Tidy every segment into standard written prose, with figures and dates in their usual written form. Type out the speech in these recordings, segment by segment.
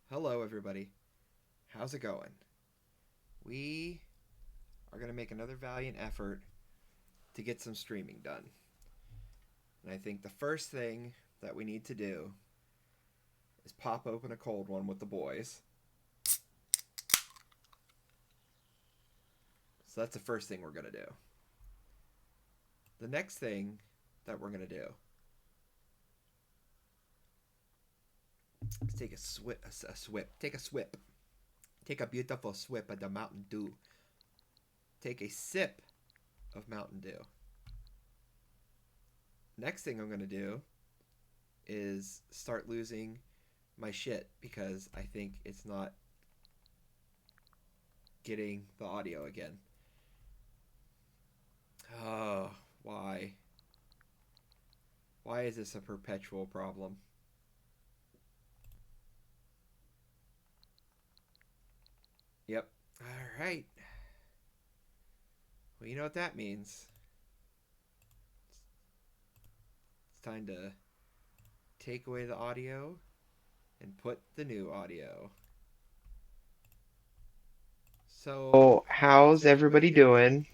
Hello, everybody. How's it going? We are going to make another valiant effort to get some streaming done. And I think the first thing that we need to do is pop open a cold one with the boys. So that's the first thing we're going to do. The next thing that we're going to do is take a take a beautiful swip of the Mountain Dew. Take a sip of Mountain Dew. Next thing I'm going to do is start losing my shit because I think it's not getting the audio again. Oh, why? Why is this a perpetual problem? Yep. All right. Well, you know what that means. It's time to take away the audio and put the new audio. So, how's everybody doing?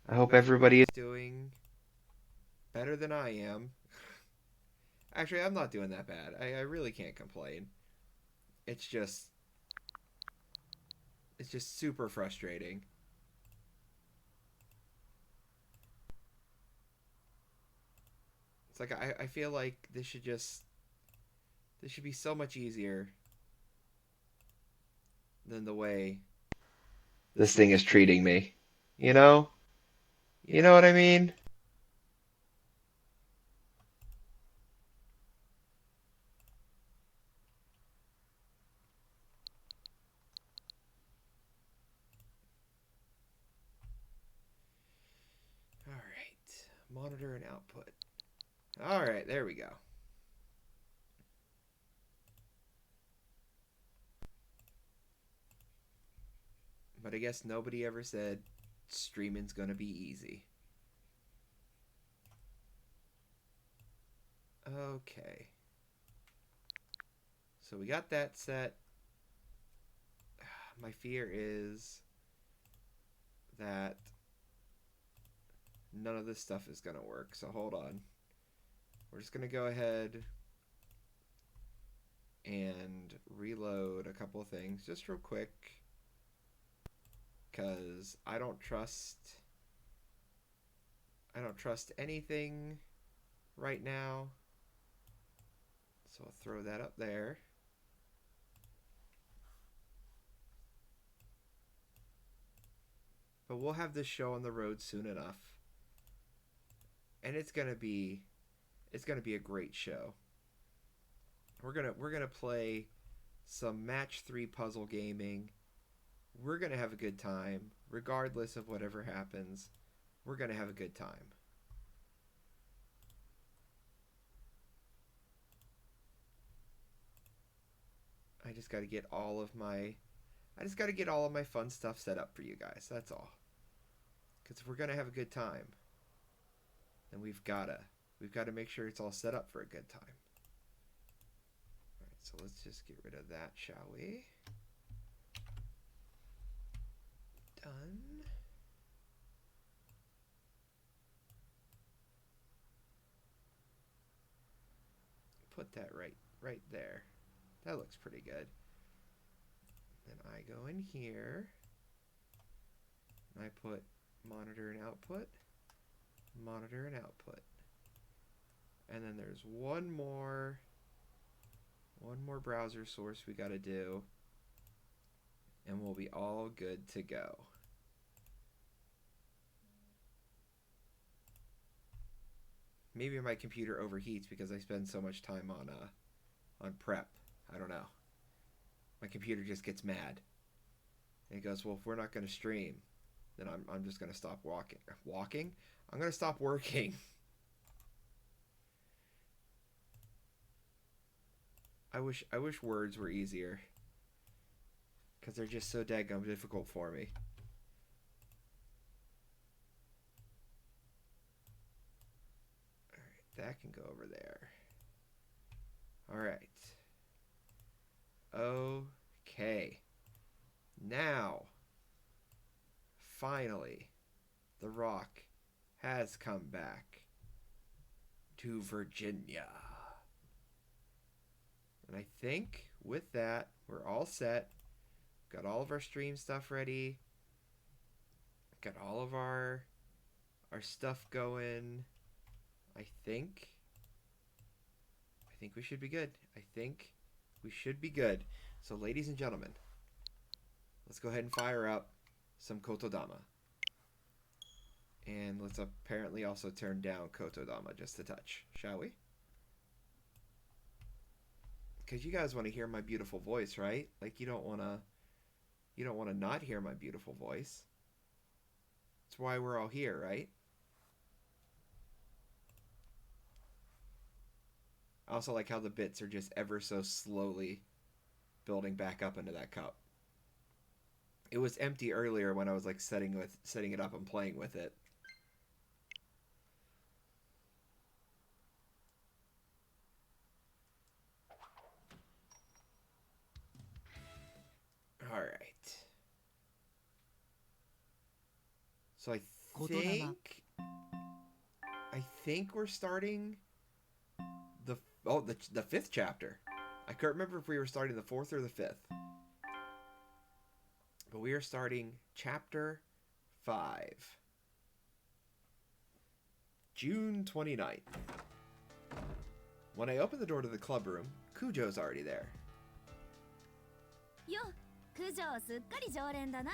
I hope everybody is doing better than I am. Actually, I'm not doing that bad. I really can't complain. It's just it's just super frustrating. It's like I feel like this should be so much easier than the way this thing is treating me. You know? You know what I mean? All right. Monitor and output. All right, there we go. But I guess nobody ever said streaming's gonna be easy. Okay. So we got that set. My fear is that none of this stuff is gonna work. So hold on. We're just gonna go ahead and reload a couple of things just real quick because I don't trust anything right now. So I'll throw that up there. But we'll have this show on the road soon enough. And it's gonna be a great show. We're gonna play some match 3 puzzle gaming. We're gonna have a good time, regardless of whatever happens. We're gonna have a good time. I just gotta get all of my I just gotta get all of my fun stuff set up for you guys. That's all. Because if we're gonna have a good time, then we've gotta make sure it's all set up for a good time. All right, so let's just get rid of that, shall we? Done. Put that right there. That looks pretty good. Then I go in here and I put monitor and output, monitor and output. And then there's one more browser source we got to do and we'll be all good to go. Maybe my computer overheats because I spend so much time on prep. I don't know. My computer just gets mad. And he goes, "Well, if we're not going to stream, then I'm just going to stop walking. Walking? I'm going to stop working." I wish words were easier because they're just so daggum difficult for me. All right, that can go over there. All right. Okay. Now, finally, The Rock has come back to Virginia. And I think with that, we're all set. Got all of our stream stuff ready. Got all of our stuff going. I think we should be good. I think we should be good. So, ladies and gentlemen, let's go ahead and fire up some Kotodama. And let's apparently also turn down Kotodama just a touch, shall we? Because you guys want to hear my beautiful voice, right? Like, you don't want to not hear my beautiful voice. That's why we're all here, right? I also like how the bits are just ever so slowly building back up into that cup. It was empty earlier when I was like setting it up and playing with it. All right. So I think we're starting the fifth chapter. I can't remember if we were starting the fourth or the fifth. But we are starting chapter 5. June 29th. When I open the door to the club room, Kujo's already there. Yo, Kujo すっかり常連だな。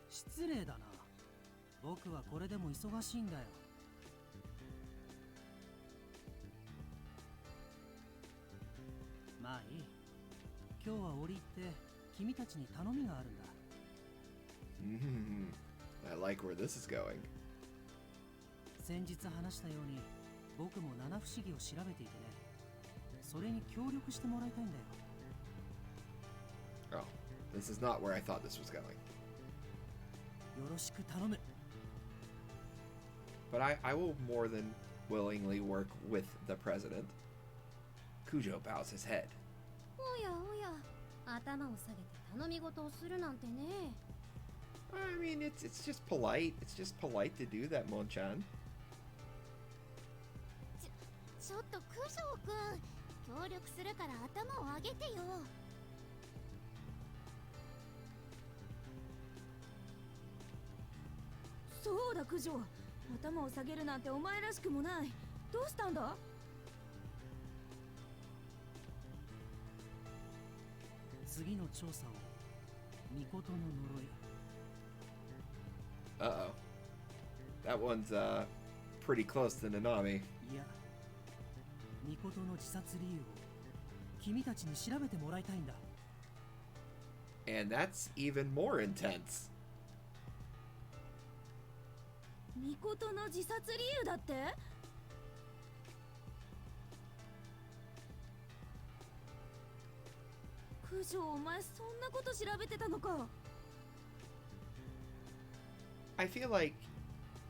失礼だな。僕はこれでも忙しいんだよ。まあいい。今日は折り入って君たちに頼みがあるんだ。I like where this is going. 先日話したように僕も七不思議を調べていてね。それに協力してもらいたいんだよ。Oh, this is not where I thought this was going. よろしく頼む。But I will more than willingly work with the president. Kujo bows his head. おやおや、頭を下げて頼み事をするなんてね。I mean, it's just polite. It's just polite to do that, Monchan. ちょっと九条くん、協力するから頭を上げてよ。そうだ九条、頭を下げるなんてお前らしくもない。どうしたんだ？次の調査を巫女の呪い。Uh-oh. That one's pretty close to Nanami. いや、巫女の自殺理由を君たちに調べてもらいたいんだ。And that's even more intense. 巫女の自殺理由だって？九条、お前そんなこと調べてたのか。I feel like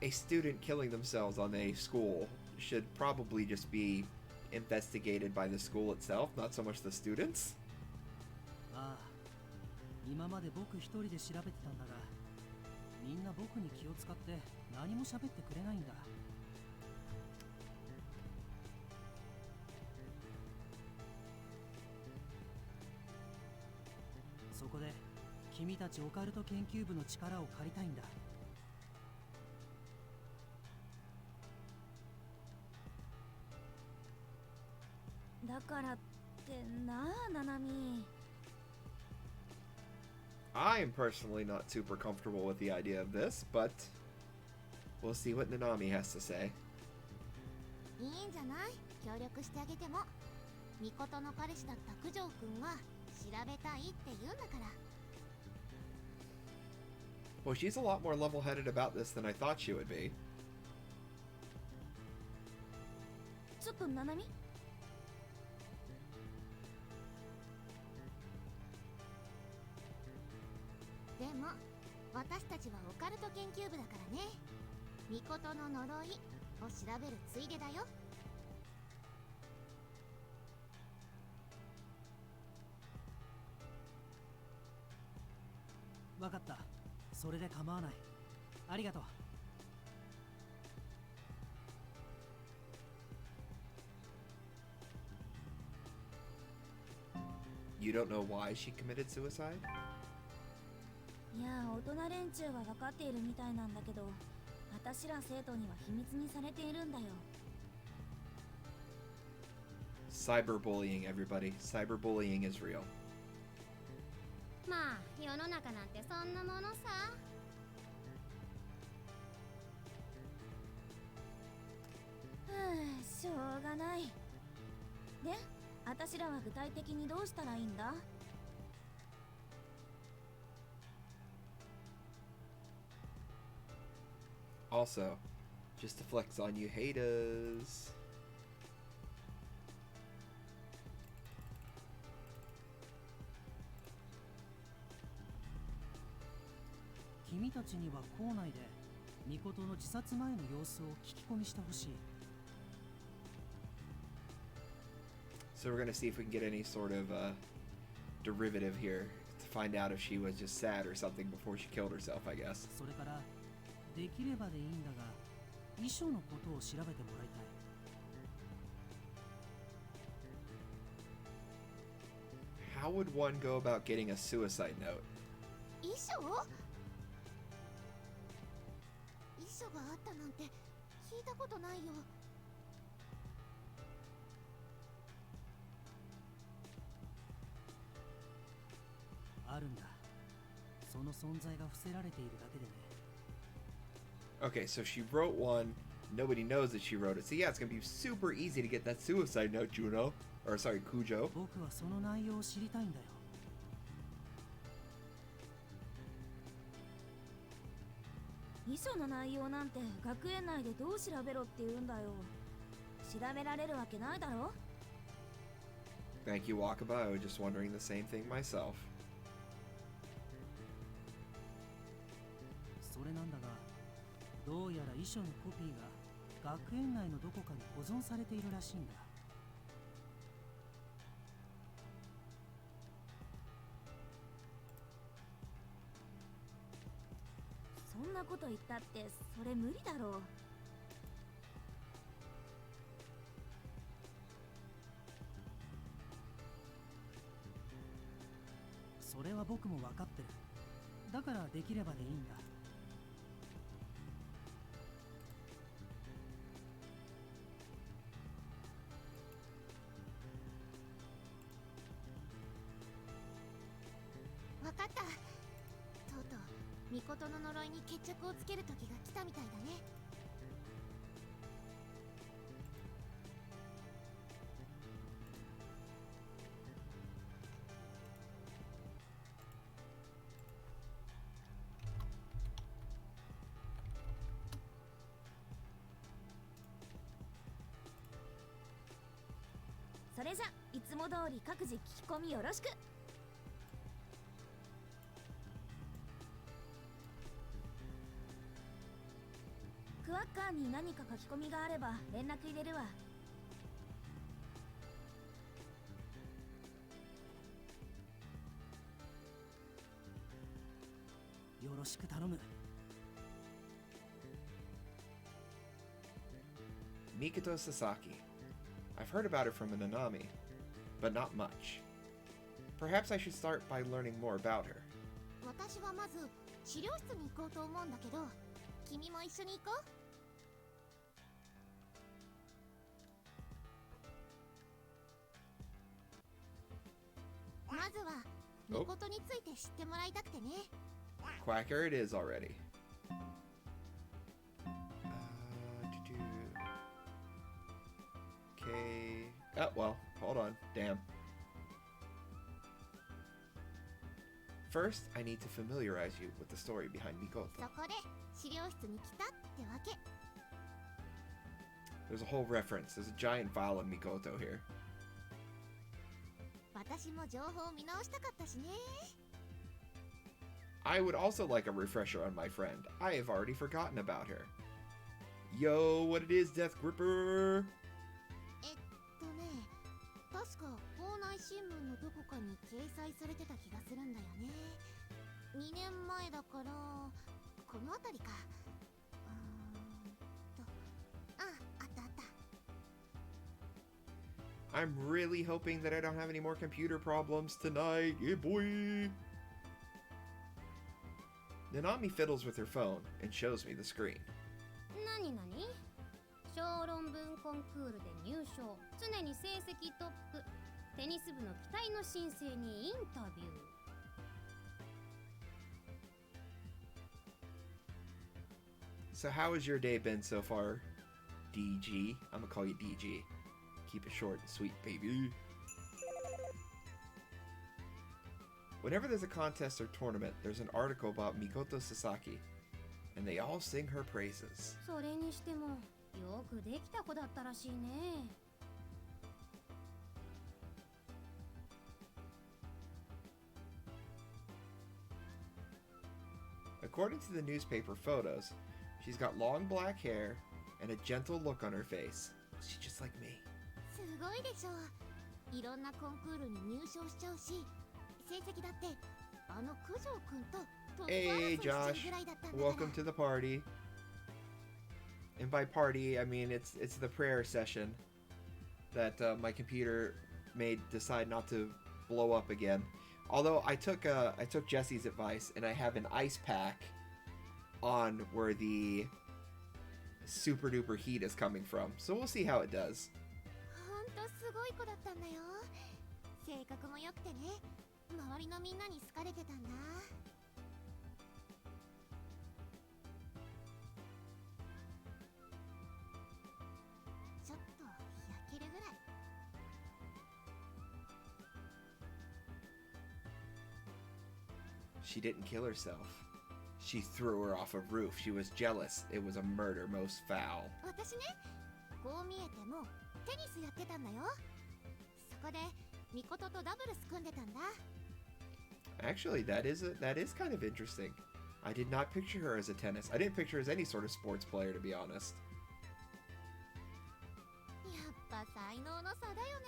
a student killing themselves on a school should probably just be investigated by the school itself, not so much the students. ああ、今まで僕一人で調べてたんだが、みんな僕に気を使って何も喋ってくれないんだ。そこで君たちオカルト研究部の力を借りたいんだ。だからってなあ、ナナミ。I am personally not super comfortable with the idea of this, but we'll see what Nanami has to say. いいんじゃない？協力してあげても。巫女の彼氏だった九条くんが調べたいって言うんだから。Well, she's a lot more level-headed about this than I thought she would be. ちょっとナナミ？でも私たちはオカルト研究部だからね。巫女の呪いを調べるついでだよ。わかった。それで構わない。ありがとう。You don't know why she committed suicide? いや、大人連中は分かっているみたいなんだけど、私ら生徒には秘密にされているんだよ。Cyberbullying, everybody. Cyberbullying is real. まあ世の中なんてそんなものさ。しょうがない。で、私らは具体的にどうしたらいいんだ？Also, just to flex on you haters. 君たちには校内でミコトの自殺前の様子を聞き込みしてほしい。So we're gonna see if we can get any sort of derivative here to find out if she was just sad or something before she killed herself, I guess. それからできればでいいんだが遺書のことを調べてもらいたい。How would one go about getting a suicide note? 遺書？遺書があったなんて聞いたことないよ。あるんだ。その存在が伏せられているだけでね。Okay, so she wrote one. Nobody knows that she wrote it. So yeah, it's gonna be super easy to get that suicide note, Juno. Or sorry, Kujo. 僕はその内容を知りたいんだよ。遺書の内容なんて学園内でどう調べろって言うんだよ。調べられるわけないだろ。 Thank you, Wakaba. I was just wondering the same thing myself. それなんだが、どうやら遺書のコピーが学園内のどこかに保存されているらしいんだ。そんなこと言ったってそれ無理だろう。それは僕も分かってる。だからできればでいいんだ。わかった。とうとうミコトの呪いに決着をつける時が来たみたいだね。それじゃいつも通り各自聞き込みよろしく。クワッカーに何か書き込みがあれば連絡入れるわ。よろしく頼む。Mikoto Sasaki. I've heard about her from an Nanami, but not much. Perhaps I should start by learning more about her. 私はまず資料室に行こうと思うんだけど、君も一緒に行こう。まずはミコトについて知ってもらいたくてね。Quacker it is already. Okay. Oh, well, hold on. Damn. First, I need to familiarize you with the story behind Mikoto. そこで資料室に来たってわけ。There's a whole reference. There's a giant file of Mikoto here. 私も情報を見直したかったしね。I would also like a refresher on my friend. I have already forgotten about her. Yo, what it is, Death Gripper? 確か校内新聞のどこかに掲載されてた気がするんだよね。2年前だからこの辺りか。あったあった。 I'm really hoping that I don't have any more computer problems tonight. Yeah, boy. Nanami fiddles with her phone and shows me the screen. なになに？小論文コンクールで入賞、常に成績トップ、テニス部の期待の新星にインタビュー。So how has your day been so far, DG? I'm gonna call you DG. Keep it short and sweet, baby. Whenever there's a contest or tournament, there's an article about Mikoto Sasaki, and they all sing her praises. それにしてもよくできた子だったらしいね。According to the newspaper photos, she's got long black hair and a gentle look on her face. She's just like me. すごいでしょ。いろんなコンクールに入賞しちゃうし、成績だってあの九条くんとトップ争 Hey いしちゃう Josh, ぐらいだったんだから。 welcome to the party. And by party, I mean it's the prayer session that my computer made decide not to blow up again. Although I took Jesse's advice and I have an ice pack on where the super duper heat is coming from. So we'll see how it does. ほんとすごい子だったんだよ。性格も良くてね、周りのみんなに好かれてたんだ。ちょっと焼けるぐらい。 She didn't kill herself. She threw her off a roof. She was jealous. It was a murder most foul. 私ね、こう見えてもテニスやってたんだよ。そこでミコトとダブルス組んでたんだ。 Actually, that is kind of interesting. I did not picture her as a tennis. I didn't picture her as any sort of sports player, to be honest. やっぱ才能の差だよね。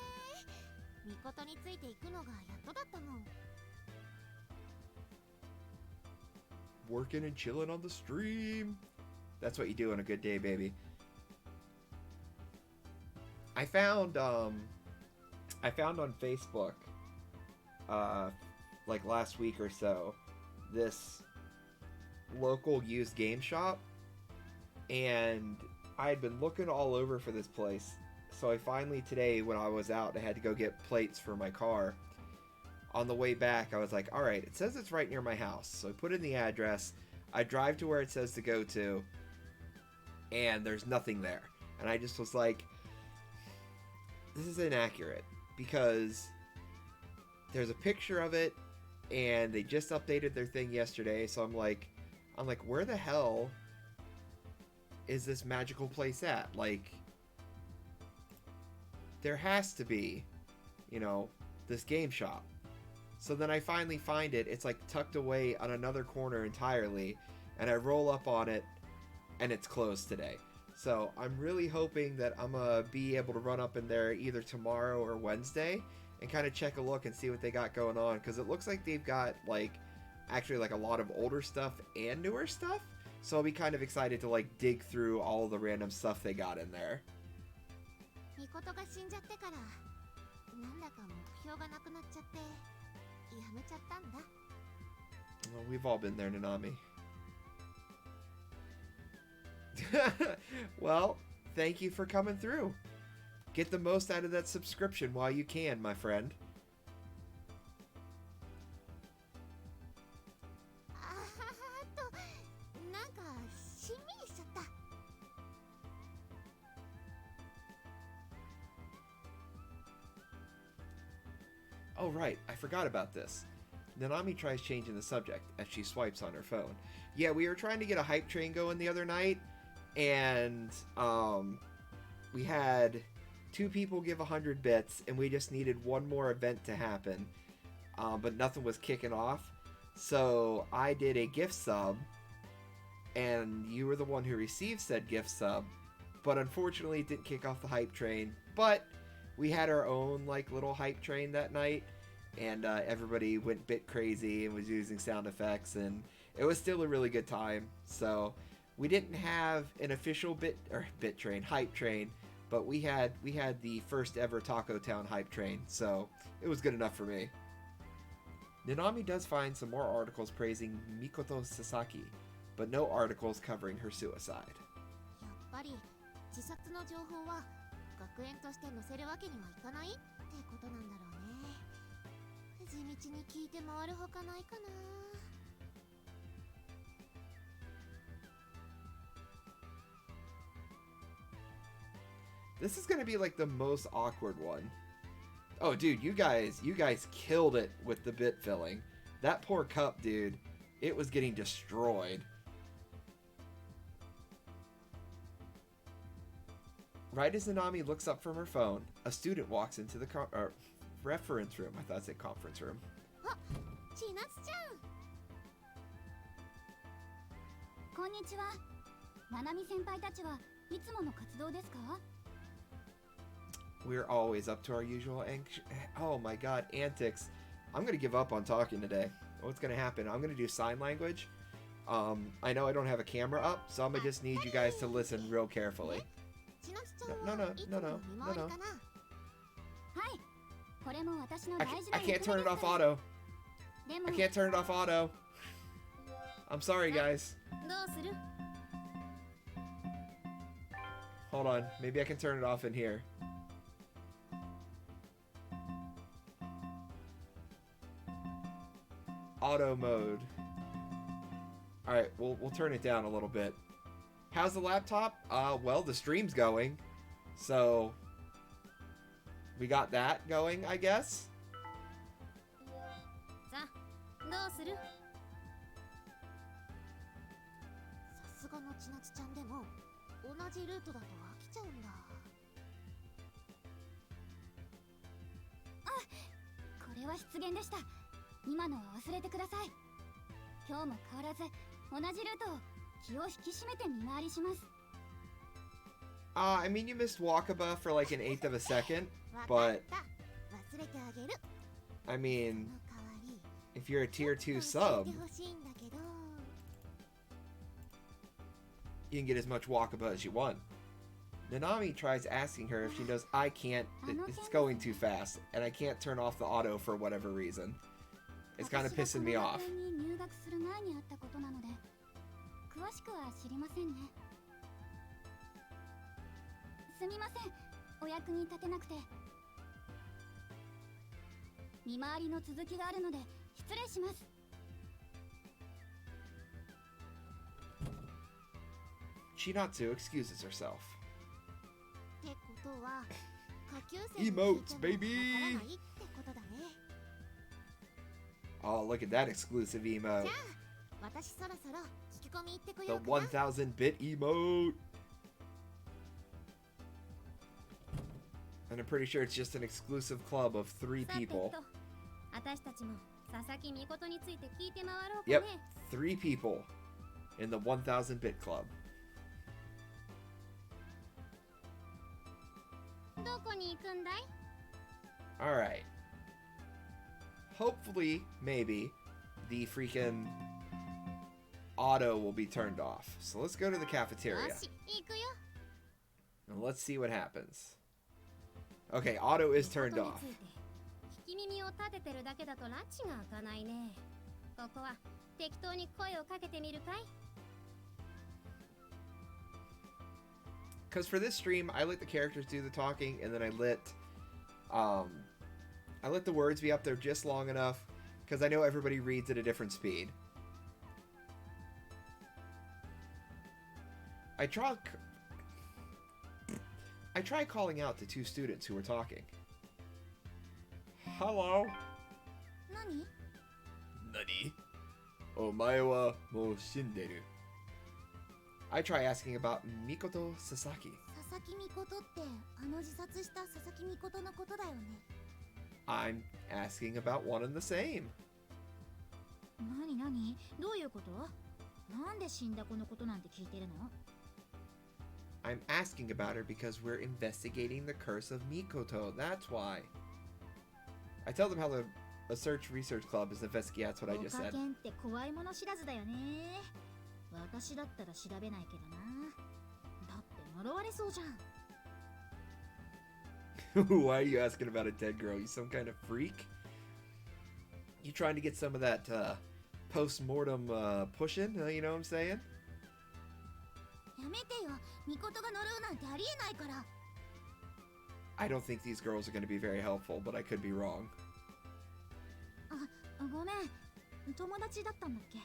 ミコトについていくのがやっとだったもん。 Working and chilling on the stream. That's what you do on a good day, baby. I found on Facebook, like last week or so, this local used game shop, and I had been looking all over for this place. So I finally today, when I was out, I had to go get plates for my car. On the way back, I was like, all right, it says it's right near my house. So I put in the address. I drive to where it says to go to, and there's nothing there. And I just was like, this is inaccurate, because there's a picture of it, and they just updated their thing yesterday. So I'm like, where the hell is this magical place at? Like, there has to be, this game shop. So then I finally find it. It's like tucked away on another corner entirely, and I roll up on it, and it's closed today. So I'm really hoping that I'm gonna be able to run up in there either tomorrow or Wednesday and kind of check a look and see what they got going on, because it looks like they've got actually a lot of older stuff and newer stuff. So I'll be kind of excited to dig through all the random stuff they got in there. ミコトが死んじゃってからなんだか目標がなくなっちゃってやめちゃったんだ。 Well, we've all been there, Nanami. Well, thank you for coming through. Get the most out of that subscription while you can, my friend. あーっと、なんかしんみりしちゃった。 Oh, right. I forgot about this. Nanami tries changing the subject as she swipes on her phone. Yeah, we were trying to get a hype train going the other night, and we had 2 people give 100 bits, and we just needed one more event to happen, but nothing was kicking off. So I did a gift sub, and you were the one who received said gift sub, but unfortunately it didn't kick off the hype train. But we had our own little hype train that night, and everybody went bit crazy and was using sound effects, and it was still a really good time. So we didn't have an official hype train, but we had the first ever Taco Town hype train, so it was good enough for me. Nanami does find some more articles praising Mikoto Sasaki, but no articles covering her suicide. やっぱり自殺の情報は学園として載せるわけにはいかないってことなんだろうね。地道に聞いて回るほかないかな。This is gonna be like the most awkward one. Oh, dude, you guys killed it with the bit filling. That poor cup, dude, it was getting destroyed. Right as Nanami looks up from her phone, a student walks into the reference room. I thought it said conference room. 千夏ちゃん。こんにちは。ななみ先輩たちはいつもの活動ですか？ We're always up to our usual oh my god, antics. I'm gonna give up on talking today. What's gonna happen? I'm gonna do sign language. I know I don't have a camera up, so I'm gonna just need you guys to listen real carefully. 千夏ちゃんはいつもの見回りかな。はい。これも私の大事な I can't turn it off auto. でも I can't turn it off auto. I'm sorry, guys. どうする？ Hold on. Maybe I can turn it off in here. Auto mode. Alright, we'll turn it down a little bit. How's the laptop? Well, the stream's going. So we got that going, I guess. さあ、どうする？さすがの千夏ちゃんでも同じルートだと飽きちゃうんだ。これは失言でした。今のは忘れてください。今日も変わらず同じルートを気を引き締めて見回りします。I mean, you missed Wakaba for like an eighth of a second, わか but った。忘れてあげる。 I そ mean, の代わり if you're a tier 2ちょっ sub, と教えてほしいんだけど。 you can get as much Wakaba as you want. Nanami tries asking her if she knows I can't, it's going too fast, and I can't turn off the auto for whatever reason. It's kind of pissing me off. 私がこの学園に入学する前にあったことなので、詳しくは知りませんね。すみません、お役に立てなくて。見回りの続きがあるので失礼します。 Chinatsu excuses herself. ってことは下級生 Emotes, に聞いても baby! わからないってことだね。 Oh, look at that exclusive emote. じゃあ私そろそろ聞き込み行ってこ The ようかな。 1000-bit emote. And I'm pretty sure it's just an exclusive club of 3さて people. と、私たちも佐々木美琴について聞いて回ろうか Yep, ね。 3 people in the 1000-bit club. どこに行くんだい？ Alright. Hopefully, maybe, the freaking auto will be turned off. So let's go to the よ cafeteria. し、行くよ。 And let's see what happens. Okay, auto is 美 turned 琴に off. ついて聞き耳を立ててるだけだと拉致が開かないね。ここは適当に声をかけてみるかい？ Because for this stream, I let the characters do the talking, and then I let the words be up there just long enough, because I know everybody reads at a different speed. I try calling out to 2 students who were talking. Hello. 何？ Nani? Omae wa mou shinderu. I try asking about Mikoto Sasaki. 佐々木美琴ってあの自殺した佐々木美琴のことだよね。 I'm asking about one and the same. 何どういうこと？なんで死んだ子のことなんて聞いてるの？ I'm asking about her because we're investigating the curse of Mikoto. That's why. I tell them how the A search research club is investigate. That's what I just おか said. けんって怖いもの知らずだよね。私だったら調べないけどな。だって呪われそうじゃん。Why are you asking about a dead girl? You some kind of freak? You trying to get some of that post-mortem pushing? You know what I'm saying? やめてよ。ミコトが呪うなんてありえないから。I don't think these girls are going to be very helpful, but I could be wrong. あ、ごめん。友達だったんだっけ？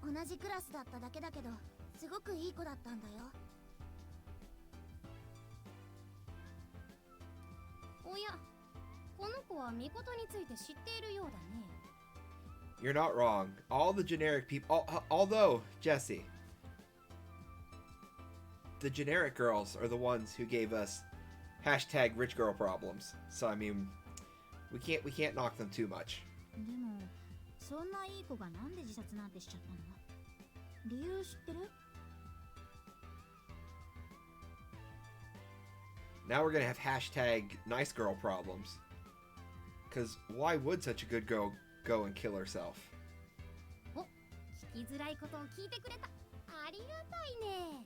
同じクラスだっただけだけど、すごくいい子だったんだよ。おや、この子はミコトについて知っているようだね。You're not wrong. All the generic people, although, Jesse, the generic girls are the ones who gave us hashtag rich girl problems. So, I mean, we can't knock them too much. でも、そんないい子がなんで自殺なんてしちゃったの？理由知ってる？ Now we're gonna have hashtag nice girl problems. Because why would such a good girl go and kill herself? お、聞きづらいことを聞いてくれた。ありがたいね。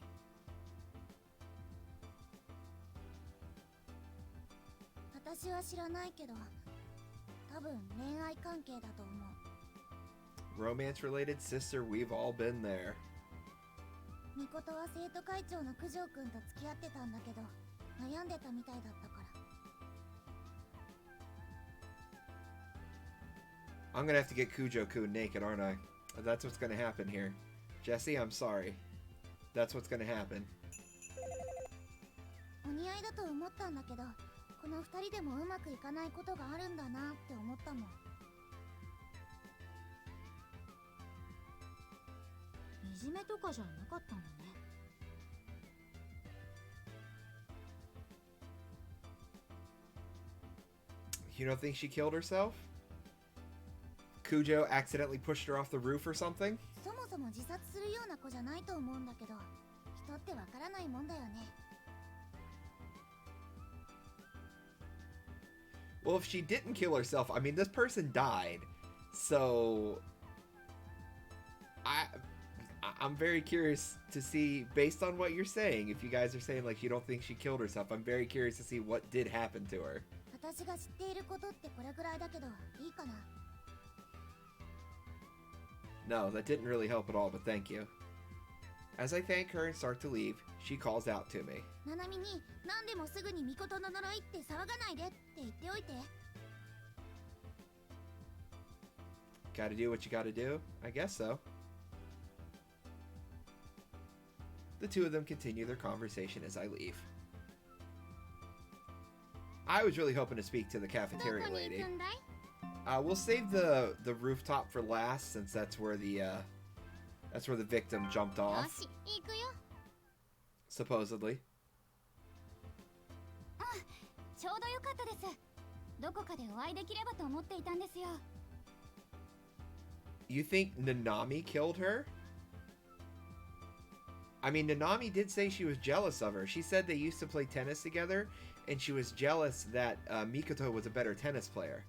私は知らないけど、多分恋愛関係だと思う。Romance related? Sister, we've all been there. ミコトは生徒会長の九条くんと付き合ってたんだけど、悩んでたみたいだったから。I'm gonna have to get Kujo-kun naked, aren't I? That's what's gonna happen here. Jesse, I'm sorry. That's what's gonna happen. お似合いだと思ったんだけど、この二人でもうまくいかないことがあるんだなって思ったもん。いじめとかじゃなかったのね。You don't think she killed herself? Kujo accidentally pushed her off the roof or something? そもそも自殺するような子じゃないと思うんだけど、人ってわからないもんだよね。Well, if she didn't kill herself, I mean, this person died. So, I'm very curious to see, based on what you're saying, if you guys are saying, like, you don't think she killed herself, I'm very curious to see what did happen to her. 私が知っていることってこれぐらいだけど、いいかな。No, that didn't really help at all, but thank you. As I thank her and start to leave, she calls out to me. ナナミに何でもすぐにミコトの呪いって騒がないでって言っておいて。Gotta do what you gotta do? I guess so. The two of them continue their conversation as I leave. I was really hoping to speak to the ど cafeteria こに行 lady. くんだい？ We'll save the rooftop for last, since that's where the victim jumped よ off, し、行くよ。 supposedly. ちょうどよかったです。どこかでお会いできればと思っていたんですよ。 You think Nanami killed her? I mean, Nanami did say she was jealous of her. She said they used to play tennis together, and she was jealous that Mikoto was a better tennis player.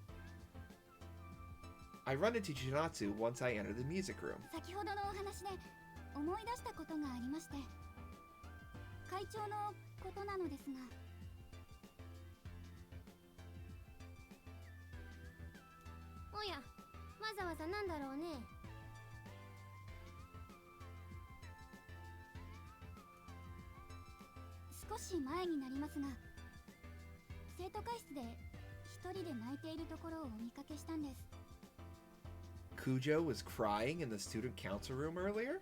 I run into Junatsu once I enter the music room. 先ほどのお話で思い出したことがありまして、会長のことなのですが。おや、わざわざなんだろうね。少し前になりますが、生徒会室で一人で泣いているところをお見かけしたんです。 Kujo was crying in the student council room earlier?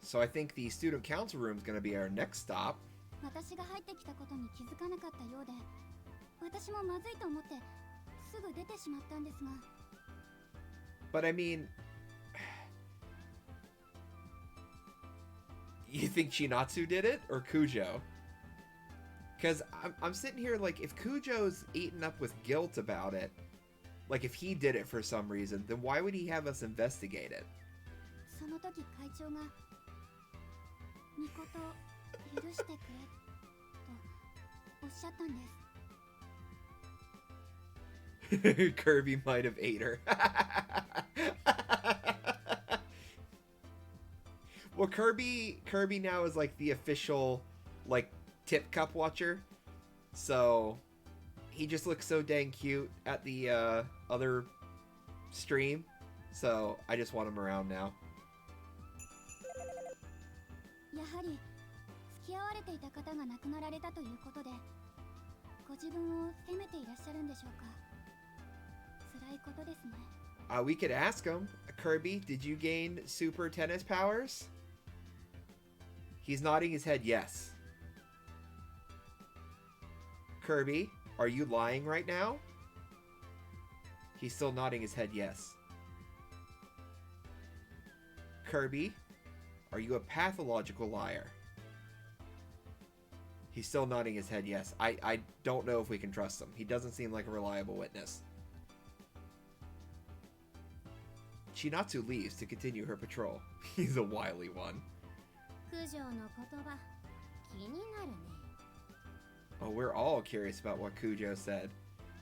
So I think the student council room is going to be our next stop. 私が入ってきたことに気づかなかったようで、私もまずいと思ってすぐ出てしまったんですが。 But I mean, you think Chinatsu did it or Kujo? Because I'm sitting here like, if Kujo's eaten up with guilt about it, like if he did it for some reason, then why would he have us investigate it? その時会長が「みこと許してくれ」とおっしゃったんです。 Kirby might have ate her. Well, Kirby now is like the official like tip cup watcher. So he just looks so dang cute at the other stream. So I just want him around now. やはり付き合われていた方が亡くなられたということで、ご自分を責めていらっしゃるんでしょうか。辛いことですね。We could ask him. Kirby, did you gain super tennis powers? He's nodding his head yes. Kirby, are you lying right now? He's still nodding his head yes. Kirby, are you a pathological liar? He's still nodding his head yes. I don't know if we can trust him. He doesn't seem like a reliable witness. Chinatsu leaves to continue her patrol. He's a wily one. 九条の言葉気になるね。 Oh, we're all curious about what Kujo said.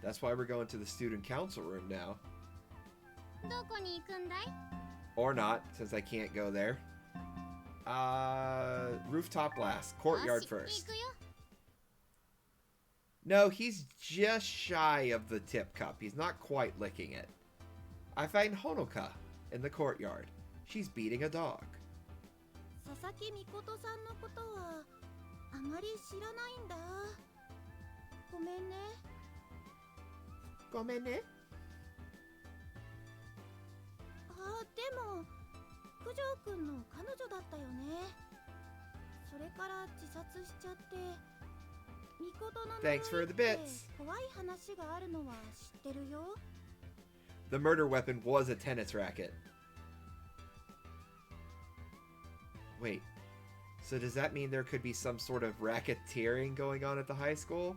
That's why we're going to the student council room now. どこに行くんだい？ Or not, since I can't go there. Rooftop last. Courtyard よし first. 行くよ。 No, he's just shy of the tip cup. He's not quite licking it. I find Honoka in the courtyard. She's beating a dog. 佐々木美琴さんのことはあまり知らないんだ。ごめんね。ごめんね。あ、でも九条くんの彼女だったよね。それから自殺しちゃって。美琴の呪い Thanks for the って bits. 怖い話があるのは知ってるよ。 The murder weapon was a tennis racket. Wait, so does that mean there could be some sort of racketeering going on at the high school?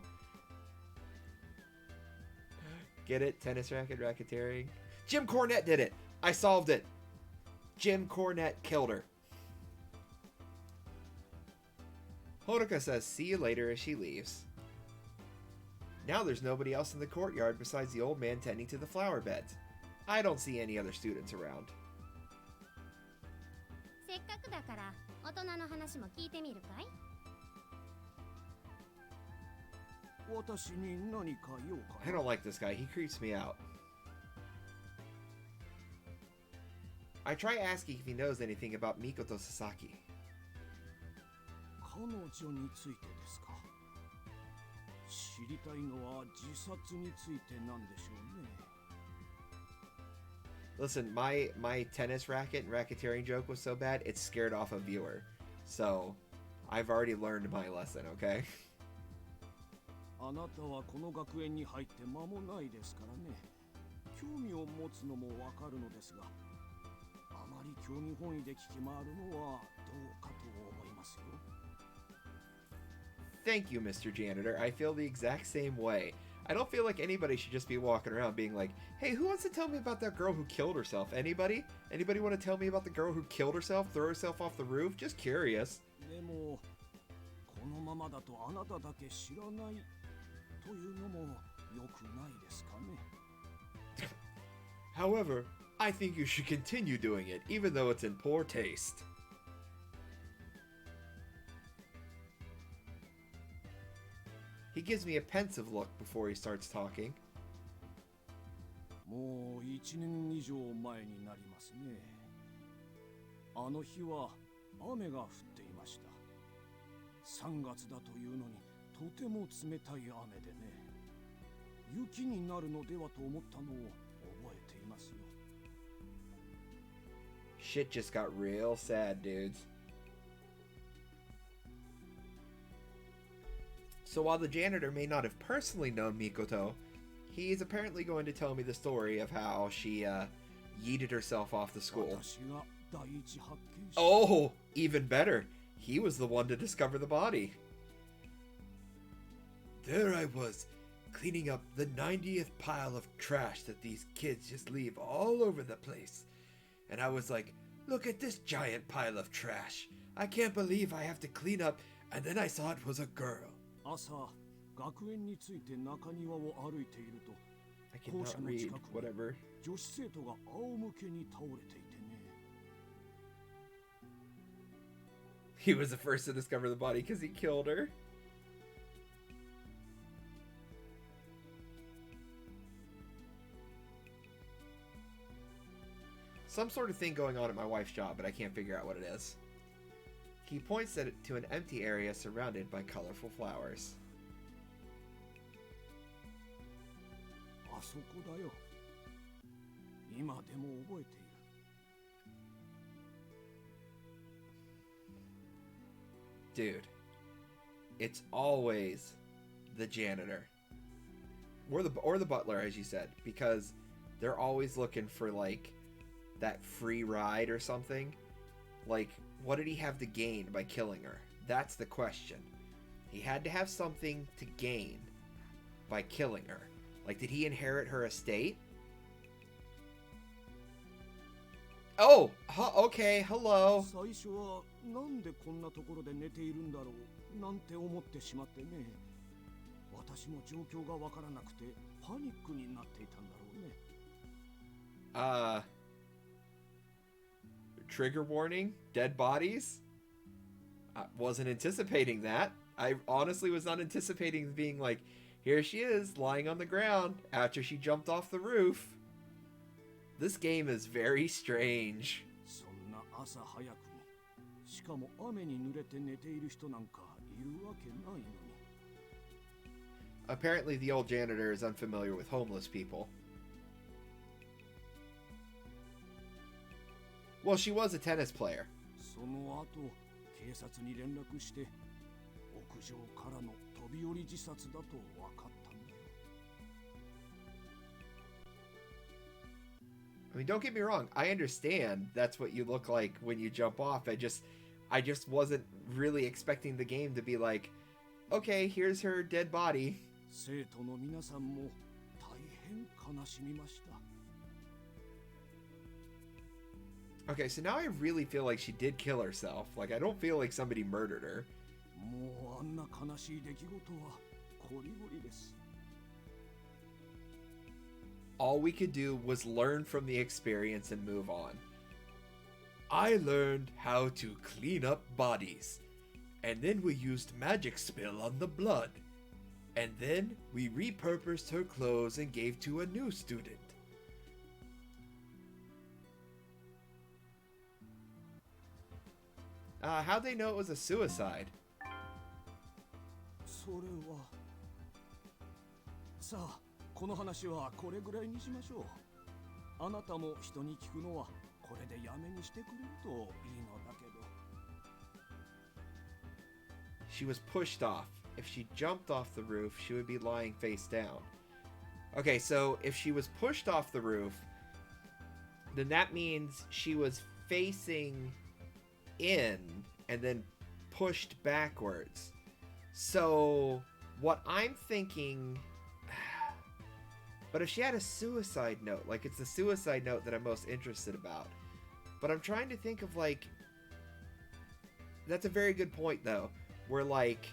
Get it? Tennis racket, racketeering? Jim Cornette did it! I solved it! Jim Cornette killed her. Honoka says see you later as she leaves. Now there's nobody else in the courtyard besides the old man tending to the flower beds. I don't see any other students around. せっかくだから大人の話も聞いてみるかい？私に何か用か I don't like this guy. He creeps me out. I try asking if he knows anything about Mikoto Sasaki. 彼女についてですか。知りたいのは自殺についてなんでしょうね。 Listen, my tennis racket and racketeering joke was so bad, it scared off a viewer. So, I've already learned my lesson, okay? あなたはこの学園に入って間もないですからね。興味を持つのもわかるのですが、あまり興味本位で聞き回るのはどうかと思いますよ。 Thank you, Mr. Janitor. I feel the exact same way. I don't feel like anybody should just be walking around being like, hey, who wants to tell me about that girl who killed herself? Anybody? Anybody want to tell me about the girl who killed herself, threw herself off the roof? Just curious. でも、このままだとあなただけ知らないというのも良くないですかね。 However, I think you should continue doing it, even though it's in poor taste. He gives me a pensive look before he starts talking. もう1年以上前になりますね。あの日は雨が降っていました。3月だというのにとても冷たい雨でね。雪になるのではと思ったのを覚えていますよ。 Shit just got real sad, dudes. So while the janitor may not have personally known Mikoto, he is apparently going to tell me the story of how she yeeted herself off the school. 私が第一発見者。 Oh, even better. He was the one to discover the body. There I was, cleaning up the 90th pile of trash that these kids just leave all over the place. And I was like, look at this giant pile of trash. I can't believe I have to clean up. And then I saw it was a girl. 朝学園について中庭を歩いていると、 I 校 cannot 舎の read 近くに whatever. 女子生徒が仰向けに倒れていてね。 He was the first to discover the body because he killed her. Some sort of thing going on at my wife's job, but I can't figure out what it is. He points at it to an empty area surrounded by colorful flowers. あそこだよ。今でも覚えている。 Dude, it's always the janitor. Or the butler, as you said, because they're always looking for, like, that free ride or something. Like, what did he have to gain by killing her? That's the question. He had to have something to gain by killing her. Like, did he inherit her estate? Oh! Okay, hello. 最初はなんでこんなところで寝ているんだろうなんて思ってしまってね。私も状況がわからなくてパニックになっていたんだろうね。Trigger warning? Dead bodies? I wasn't anticipating that. I honestly was not anticipating being like, here she is, lying on the ground after she jumped off the roof. This game is very strange. そんな朝早くに、しかも雨に濡れて寝ている人なんかいるわけないのに。 Apparently the old janitor is unfamiliar with homeless people. Well, she was a tennis player. その後、警察に連絡して、屋上からの飛び降り自殺だと分かったんだよ。 I mean, don't get me wrong. I understand that's what you look like when you jump off. I just wasn't really expecting the game to be like, okay, here's her dead body. 生徒の皆さんも大変悲しみました。 Okay, so now I really feel like she did kill herself. Like, I don't feel like somebody murdered her. もうあんな悲しい出来事はこりごりです。 All we could do was learn from the experience and move on. I learned how to clean up bodies. And then we used magic spell on the blood. And then we repurposed her clothes and gave to a new student. How'd they know it was a suicide? それは。さあ、この話はこれぐらいにしましょう。あなたも人に聞くのはこれでやめにしてくれるといいのだけど。 She was pushed off. If she jumped off the roof, she would be lying face down. Okay, so if she was pushed off the roof, then that means she was facing in and then pushed backwards. So what I'm thinking, but if she had a suicide note, like it's the suicide note that I'm most interested about. But I'm trying to think of like, that's a very good point though, where like,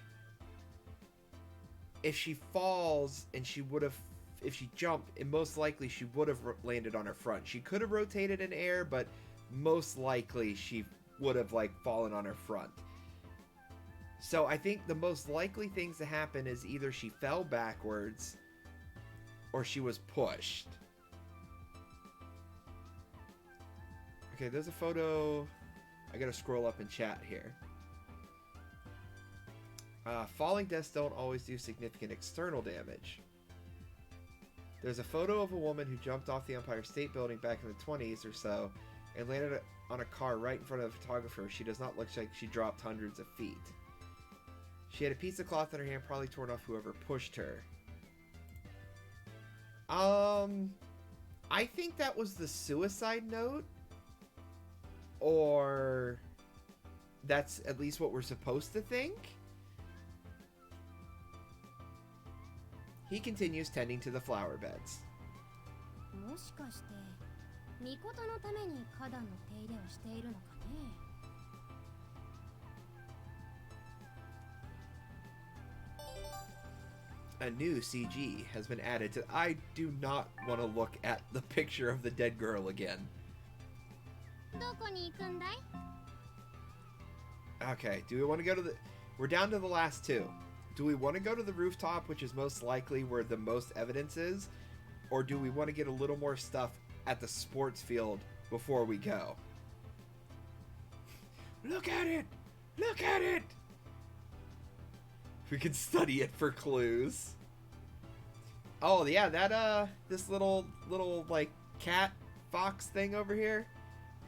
if she falls and she would have, if she jumped, and most likely she would have landed on her front. She could have rotated in air, but most likely she would have like fallen on her front. So I think the most likely things to happen is either she fell backwards or she was pushed. Okay, there's a photo. I gotta scroll up in chat here. Falling deaths don't always do significant external damage. There's a photo of a woman who jumped off the Empire State Building back in the 20s or so and landed on a car right in front of a photographer. She does not look like she dropped hundreds of feet. She had a piece of cloth in her hand, probably torn off whoever pushed her. I think that was the suicide note. Or that's at least what we're supposed to think. He continues tending to the flower beds. もしかして巫女のために花壇の手入れをしているのかね。A new CG has been added to. I do not want to look at the picture of the dead girl again. どこに行くんだい？ Okay, do we want to go to the... We're down to the last two. Do we want to go to the rooftop, which is most likely where the most evidence is? Or do we want to get a little more stuff at the sports field before we go? Look at it! Look at it! We can study it for clues. Oh, yeah, that, this little, like, cat fox thing over here?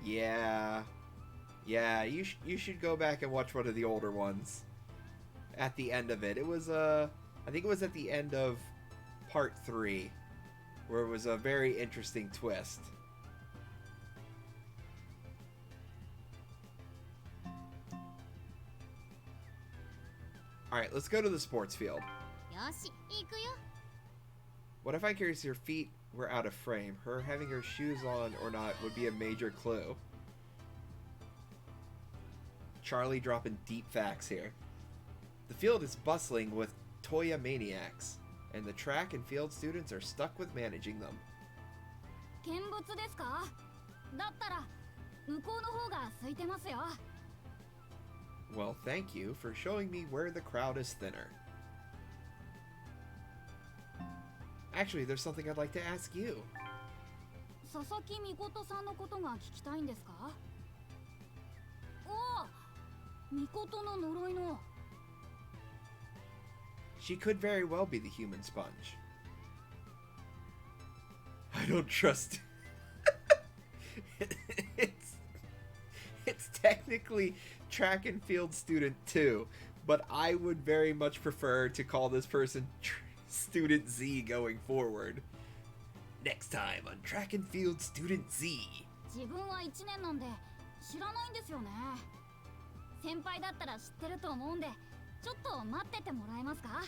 Yeah. Yeah, you should go back and watch one of the older ones. At the end of it. It was, I think it was at the end of part 3. Where it was a very interesting twist. Alright, let's go to the sports field. よし、行くよ。 What if I curious her feet were out of frame? Her having her shoes on or not would be a major clue. Charlie dropping deep facts here. The field is bustling with Toya maniacs, and the track and field students are stuck with managing them. 見物ですか？だったら向こうの方が空いてますよ。 Well, thank you for showing me where the crowd is thinner. Actually, there's something I'd like to ask you. 佐々木美琴さんのことが聞きたいんですか？おお、美琴の呪いの。 She could very well be the human sponge. I don't trust. It's technically track and field student 2, but I would very much prefer to call this person student Z going forward. Next time on track and field student Z. 自分は1年なんで知らないんですよね。先輩だったら知ってると思うんで、ちょっと待っててもらえますか？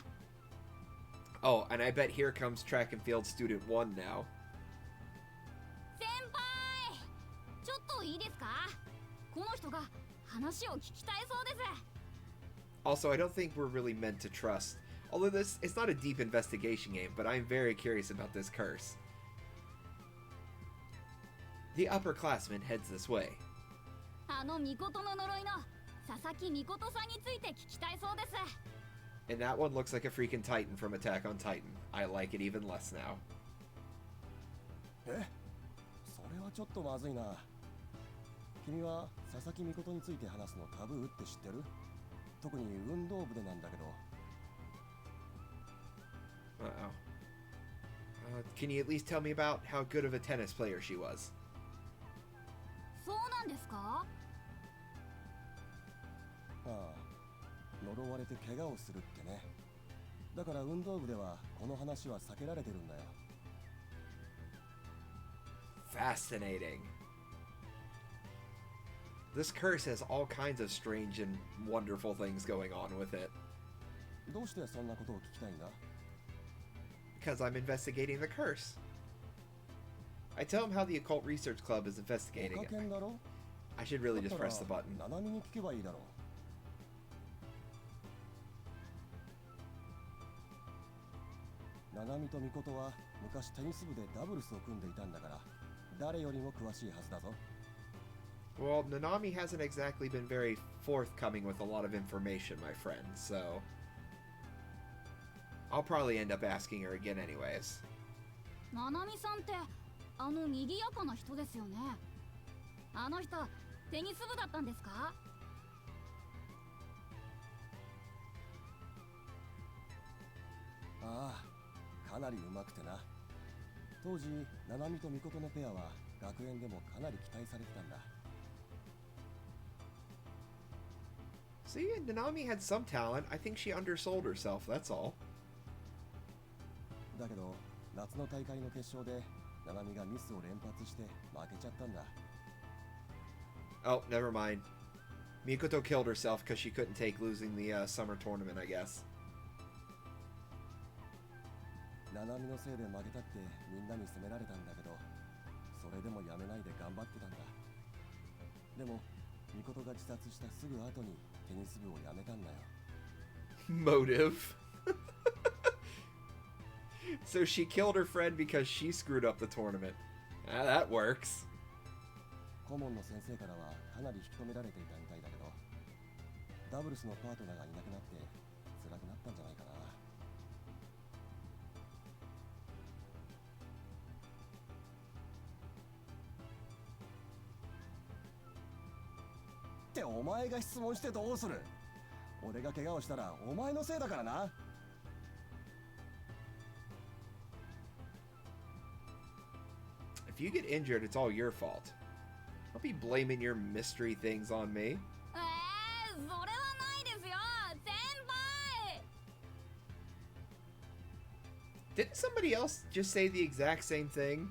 Oh, and I bet here comes track and field student 1 now. 先輩、ちょっといいですか？この人が話を聞きたいそうです。 Also, I don't think we're really meant to trust. Although it's not a deep investigation game, but I'm very curious about this curse. The upperclassman heads this way. あの美琴の呪いの佐々木美琴さんについて聞きたいそうです。 And that one looks like a freaking Titan from Attack on Titan. I like it even less now. え、それはちょっとまずいな。君は佐々木美琴について話すのタブーって知ってる？特に運動部でなんだけど。Uh-oh. Can you at least tell me about how good of a tennis player she was? そうなんですか？ああ、呪われて怪我をするってね。だから運動部ではこの話は避けられてるんだよ。Fascinating. This curse has all kinds of strange and wonderful things going on with it. どうしてそんなことを聞きたいんだ？ Because I'm investigating the curse. I tell him how the Occult Research Club is investigating お it. かけんだろ？ I should really just press the button. ナナミに聞けばいいだろう。ナナミとミコトは昔テニス部でダブルスを組んでいたんだから、誰よりも詳しいはずだぞ。 Well, Nanami hasn't exactly been very forthcoming with a lot of information, my friend, so I'll probably end up asking her again anyways. ナナミさんってあの賑やかな人ですよね。あの人テニス部だったんですか？ああ、かなり上手くてな。当時、ナナミとミコトのペアは学園でもかなり期待されてたんだ。 See, Nanami had some talent. I think she undersold herself, that's all. だけど、夏の大会の決勝でナナミがミスを連発して負けちゃったんだ。 Oh, never mind. Mikoto killed herself because she couldn't take losing the summer tournament, I guess. ナナミのせいで負けたってみんなに責められたんだけど、それでもやめないで頑張ってたんだ。でも、ミコトが自殺したすぐ後にテニス部を辞めたんだよ。Motive. So she killed her friend because she screwed up the tournament. Ah, that works. 顧問の先生からはかなり引き止められていたみたいだけど、ダブルスのパートナーがいなくなって辛くなったんじゃないかな。ってお前が質問してどうする？俺が怪我をしたらお前のせいだからな。If you get injured, it's all your fault. Don't be blaming your mystery things on me. それはないですよ、先輩。 Didn't somebody else just say the exact same thing?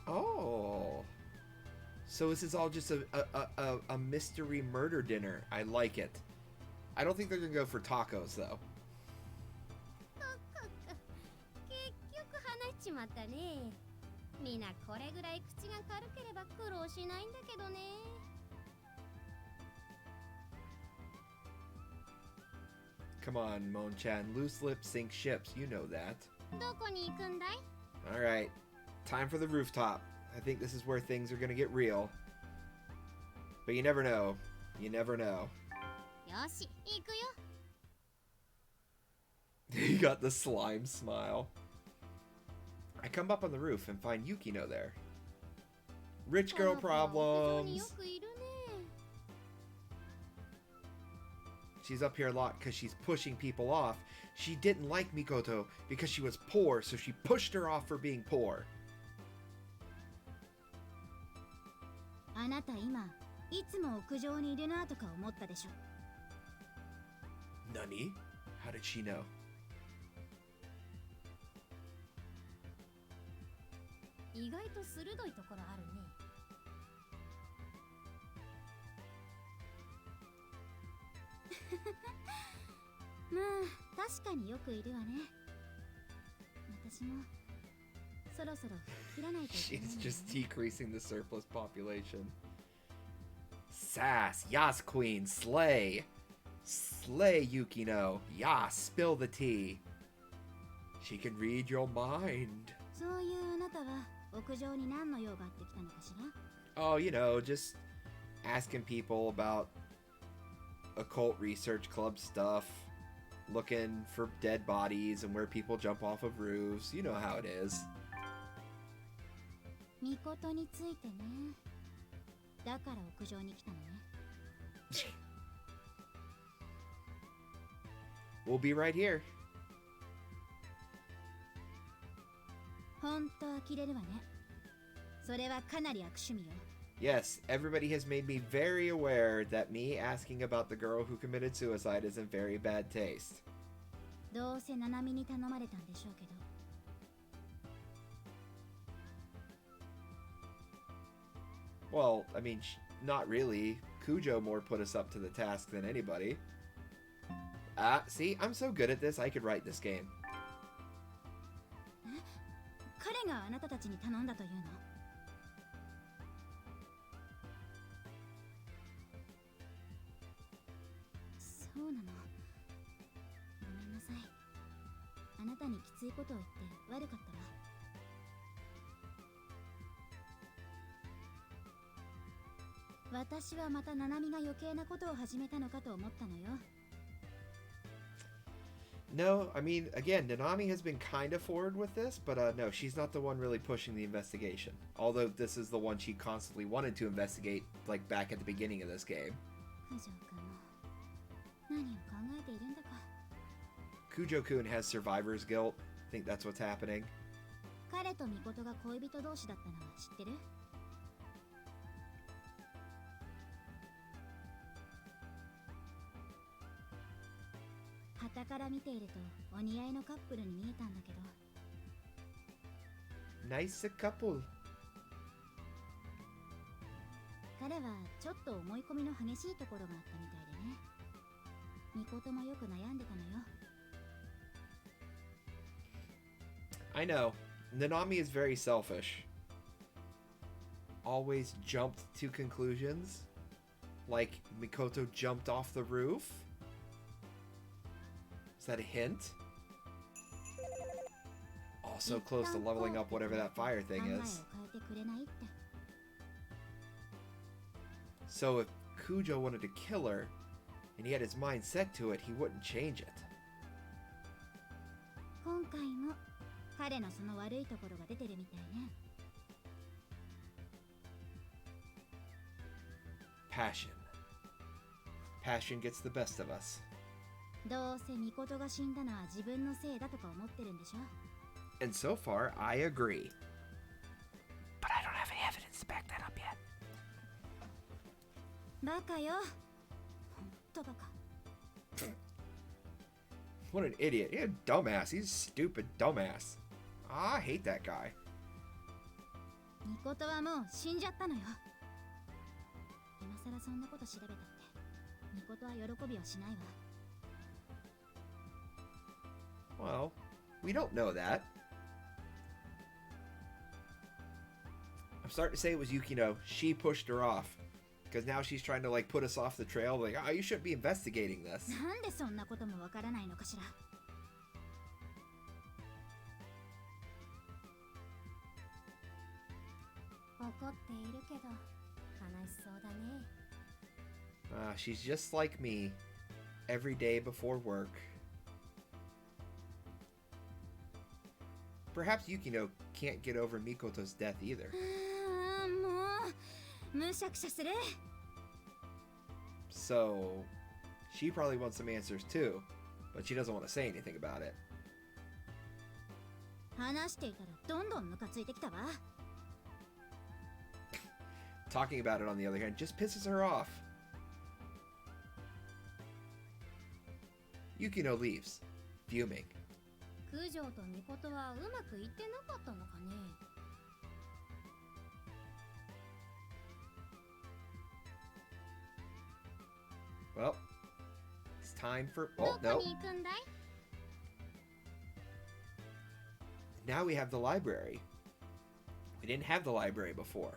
Oh. So this is all just a mystery murder dinner. I like it. I don't think they're gonna go for tacos though. 結局話しちまったね。みんなこれぐらい口が軽ければ苦労しないんだけどね。Come on, Mon-chan. Loose lips sink ships. You know that. どこに行くんだい？ Alright. Time for the rooftop. I think this is where things are gonna get real. But you never know. You never know. よし、行くよ。 You got the slime smile. I come up on the roof and find Yukino there. Rich girl この子は屋上によ problems. くいるね。 She's up here a lot because she's pushing people off. She didn't like Mikoto because she was poor, so she pushed her off for being poor. あなた今いつも屋上にいるなとか思ったでしょ。 Nani? How did she know? 意外と鋭いところあるね。まあ確かによくいるわね。私もそろそろ切らないといけない She's んだよ just ね。 decreasing the surplus population. Sass, Yas Queen, slay. Slay Yukino. Yas, spill the tea. She can read your mind. そういうあなたは屋上に何の用があってきたのかしら？ Oh, you know, just asking people about occult research club stuff, looking for dead bodies and where people jump off of roofs. You know how it is. ミコトについてね。だから屋上に来たのね。 We'll be right here. ほんと呆れるわね。それはかなり悪趣味よ。 Yes, everybody has made me very aware that me asking about the girl who committed suicide is in very bad taste. どうせナナミに頼まれたんでしょうけど。 Well, I mean, not really. Kujo more put us up to the task than anybody. Ah, see, I'm so good at this, I could write this game. 彼があなたたちに頼んだというの？そうなの。ごめんなさい。あなたにきついことを言って悪かったわ。私はまたナナミが余計なことを始めたのかと思ったのよ。 No, I mean, again, Nanami has been kind of forward with this, but no, she's not the one really pushing the investigation. Although this is the one she constantly wanted to investigate, like back at the beginning of this game. 九条くんも何を考えているんだか。 Kujo-kun has survivor's guilt. I think that's what's happening. 彼とミコトが恋人同士だったのは知ってる？傍から見ているとお似合いのカップルに見えたんだけど。 Nice couple. 彼はちょっと思い込みの激しいところがあったみたいでね。ミコトもよく悩んでたのよ。 I know. Nanami is very selfish. Always jumped to conclusions. Like Mikoto jumped off the roof? Is that a hint? Also close to leveling up whatever that fire thing is. So if Kujo wanted to kill her, and he had his mind set to it, he wouldn't change it. 今回も彼のその悪いところが出てるみたいね。 Passion. Passion gets the best of us. どうせミコトが死んだのは自分のせいだとか思ってるんでしょ。 And so far, I agree. But I don't have any evidence to back that up yet. バカよ。ほんとバカ。 What an idiot. He's a dumbass. He's a stupid dumbass. I hate that guy. ミコトはもう死んじゃったのよ。今さらそんなこと調べたってミコトは喜びはしないわ。 Well, we don't know that. I'm starting to say it was Yukino. She pushed her off. Because now she's trying to like put us off the trail. Like, oh, you shouldn't be investigating this. なんでそんなこともわからないのかしら。怒っているけど悲しそうだね。She's just like me. Every day before work. Perhaps Yukino can't get over Mikoto's death either. もうむしゃくしゃする。 So, she probably wants some answers too, but she doesn't want to say anything about it. 話していたらどんどんムカついてきたわ。 Talking about it, on the other hand, just pisses her off. Yukino leaves, fuming. 九条とミコトはうまくいってなかったのかね。 Well, it's time for... ど Oh, こ no. に行くんだい？ Now we have the library. We didn't have the library before.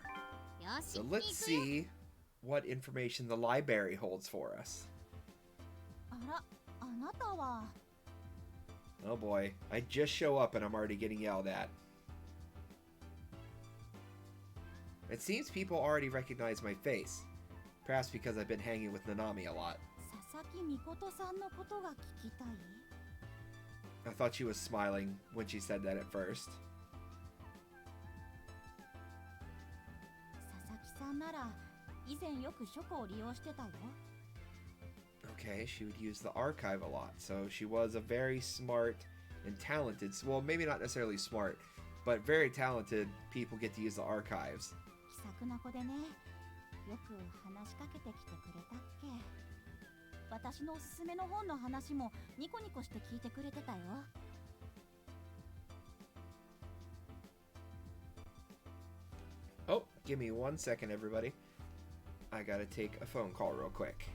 よし、 So 行く let's よ。 see what information the library holds for us. あら、あなたは。 Oh boy, I just show up and I'm already getting yelled at. It seems people already recognize my face. Perhaps because I've been hanging with Nanami a lot. 佐々木ミコトさんのことが聞きたい。 I thought she was smiling when she said that at first. 佐々木さんなら以前よく書庫を利用してたよ。 Okay, she would use the archive a lot, so she was a very smart and talented, well, maybe not necessarily smart, but very talented people get to use the archives. 気さくな子でね。よく話しかけてきてくれたっけ。私のおすすめの本の話もニコニコして聞いてくれてたよ。 Oh, give me 1 second, everybody. I gotta take a phone call real quick.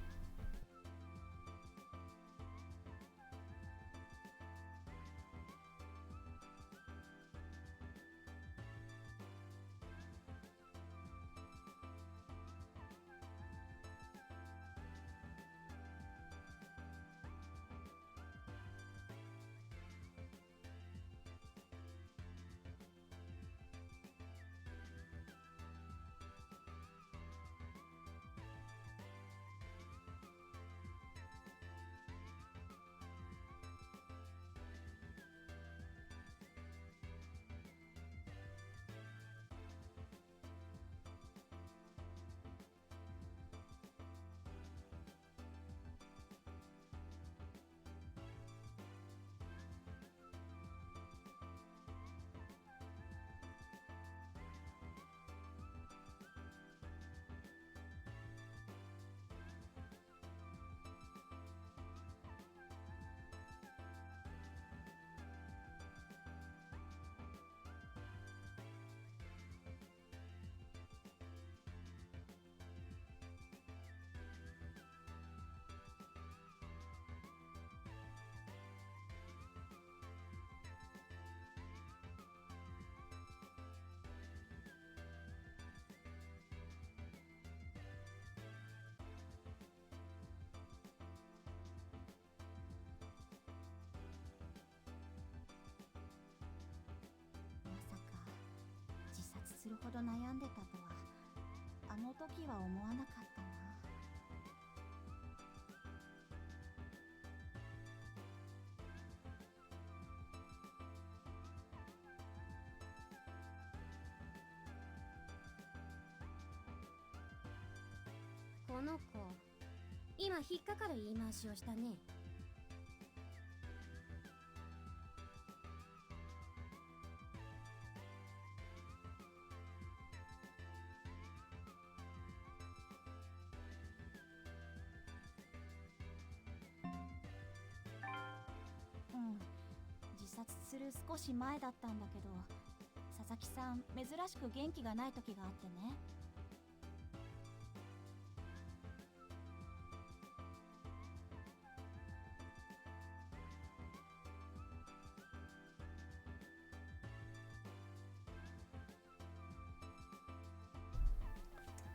するほど悩んでたとはあの時は思わなかったな。この子、今引っかかる言い回しをしたね。うん、自殺する少し前だったんだけど、佐々木さん珍しく元気がない時があってね。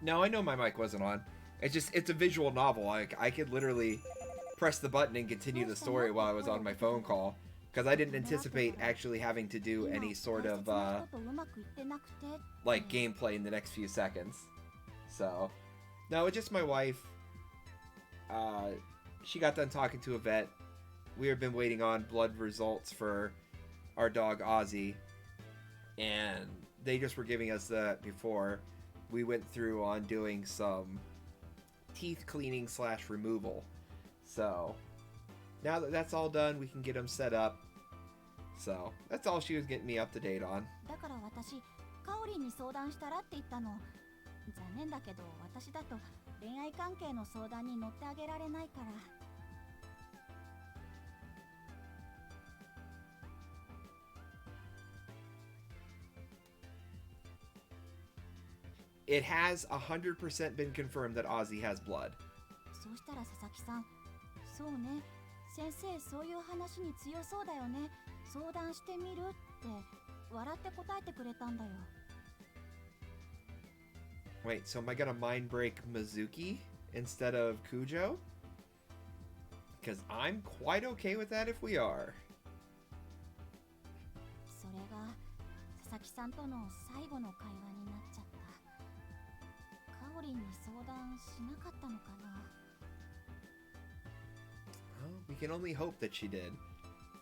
No, I know my mic wasn't on. It's a visual novel. I could literally press the button and continue the story while I was on my phone call because I didn't anticipate actually having to do any sort of like gameplay in the next few seconds. So, no, it's just my wife. She got done talking to a vet. We have been waiting on blood results for our dog Ozzy, and they just were giving us that before we went through on doing some teeth cleaning / removal. So now that that's all done, we can get them set up. So that's all she was getting me up to date on. だから私、カオリンに相談したらって言ったの。残念だけど、私だと恋愛関係の相談に乗ってあげられないから。It has 100% been confirmed that Ozzy has blood. そうしたら佐々木さん、そうね、先生そういう話に強そうだよね。相談してみるって笑って答えてくれたんだよ。Wait, so am I gonna mind break Mizuki instead of Kujo? Because I'm quite okay with that if we are. それが佐々木さんとの最後の会話になっちゃった。カオリンに相談しなかったのかな。Well, we can only hope that she did.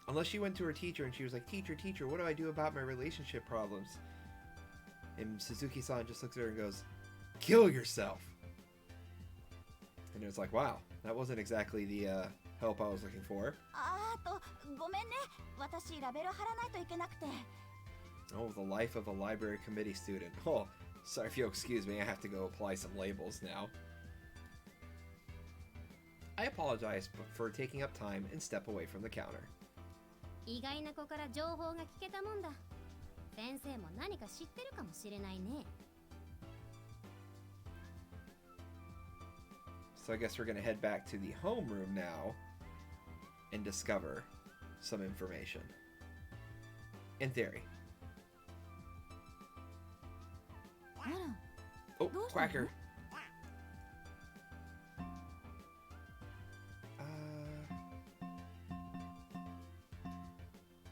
Unless she went to her teacher and she was like, Teacher, teacher, what do I do about my relationship problems? And Suzuki-san just looks at her and goes, Kill yourself! And it was like, wow, that wasn't exactly the help I was looking for. ごめんね。私ラベル貼らないといけなくて。Oh, the life of a library committee student. Oh, sorry if you'll excuse me, I have to go apply some labels now. I apologize for taking up time and step away from the counter. 意外な子から情報が聞けたもんだ。先生も何か知ってるかもしれないね。So I guess we're gonna head back to the homeroom now and discover some information. In theory. あら、 Oh, どうしたの？ Quacker.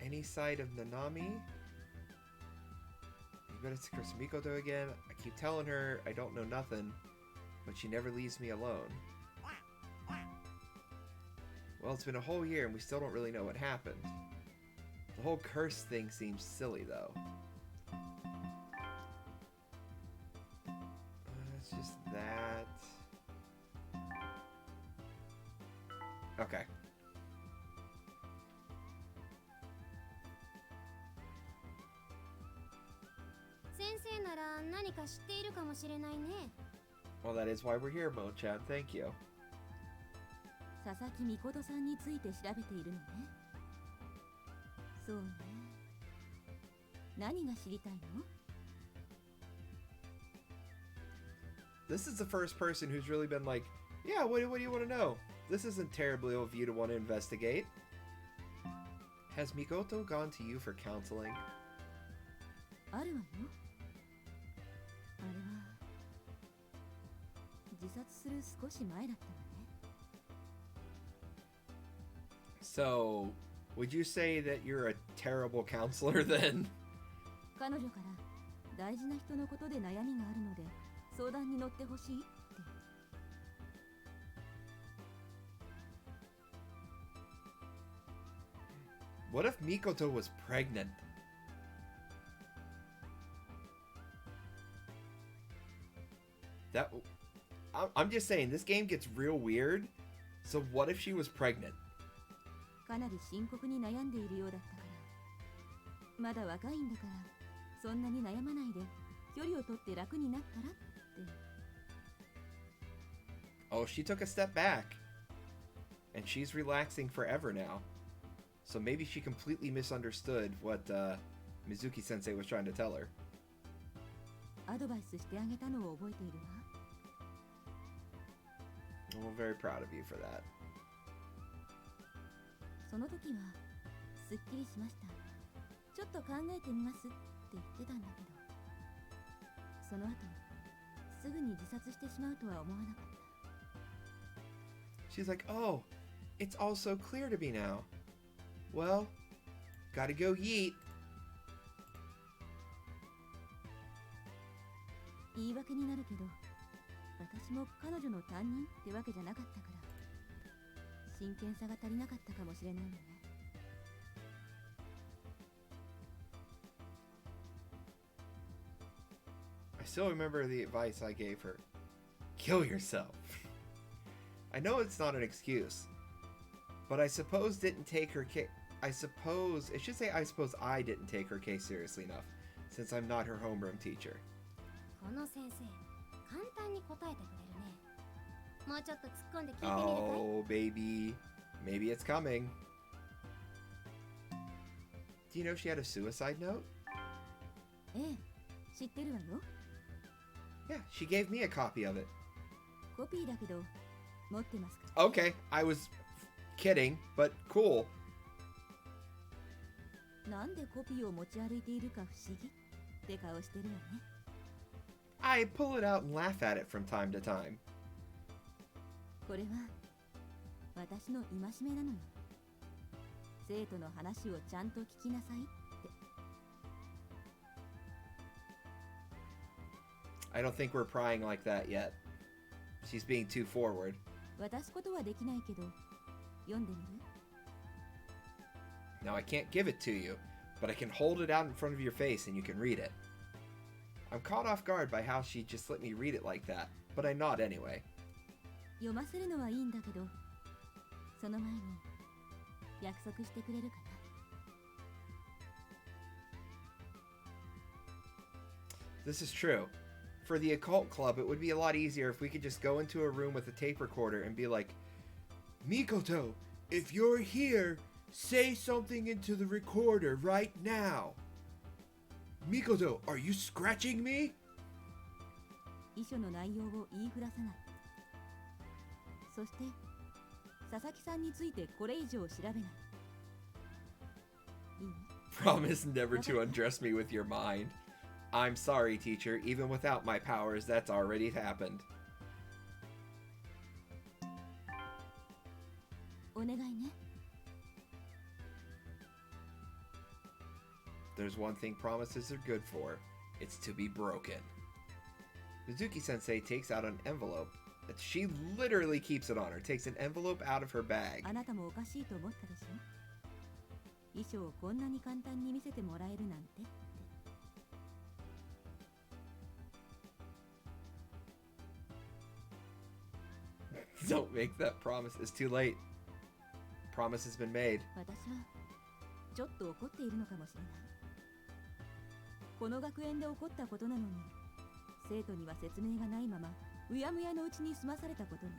Any sight of Nanami? You better to Chris Mikoto again. I keep telling her I don't know nothing, but she never leaves me alone. Well, it's been a whole year and we still don't really know what happened. The whole curse thing seems silly, though. It's just that... Okay. Well, that is why we're here, Mo-chan. Thank you. 佐々木誠さんについて調べているのね。そうね。何が知りたいの？ This is the first person who's really been like, yeah, what do you want to know? This isn't terribly of you to want to investigate. Has Mikoto gone to you for counseling? あるわよ。あれは自殺する少し前だったわね。 So, would you say that you're a terrible counselor then? 彼女から大事な人のことで悩みがあるので相談に乗ってほしいって。 What if Mikoto was pregnant? That I'm just saying, this game gets real weird. So what if she was pregnant? かなり深刻に悩んでいるようだったから、まだ若いんだからそんなに悩まないで距離を取って楽になったらって。 Oh, she took a step back. And she's relaxing forever now. So maybe she completely misunderstood what Mizuki-sensei was trying to tell her. アドバイスしてあげたのを覚えているわ。 Well, I'm very proud of you for that. その時はすっきりしました。ちょっと考えてみますって言ってたんだけど、その後すぐに自殺してしまうとは思わなかった。 She's like, oh, it's all so clear to me now. Well, gotta go yeet. 言い訳になるけど、私も彼女の担任ってわけじゃなかったから、真剣さが足りなかったかもしれないわね。 I still remember the advice I gave her. Kill yourself. I know it's not an excuse, but I suppose didn't take her case. I suppose I didn't take her case seriously enough, since I'm not her homeroom teacher. この先生簡単に答えてくれるね。もうちょっと突っ込んで聞いてみるかい？ Oh, baby. Maybe it's coming. Do you know she had a suicide note? ええ、知ってるわよ。 Yeah, she gave me a copy of it. コピーだけど持ってますから。 Okay, I was kidding, but cool. なんでコピーを持ち歩いているか不思議って顔してるわね。 I pull it out and laugh at it from time to time. これは私の戒めなのよ。生徒の話をちゃんと聞きなさいって。 I don't think we're prying like that yet. She's being too forward. 渡すことはできないけど読んでみる？ Now I can't give it to you, but I can hold it out in front of your face and you can read it. I'm caught off guard by how she just let me read it like that, but I nod anyway. 読ませるのはいいんだけど、その前に約束してくれるかな？ This is true. For the occult club, it would be a lot easier if we could just go into a room with a tape recorder and be like, Mikoto, if you're here, say something into the recorder right now. Mikoto, are you scratching me? 遺書の内容を言いふらさない。そして佐々木さんについてこれ以上調べない。いい？ Promise never to undress me with your mind. I'm sorry, teacher. Even without my powers, that's already happened. お願いね。 There's one thing promises are good for. It's to be broken. Mizuki-sensei takes out an envelope. She literally keeps it on her. Takes an envelope out of her bag. あなたもおかしいと思ったでしょ？遺書をこんなに簡単に見せてもらえるなんてって。 Don't make that promise. It's too late. Promise has been made. 私はちょっと怒っているのかもしれない。この学園で起こったことなのに、生徒には説明がないままうやむやのうちに済まされたことにね。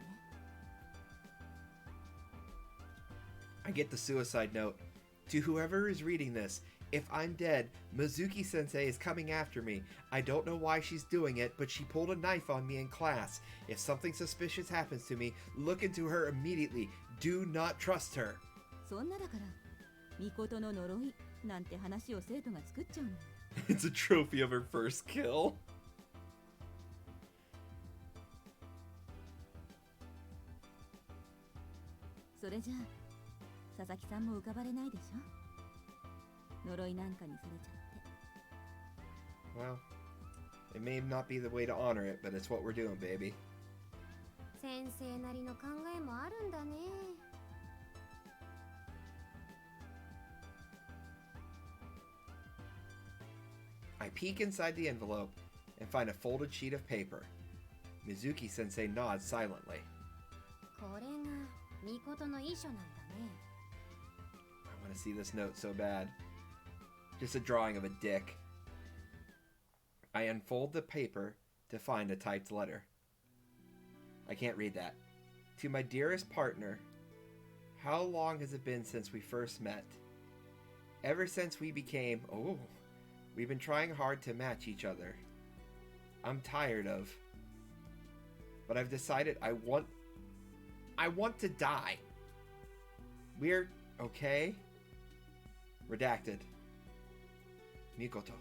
I get the suicide note. To whoever is reading this, if I'm dead, Mizuki-sensei is coming after me. I don't know why she's doing it, but she pulled a knife on me in class. If something suspicious happens to me, look into her immediately. Do not trust her. そんなだから、巫女の呪いなんて話を生徒が作っちゃうのよ。 It's a trophy of her first kill. それじゃあ佐々木さんも浮かばれないでしょ。呪いなんかにされちゃって。 Well, It may not be the way to honor it, but it's what we're doing, baby. 先生なりの考えもあるんだね。I peek inside the envelope and find a folded sheet of paper. Mizuki-sensei nods silently. これがミコトの遺書なんだね。I want to see this note so bad. Just a drawing of a dick. I unfold the paper to find a typed letter. I can't read that. To my dearest partner, how long has it been since we first met? Ever since we became... Oh, we've been trying hard to match each other. I'm tired of... But I've decided I want to die. We're okay? Redacted. Mikoto.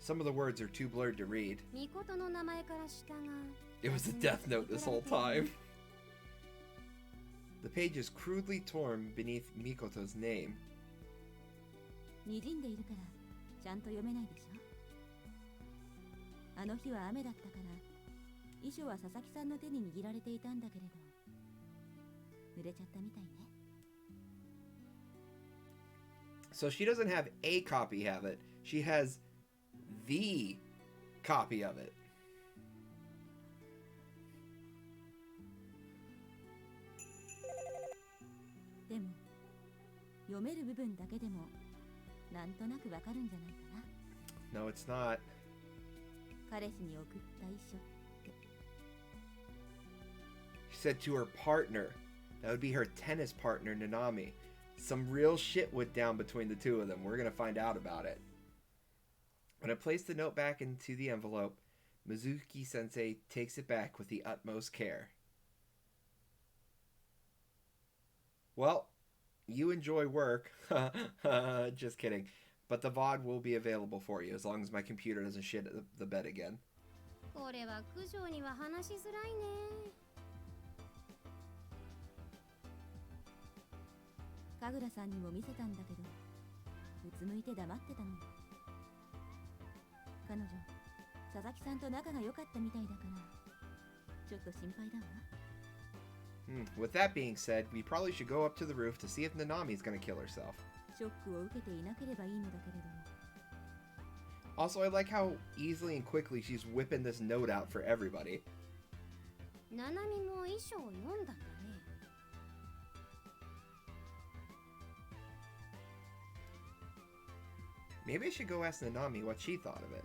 Some of the words are too blurred to read. ミコトの名前から下が It was a death note this whole time. The page is crudely torn beneath Mikoto's name. 滲んでいるからちゃんと読めないでしょ。あの日は雨だったから遺書は佐々木さんの手に握られていたんだけれど濡れちゃったみたいね。 So she doesn't have a copy of it. She has the copy of it. でも読める部分だけでもなんとなくわかるんじゃないかな。 No, it's not. 彼氏に送った遺書って。 She said to her partner. That would be her tennis partner, Nanami. Some real shit went down between the two of them. We're going to find out about it. When I place the note back into the envelope, Mizuki-sensei takes it back with the utmost care. Well, you enjoy work. Just kidding. But the VOD will be available for you as long as my computer doesn't shit at the bed again. これは九条には話しづらいね。神楽さんにも見せたんだけどうつむいて黙ってたの。彼女佐々木さんと仲が良かったみたいだからちょっと心配だわ。With that being said, we probably should go up to the roof to see if Nanami's gonna kill herself. ショックを受けていなければいいのだけれども。 Also, I like how easily and quickly she's whipping this note out for everybody. ナナミも遺書を読んだんだね。 Maybe I should go ask Nanami what she thought of it.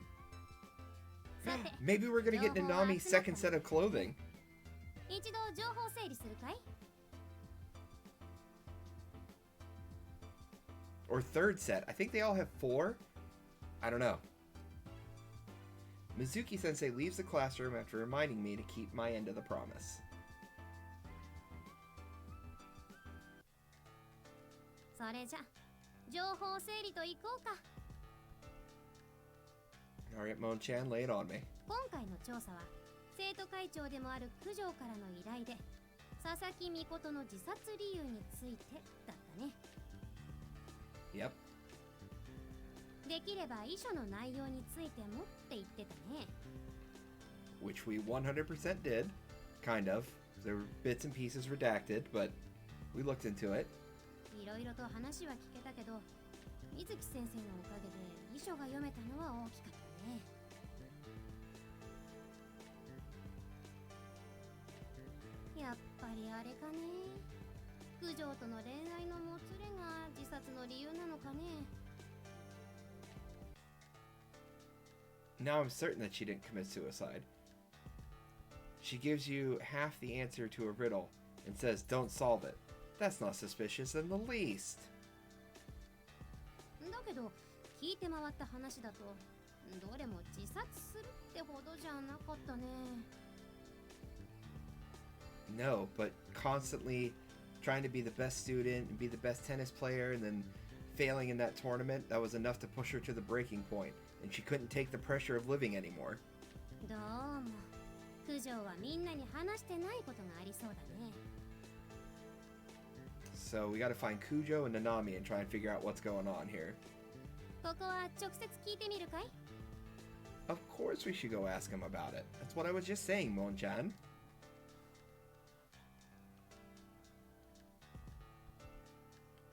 さて Maybe we're gonna get Nanami's second set of clothing. 一度情報整理するかい？ Or third set. I think they all have 4. I don't know. Mizuki-sensei leaves the classroom after reminding me to keep my end of the promise. それじゃ情報整理といこうか。 Alright, Mon-chan, lay it on me. 今回の調査は生徒会長でもある九条からの依頼で佐々木美琴の自殺理由についてだったね。 Yep. できれば遺書の内容についてもって言ってたね。 Which we 100% did. Kind of. There were bits and pieces redacted, but we looked into it. いろいろと話は聞けたけど水木先生のおかげで遺書が読めたのは大きかったね。やっぱりあれかね。九条との恋愛のもつれが自殺の理由なのかね。 Now I'm certain that she didn't commit suicide. She gives you half the answer to a riddle and says don't solve it. That's not suspicious in the least. だけど聞いて回った話だとどれも自殺するってほどじゃなかったね。 No, but constantly trying to be the best student and be the best tennis player and then failing in that tournament, that was enough to push her to the breaking point, and she couldn't take the pressure of living anymore. どうも九条はみんなに話してないことがありそうだね。 So we gotta find Kujo and Nanami and try and figure out what's going on here. ここは直接聞いてみるかい？ Of course we should go ask him about it. That's what I was just saying, Monchan.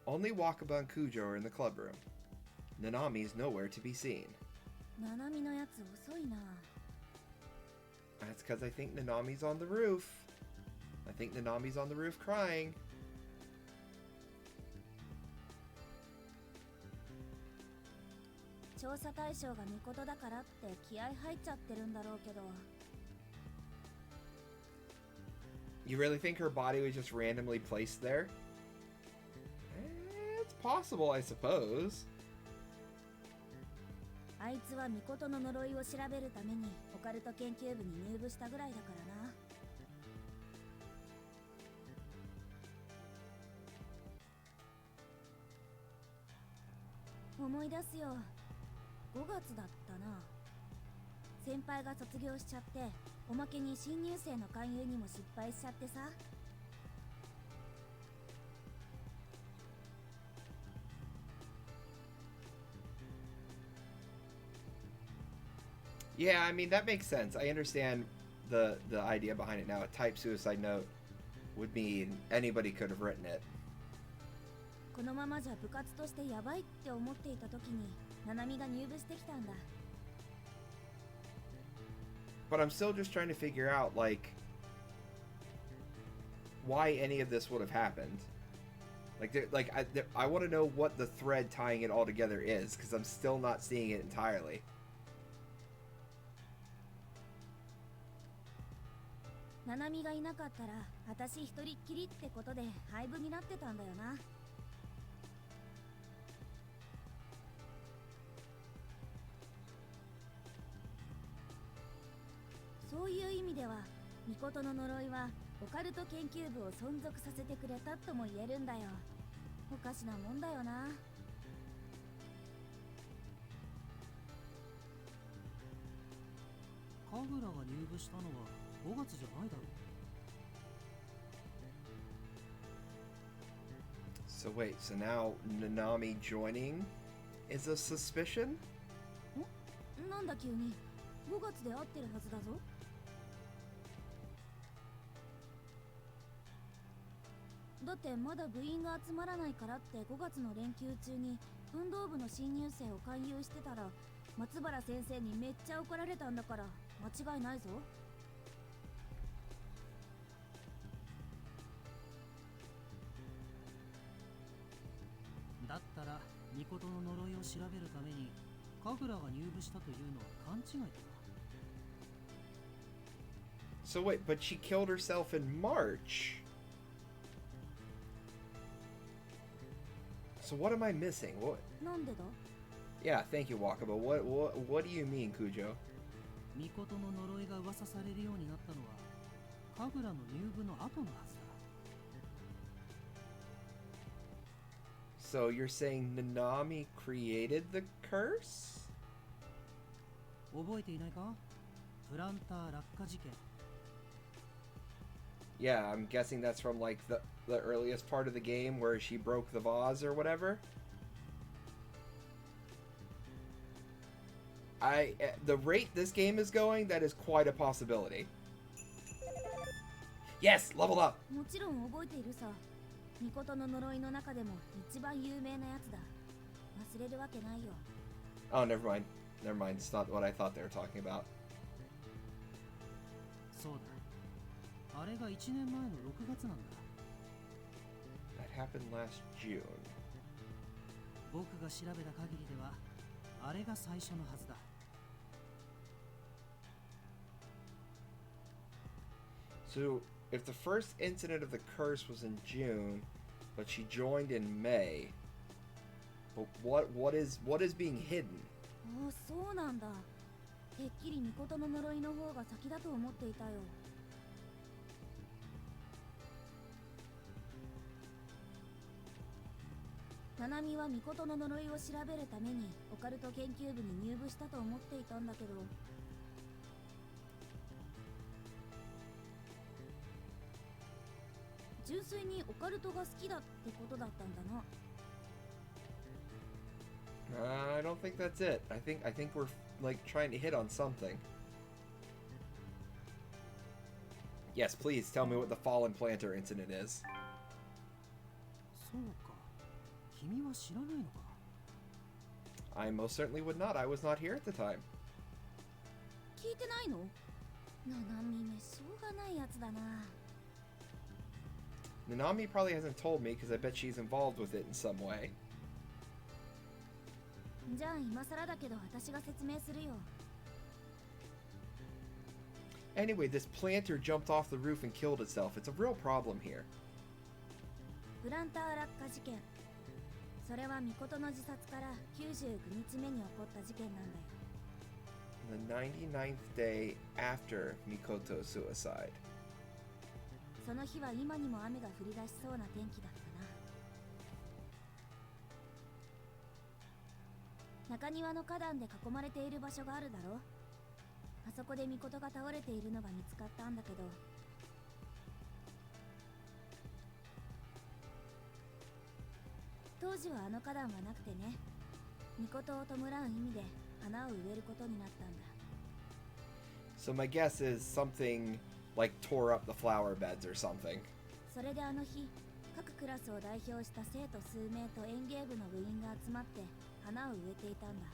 Only Wakaba and Kujo are in the club room. Nanami's nowhere to be seen. ナナミのやつ遅いな。 That's because I think Nanami's on the roof. I think Nanami's on the roof crying. 調査対象がミコトだからって気合入っちゃってるんだろうけど。 You really think her body was just randomly placed there? It's possible, I suppose. あいつはミコトの呪いを調べるためにオカルト研究部に入部したぐらいだからな。思い出すよ。5月だったな。先輩が卒業しちゃって、おまけに新入生の勧誘にも失敗しちゃってさ。Yeah, I mean, that makes sense. I understand the idea behind it now. A type suicide note would mean anybody could have written it. このままじゃ部活としてヤバいって思っていた時にナナミが入部してきたんだ。 But I'm still just trying to figure out, like, why any of this would have happened. I want to know what the thread tying it all together is, because I'm still not seeing it entirely. ナナミがいなかったら私一人っきりってことで廃部になってたんだよな。 そういう意味ではミコトの呪いはオカルト研究部を存続させてくれたとも言えるんだよ。おかしなもんだよな。神楽が入部したのは5月じゃないだろう。 So wait, so now Nanami joining is a suspicion? なんだ急に。5月で会ってるはずだぞ。だってまだ部員が集まらないからって5月の連休中に運動部の新入生を勧誘してたら松原先生にめっちゃ怒られたんだから間違いないぞ。だったらミコトの呪いを調べるために神楽が入部したというのは勘違いだな。 So wait, but she killed herself in March. So what am I missing? What? なんでだ？ Yeah, thank you, Wakaba. What do you mean, Kujo? ミコトの呪いが噂されるようになったのは神楽の入部の後のはずだ。 So you're saying Nanami created the curse? 覚えていないか？プランター落下事件。 Yeah, I'm guessing that's from like the earliest part of the game where she broke the vase or whatever. The rate this game is going, that is quite a possibility. Yes, leveled up. もちろん覚えているさ。ミコトの呪いの中でも一番有名なやつだ。忘れるわけないよ。 Oh, never mind. Never mind. It's not what I thought they were talking about. そうだ。あれが1年前の6月なんだ。 That happened last June. 僕が調べた限りではあれが最初のはずだ。 So, if the first incident of the curse was in June, but she joined in May, but what is being hidden? ああ、そうなんだ。てっきりミコトの呪いの方が先だと思っていたよ。ナナミはミコトの呪いを調べるためにオカルト研究部に入部したと思っていたんだけど、純粋にオカルトが好きだってことだったんだな。 I don't think that's it. I think like trying to hit on something. Yes, please tell me what the fallen planter incident is. そうか。君は知らないのか。 I most certainly would not. I was not here at the time. 聞いてないの？ななみめしょうがないやつだな。 Nanami probably hasn't told me because I bet she's involved with it in some way. じゃあ今更だけど私が説明するよ。 Anyway, this planter jumped off the roof and killed itself. It's a real problem here. プランター落下事件。それはミコトの自殺から99日目に起こった事件なんだよ。 The 99th day after Mikoto's suicide. その日は今にも雨が降り出しそうな天気だったな。中庭の花壇で囲まれている場所があるだろ。あそこでミコトが倒れているのが見つかったんだけど、当時はあの花壇はなくてね、ミコトを弔う意味で花を植えることになったんだ。 So my guess is something like tore up the flower beds or something. それであの日、各クラスを代表した生徒数名と園芸部の部員が集まって花を植えていたんだ。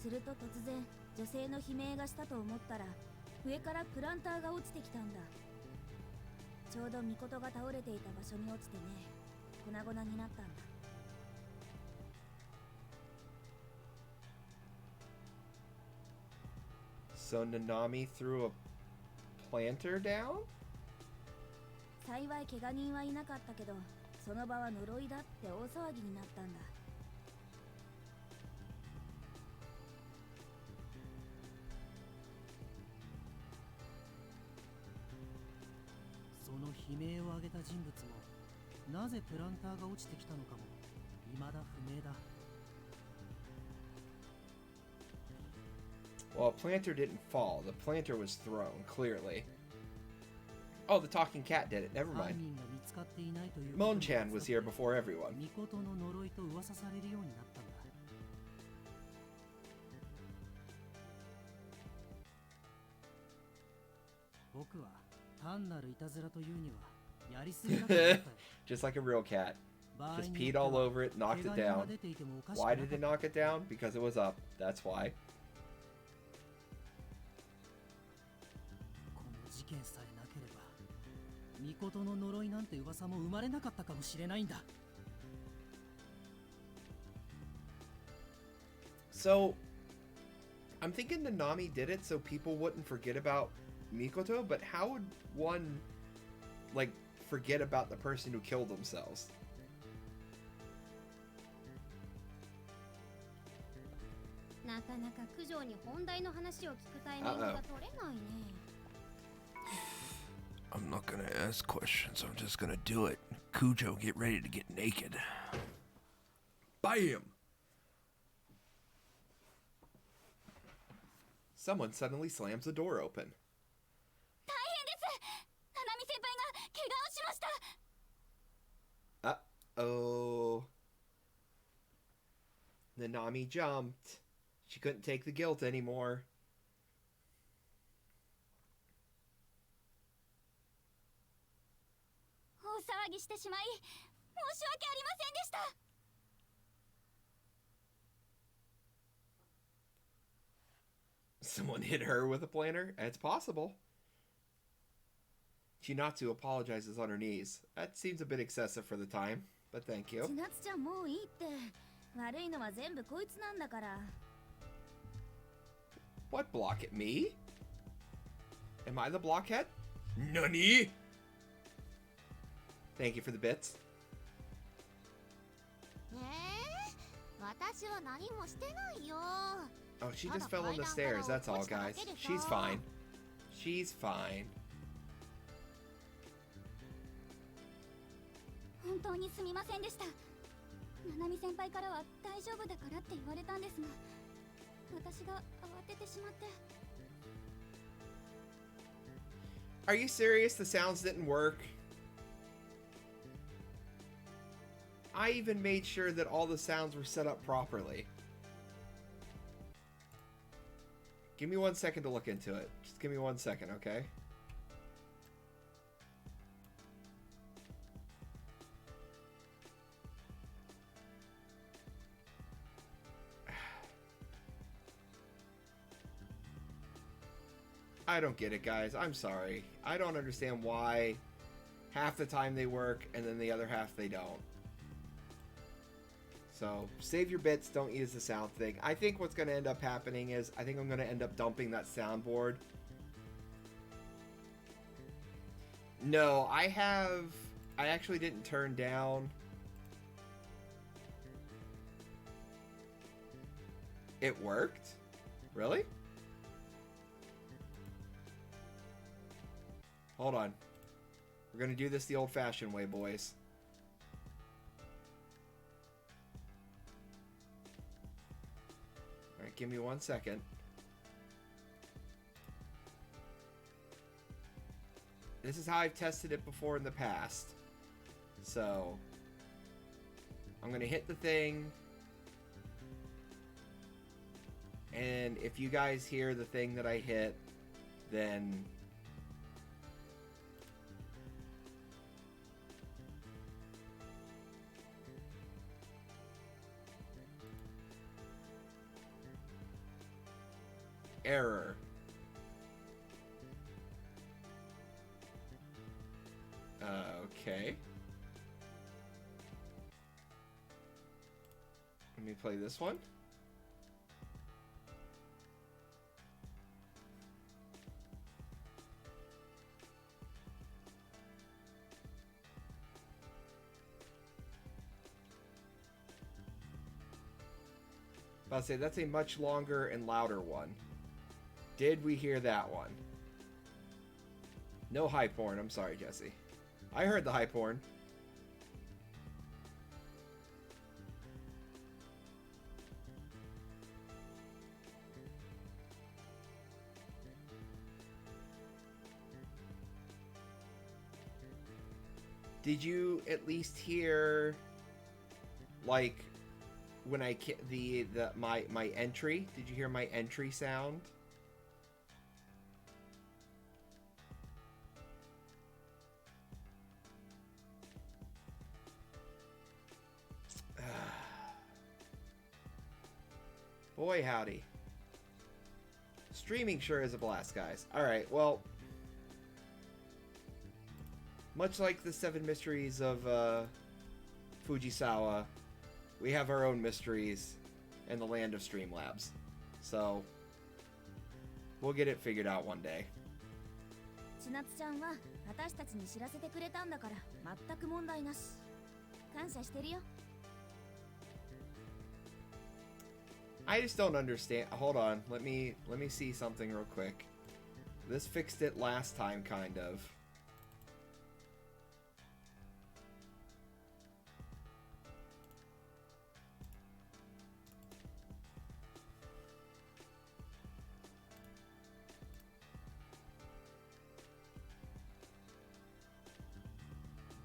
すると突然、女性の悲鳴がしたと思ったら、上からプランターが落ちてきたんだ。ちょうどミコトが倒れていた場所に落ちてね、粉々になったんだ。 So Nanami threw a planter down? 幸い怪我人はいなかったけど、その場は呪いだって大騒ぎになったんだ。 その悲鳴を上げた人物も、なぜプランターが落ちてきたのかも未だ不明だ。 Well, a planter didn't fall. The planter was thrown, clearly. Oh, the talking cat did it. Never 犯 mind. 人が見つかっていないということを Mon-chan was here before everyone. ミコトの呪いと噂されるようになったんだ。僕は単なるいたずらというにはやりすぎだと思ったよ。 Just like a real cat. 場合 Just によっ peed ては all over it, knocked it 怪我人が down. 出ていてもおかしくな Why かっ did た it knock it down? Because it was up. That's why. この事件さえなければ、ミコトの呪いなんて噂も生まれなかったかもしれないんだ。 So, I'm thinking Nanami did it so people wouldn't forget about Mikoto, but how would one, like, forget about the person who killed themselves? なかなか九条に本題の話を聞くタイミングが取れないね。 I'm not gonna ask questions, I'm just gonna do it. Kujo, get ready to get naked. Bam! Someone suddenly slams the door open. 大変です。ナナミ先輩が怪我をしました。 Uh-oh. Nanami jumped. She couldn't take the guilt anymore. 大騒ぎしてしまい、申し訳ありませんでした。 Someone hit her with a planter? It's possible. Chinatsu apologizes on her knees. That seems a bit excessive for the time, but thank 千 you. 夏ちゃんもういいって。悪いのは全部こいつなんだから。 What block at me? Am I the blockhead? Nani? Thank you for the bits. 私は何もしてないよ。 Oh, she just fell on the stairs, that's all, guys. She's fine. She's fine. 本当にすみませんでした。ナナミ先輩からは大丈夫だからって言われたんですが、私が慌ててしまって。 Are you serious? The sounds didn't work? I even made sure that all the sounds were set up properly. Give me 1 second to look into it. Just give me 1 second, okay? I don't get it, guys. I'm sorry. I don't understand why half the time they work and then the other half they don't. So, save your bits, don't use the sound thing. I think what's going to end up happening is, I think I'm going to end up dumping that soundboard. No, I actually didn't turn down. It worked? Really? Hold on. We're going to do this the old-fashioned way, boys. Alright, give me 1 second. This is how I've tested it before in the past. So, I'm going to hit the thing. And if you guys hear the thing that I hit, then error. Okay. Let me play this one. I'll say that's a much longer and louder one. Did we hear that one? No high porn. I'm sorry, Jesse. I heard the high porn. Did you at least hear, like, when I my entry? Did you hear my entry sound? Boy, howdy. Streaming sure is a blast, guys. Alright, well, much like the 7 mysteries of Fujisawa, we have our own mysteries in the land of Streamlabs. So, we'll get it figured out one day. 千夏ちゃんは私たちに知らせてくれたんだから全く問題なし。感謝してるよ。I just don't understand. Hold on. Let me see something real quick. This fixed it last time, kind of.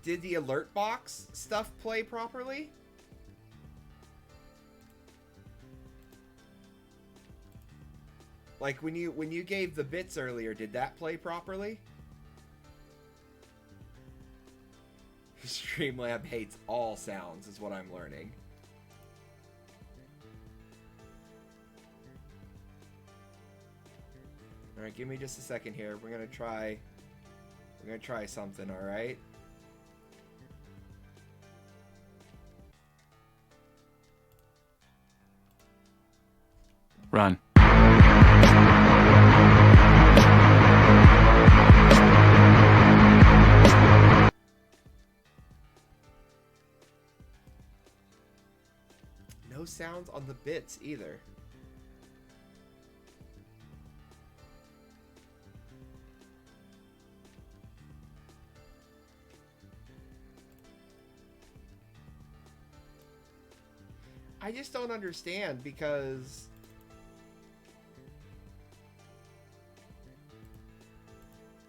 Did the alert box stuff play properly? Like when you gave the bits earlier, did that play properly? Streamlab hates all sounds, is what I'm learning. All right, give me just a second here. We're gonna try something. All right. Run. No sounds on the bits either. I just don't understand because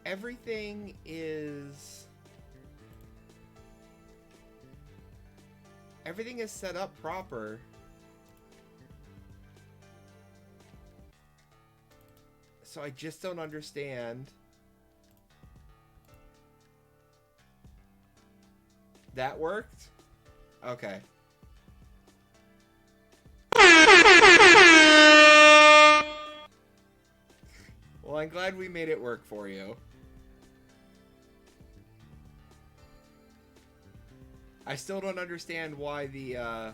everything is Everything is set up proper. So I just don't understand. That worked? Okay. Well, I'm glad we made it work for you. I still don't understand why the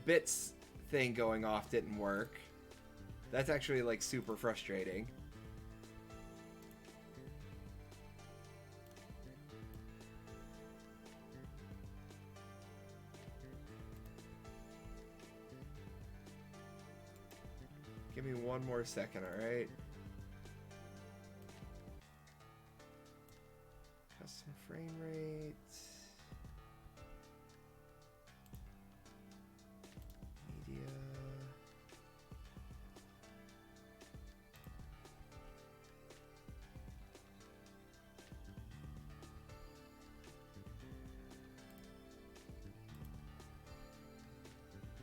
bits thing going off didn't work. That's actually, like, super frustrating. Give me one more second, alright? Custom frame rate. Media.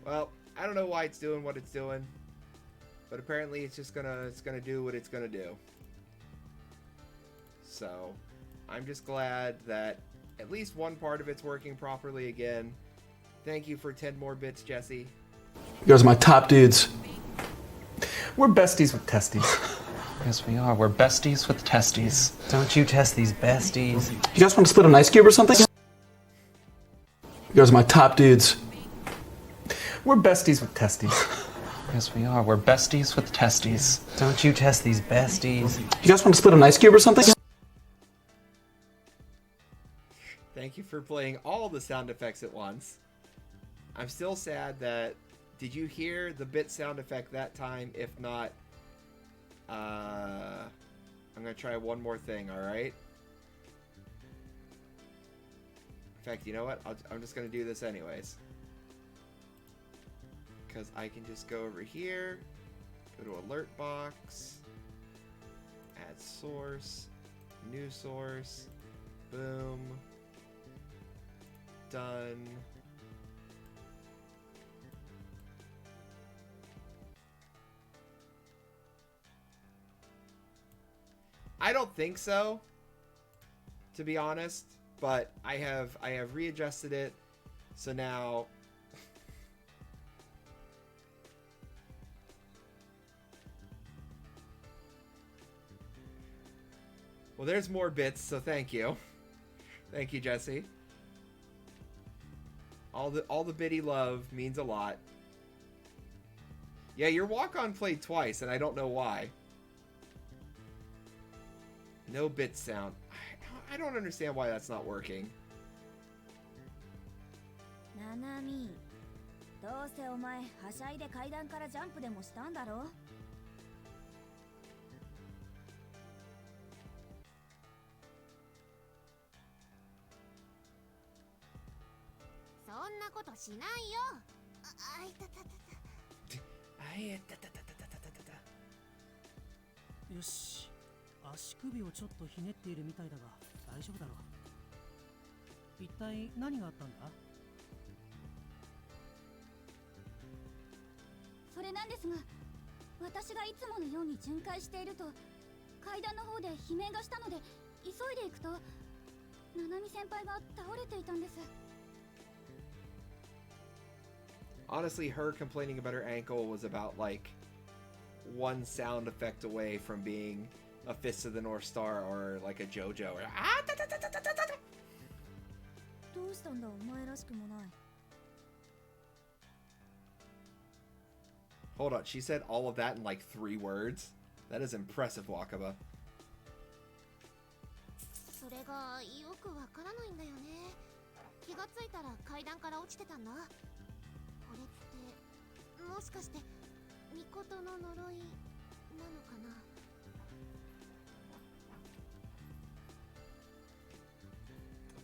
Well, I don't know why it's doing what it's doing. But apparently it's gonna do what it's gonna do. So, I'm just glad that at least one part of it's working properly again. Thank you for 10 more bits, Jesse. You guys are my top dudes. We're besties with testes. Yes, we are. We're besties with testes. Don't you test these besties. You guys want to split an ice cube or something? You guys are my top dudes. We're besties with testes. Yes, we are. We're besties with testes. Don't you test these besties. You guys want to split an ice cube or something? Thank you for playing all the sound effects at once. I'm still sad that... Did you hear the bit sound effect that time? If not, I'm going to try one more thing, alright? In fact, you know what? I'm just going to do this anyways. Because I can just go over here, go to alert box, add source, new source, boom, done. I don't think so, to be honest, but I have readjusted it, so now well, there's more bits, so thank you. Thank you, Jesse. All the bitty love means a lot. Yeah, your walk-on played twice, and I don't know why. No bit sound. I don't understand why that's not working. ナナミ、どうせお前はしゃいで階段からジャンプでもしたんだろ。そんなことしないよ。あいたたたた。あいたたたたたたたた。よし、足首をちょっとひねっているみたいだが大丈夫だろう。一体何があったんだ？それなんですが、私がいつものように巡回していると階段の方で悲鳴がしたので急いで行くと、ナナミ先輩が倒れていたんです。 Honestly, her complaining about her ankle was about, like, one sound effect away from being a Fist of the North Star or, like, a JoJo. Or, ah, da, da, da, da, da, da, da. どうしたんだお前らしくもない。 Hold on, she said all of that in, like, 3 words? That is impressive, Wakaba. それがよくわからないんだよね。気がついたら階段から落ちてたんだ。これってもしかしてミコトの呪いなのかな。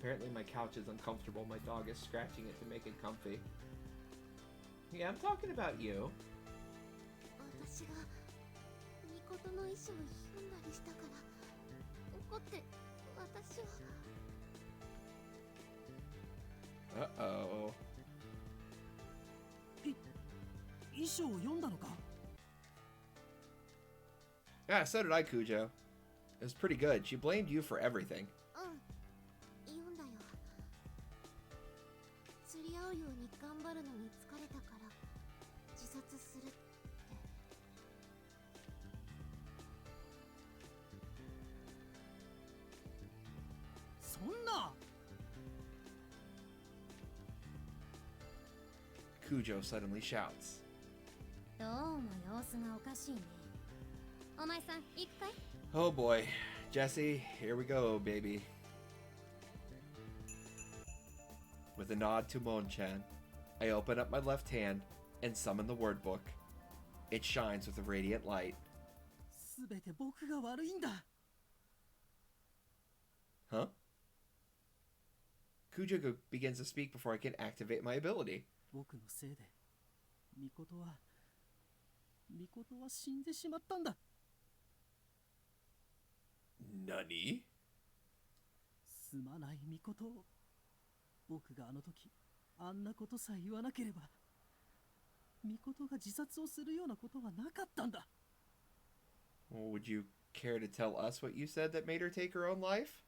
Apparently my couch is uncomfortable. My dog is scratching it to make it comfy. Yeah, I'm talking about you. 私がミコトの衣装を読んだりしたから怒って私を。Uh-oh. 遺書を読んだのか？ Yeah, so did I, Kujo. It was pretty good. She blamed you for everything. 言うんだよ。釣り合うように頑張るのに疲れたから自殺するって。そんな。 Kujo suddenly shouts. どうも様子がおかしいね。お前さん行くかい？ Oh boy. Jesse, here we go, baby. With a nod to Mon-chan, I open up my left hand and summon the word book. It shines with a radiant light. すべて僕が悪いんだ。 Huh? Kujo begins to speak before I can activate my ability. 僕のせいで、ミコトは死んでしまったんだ。 Nani? すまないミコト。僕があの時あんなことさえ言わなければ、ミコトが自殺をするようなことはなかったんだ。 Well, would you care to tell us what you said that made her take her own life?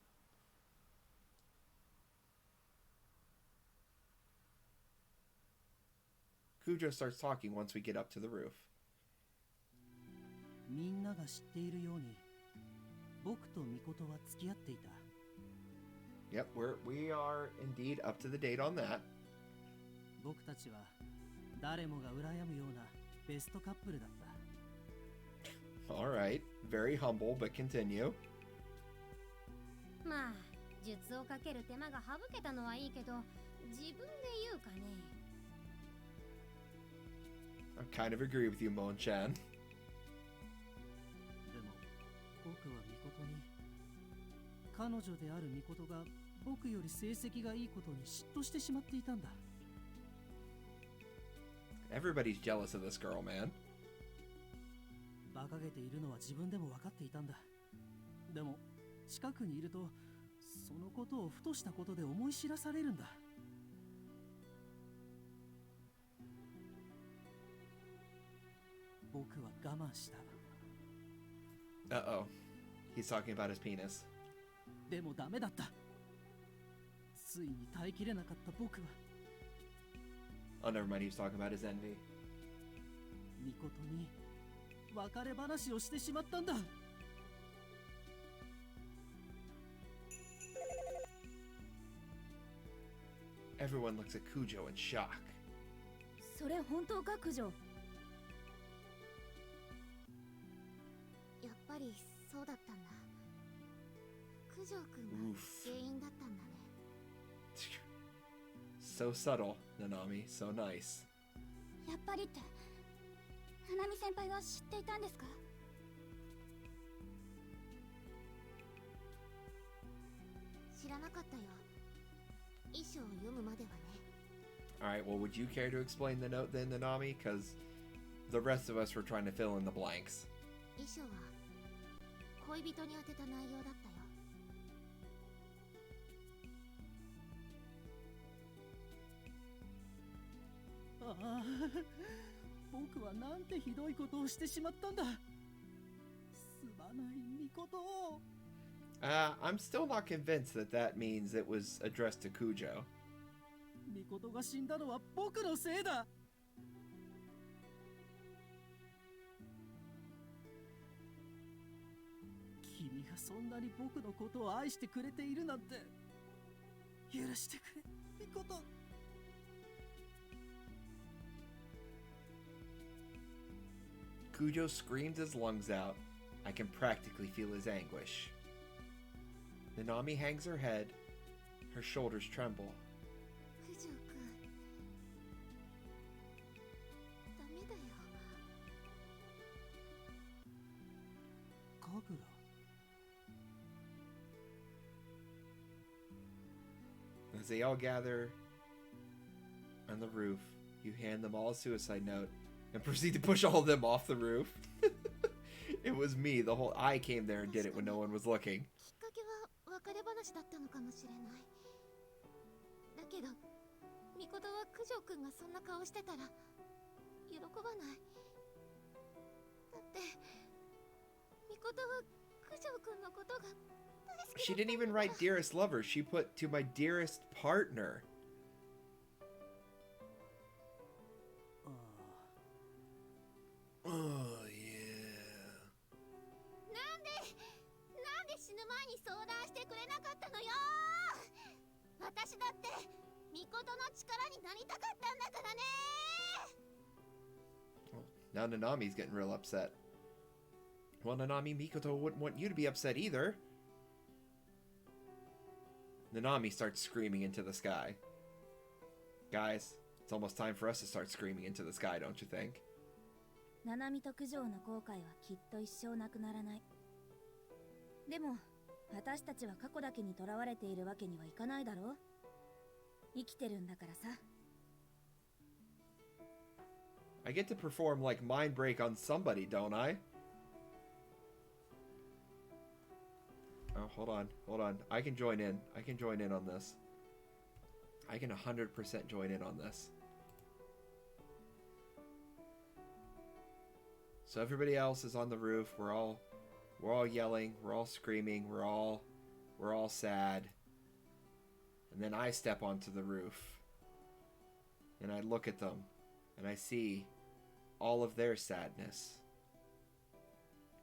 Kujo starts talking once we get up to the roof. みんなが知っているように、僕とミコトは付き合っていた。 Yep, we are indeed up to the date on that. 僕たちは誰もが羨むようなベストカップルだった。 Alright, very humble, but continue. まあ術をかける手間が省けたのはいいけど、自分で言うかね。 I kind of agree with you, Mon-chan. でも僕はミコトに、彼女であるミコトが僕より成績がいいことに嫉妬してしまっていたんだ。 Everybody's jealous of this girl, man. 馬鹿げているのは自分でも分かっていたんだ。でも近くにいると、そのことをふとしたことで思い知らされるんだ。 僕は我慢した。 Uh-oh. He's talking about his penis. でもダメだった。ついに耐えきれなかった僕は、 Oh, never mind, he was talking about his envy. ミコトに別れ話をしてしまったんだ。 Everyone looks at Kujo in shock. それ本当か、九条。やっぱりそうだったんだ。九条くんが原因だったんだね。 So subtle, Nanami, so nice. やっぱりって、花見先輩は知っていたんですか？知らなかったよ。遺書を読むまではね。Alright, well, would you care to explain the note then, Nanami? Because the rest of us were trying to fill in the blanks. 遺書は恋人に宛てた内容だったよ。ああ、僕はなんてひどいことをしてしまったんだ。すまないミコト。 I'm still not convinced that means it was addressed to Kujo. ミコトが死んだのは僕のせいだ。君がそんなに僕のことを愛してくれているなんて、許してくれ、ミコト。 Kujo screamed his lungs out. I can practically feel his anguish. Nanami hangs her head. Her shoulders tremble. 九条くん、ダメだよ。 カグラ。 As they all gather on the roof, you hand them all a suicide note and proceed to push all of them off the roof. It was me. I came there and did it when no one was looking. きっかけは別れ話だったのかもしれない。だけどミコトは九条くんがそんな顔してたら喜ばない。だってミコトは九条くんのことが大好きだった。 She didn't even write dearest lover. She put to my dearest partner. Oh yeah. なんで死ぬ前に相談してくれなかったのよ。私だってミコトの力になりたかったんだからね。 Now Nanami's getting real upset. Well, Nanami, Mikoto wouldn't want you to be upset either. Nanami starts screaming into the sky. Guys, it's almost time for us to start screaming into the sky, don't you think? ナナミと九条の後悔はきっと一生なくならない。でも私たちは過去だけにとらわれているわけにはいかないだろう。生きてるんだからさ。I get to perform like mind break on somebody, don't I? Oh, hold on. I can join in. I can join in on this. I can 100% join in on this. So everybody else is on the roof. We're all yelling. We're all screaming. We're all sad. And then I step onto the roof. And I look at them. And I see all of their sadness.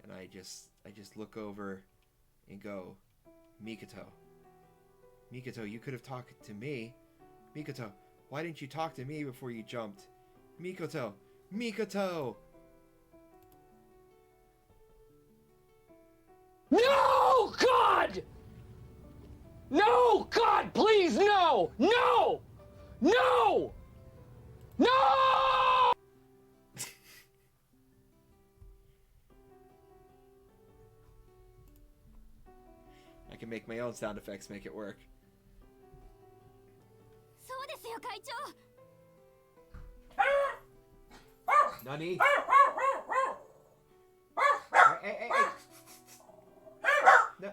And I just look over and go, Mikoto, you could have talked to me. Mikoto, why didn't you talk to me before you jumped? Mikoto! No, God! No, God, please, no! No! No! No! I can make my own sound effects make it work. そうですよ、会長。 Nani? Hey. No.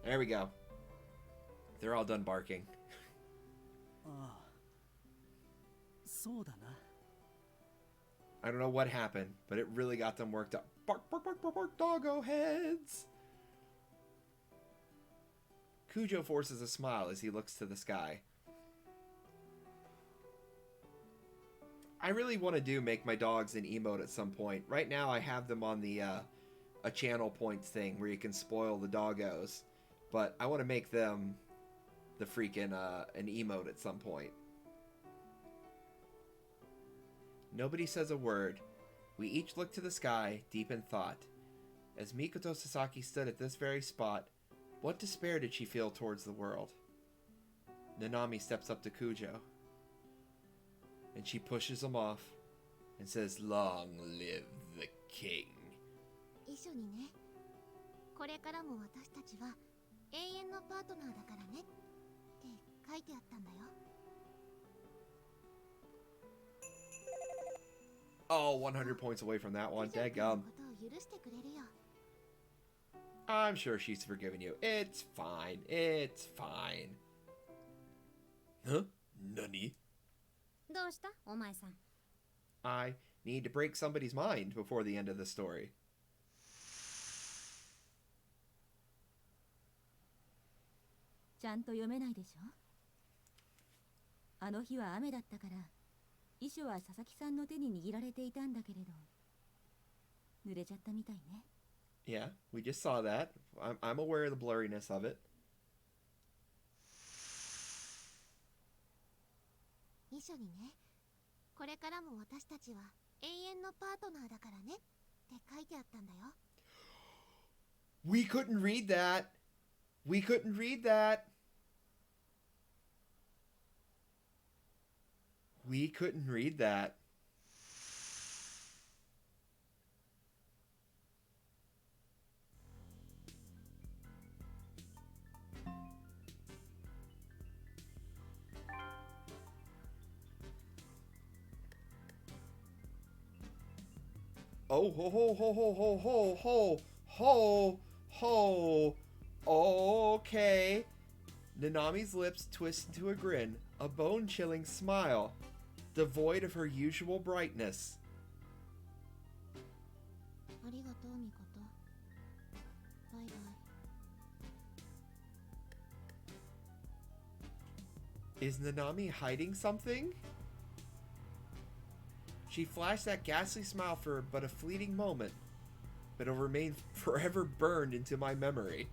There we go. They're all done barking. ああ、そうだな。 I don't know what happened, but it really got them worked up. Bark, doggo heads! Kujo forces a smile as he looks to the sky. I really want to make my dogs an emote at some point. Right now I have them on the a channel points thing where you can spoil the doggos. But I want to make them the freaking an emote at some point. Nobody says a word. We each look to the sky, deep in thought. As Mikoto Sasaki stood at this very spot, what despair did she feel towards the world? Nanami steps up to Kujo. And she pushes him off and says, "Long live the king." 遺書にね、これからも私たちは永遠のパートナーだからねって書いてあったんだよ。 Oh, 100 points away from that one. Daggum. I'm sure she's forgiven you. It's fine. It's fine. Huh? Nani? どうしたお前さん。 I need to break somebody's mind before the end of the story. ちゃんと読めないでしょ。あの日は雨だったから遺書は佐々木さんの手に握られていたんだけれど濡れちゃったみたいね。 Yeah, we just saw that. I'm aware of the blurriness of it. 遺書にね、これからも私たちは永遠のパートナーだからねって書いてあったんだよ。 We couldn't read that. We couldn't read that. We couldn't read that. Oh, ho, ho, ho, ho, ho, ho, ho, ho, ho. Okay. Nanami's lips twist into a grin, a bone-chilling smile, devoid of her usual brightness. ありがとうミコト。バイバイ。 Is Nanami hiding something? She flashed that ghastly smile for but a fleeting moment, but it'll remain forever burned into my memory.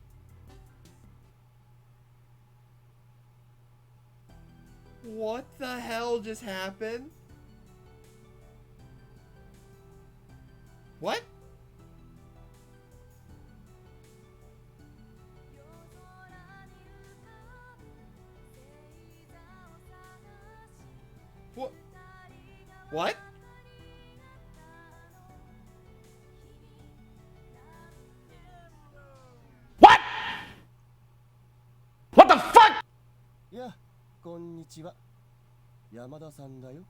What the hell just happened? What? What? What? What? What the fuck? や、こんにちは。山田さんだよ。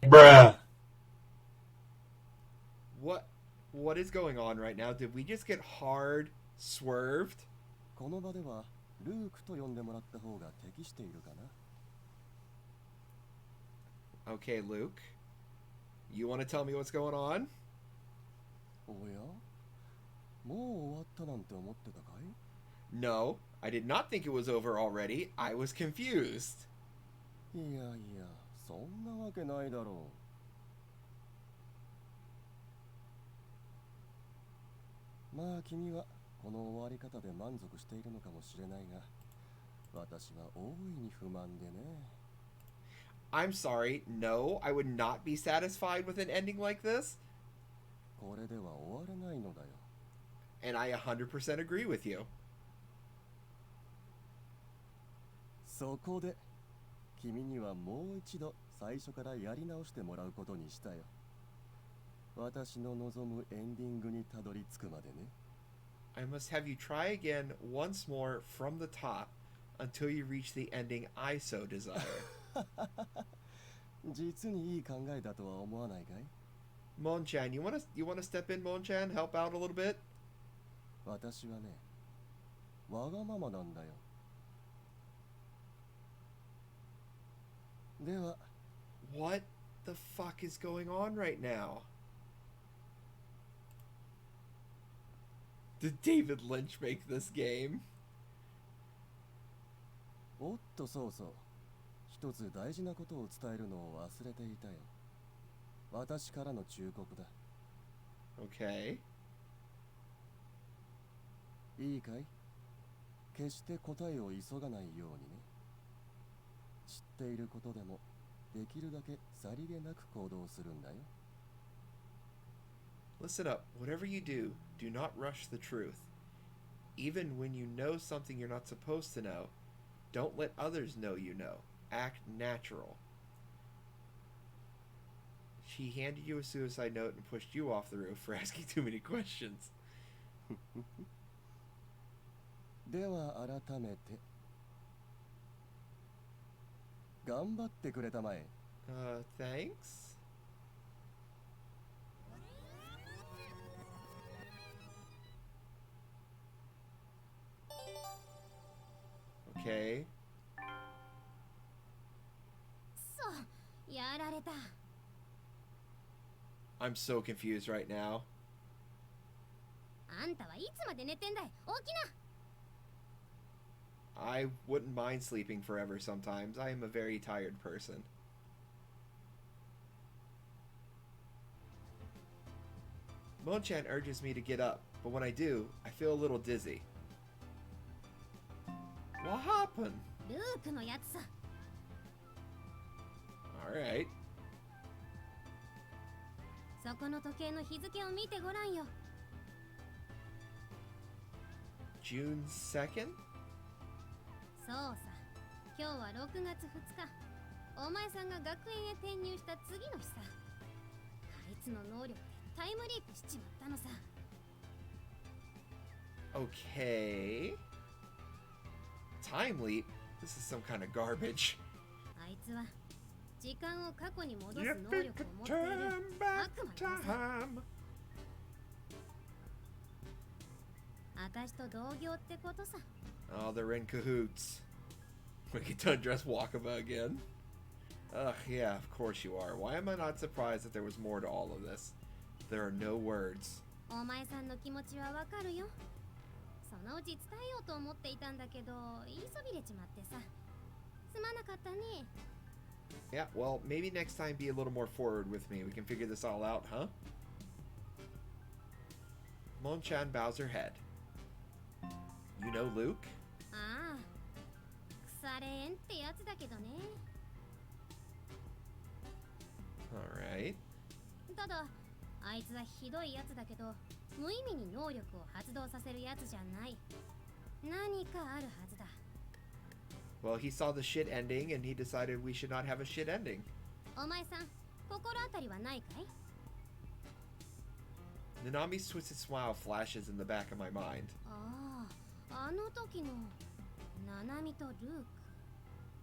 Bruh. What is going on right now? Did we just get hard swerved? この場ではルークと呼んでもらった方が適しているかな。 Okay, Luke. You want to tell me what's going on? おや、もう終わったなんて思ってたかい？ No, I did not think it was over already. I was confused. いやいや、そんなわけないだろう。まあ君はこの終わり方で満足しているのかもしれないが、私は大いに不満でね。I'm sorry. No, I would not be satisfied with an ending like this. これでは終われないのだよ。And I 100% agree with you. そこで君にはもう一度最初からやり直してもらうことにしたよ。私の望むエンディングにたどり着くまでね。I must have you try again once more from the top until you reach the ending I so desire. 実にいい考えだとは思わないかい？ Mon-chan, you wanna step in, Mon-chan? Help out a little bit? 私はね、わがままなんだよ。では、 What the fuck is going on right now? Did David Lynch make this game? おっとそうそう。一つ大事なことを伝えるのを忘れていたよ。私からの忠告だ。Okay. いいかい？決して答えを急がないようにね。知っていることでもできるだけさりげなく行動するんだよ。Listen up. Whatever you do, do not rush the truth. Even when you know something you're not supposed to know, don't let others know you know. Act natural. She handed you a suicide note and pushed you off the roof for asking too many questions. では改めて頑張ってくれたまえ。Thanks? Okay. そうやられた。 I'm so confused right now. あんたはいつまで寝てんだい。起きな。I wouldn't mind sleeping forever sometimes. I am a very tired person. Monchan urges me to get up, but when I do, I feel a little dizzy. What happened? ルークのやつさ。 Alright. そこの時計の日付を見てごらんよ。 June 2nd? そうさ。今日は6月2日。お前さんが学園へ転入した次の日さ。あいつの能力でタイムリープしちまったのさ。 Okay. Time leap? This is some kind of garbage. あいつは時間を過去に戻す能力を持っている悪魔ださ。私と同業ってことさ。 Oh, they're in cahoots. We get to undress Wakaba again. Ugh, yeah, of course you are. Why am I not surprised that there was more to all of this? There are no words. お前さんの気持ちはわかるよ。そのうち伝えようと思っていたんだけど、言いそびれちまってさ。すまなかったね。 Yeah, well, maybe next time be a little more forward with me. We can figure this all out, huh? Monchan bows her head. You know Luke? ああ、腐れ縁ってやつだけどね。 Alright. ただ、あいつはひどいやつだけど、無意味に能力を発動させるやつじゃない。何かあるはずだ。 Well, he saw the shit ending and he decided we should not have a shit ending. お前さん、心当たりはないかい？ Nanami's twisted smile flashes in the back of my mind. ああ、あの時のナナミとルー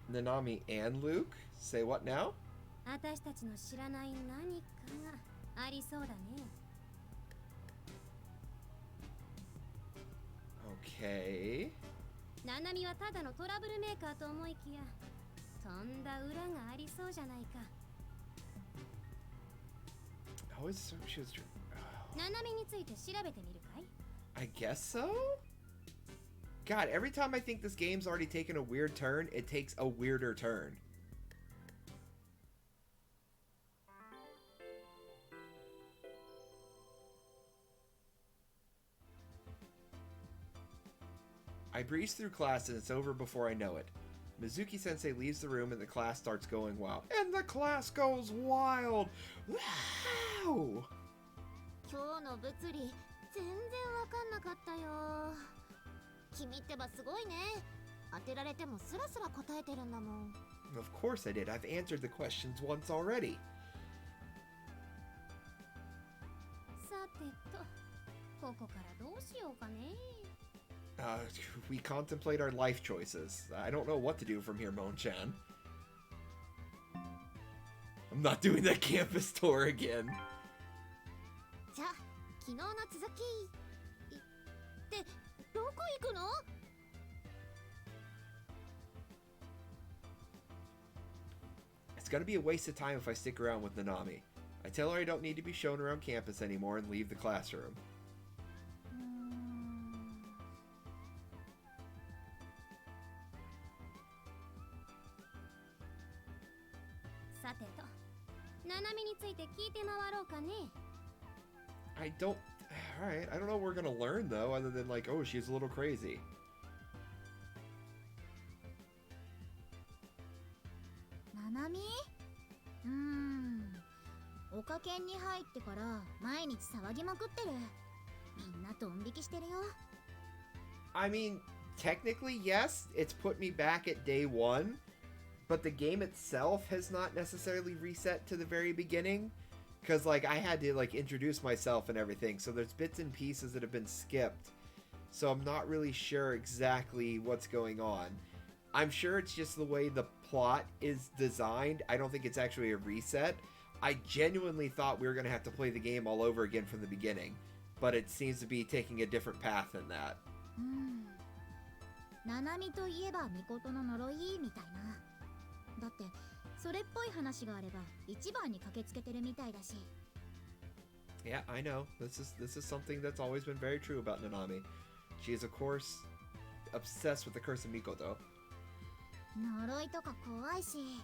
ク。 Nanami and Luke? Say what now? 私たちの知らない何かがありそうだね。 Okay. ナナミはただのトラブルメーカーと思いきや、とんだ裏がありそうじゃないか。 Oh, she was... ナナミについて調べてみるかい？ I guess so? God, every time I think this game's already taken a weird turn, it takes a weirder turn. I breeze through class and it's over before I know it. Mizuki-sensei leaves the room and the class starts going wild. And the class goes wild! Wow! 今日の物理全然わかんなかったよ。君ってばすごいね。当てられてもスラスラ答えてるんだもん。 Of course I did. I've answered the questions once already. さてと、ここからどうしようかね。 We contemplate our life choices. I don't know what to do from here, Monchan. I'm not doing that campus tour again. じゃあ昨日の続きってどこ行くの？ It's gonna be a waste of time if I stick around with Nanami. I tell her I don't need to be shown around campus anymore and leave the classroom. さてと、ナナミについて聞いて回ろうかね。 I don't... Alright, I don't know what we're gonna learn though, other than like, oh, she's a little crazy. ナナミ？おかけんに入ってから毎日騒ぎまくってる。みんなドン引きしてるよ。 I mean, technically, yes, it's put me back at day one, but the game itself has not necessarily reset to the very beginning, because, like, I had to, like, introduce myself and everything, so there's bits and pieces that have been skipped, so I'm not really sure exactly what's going on. I'm sure it's just the way the plot is designed. I don't think it's actually a reset. I genuinely thought we were going to have to play the game all over again from the beginning, but it seems to be taking a different path than that. ナナミといえばミコトの呪いみたいな。だってそれっぽい話があれば一番に駆けつけてるみたいだし。 Yeah, I know. This is something that's always been very true about Nanami. She is, of course, obsessed with the Curse of Mikoto. 呪いとか怖いし、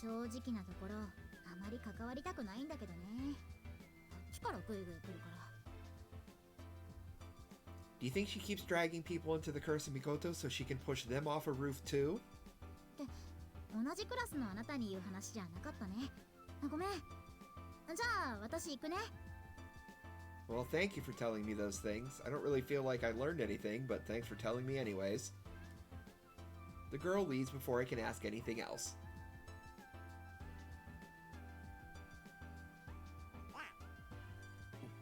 正直なところあまり関わりたくないんだけどね。こっちからグイグイ来るから。 Do you think she keeps dragging people into the Curse of Mikoto so she can push them off a roof too? って同じクラスのあなたに言う話じゃなかったね。ごめん。じゃあ私行くね。 Well, thank you for telling me those things. I don't really feel like I learned anything, but thanks for telling me anyways. The girl leaves before I can ask anything else.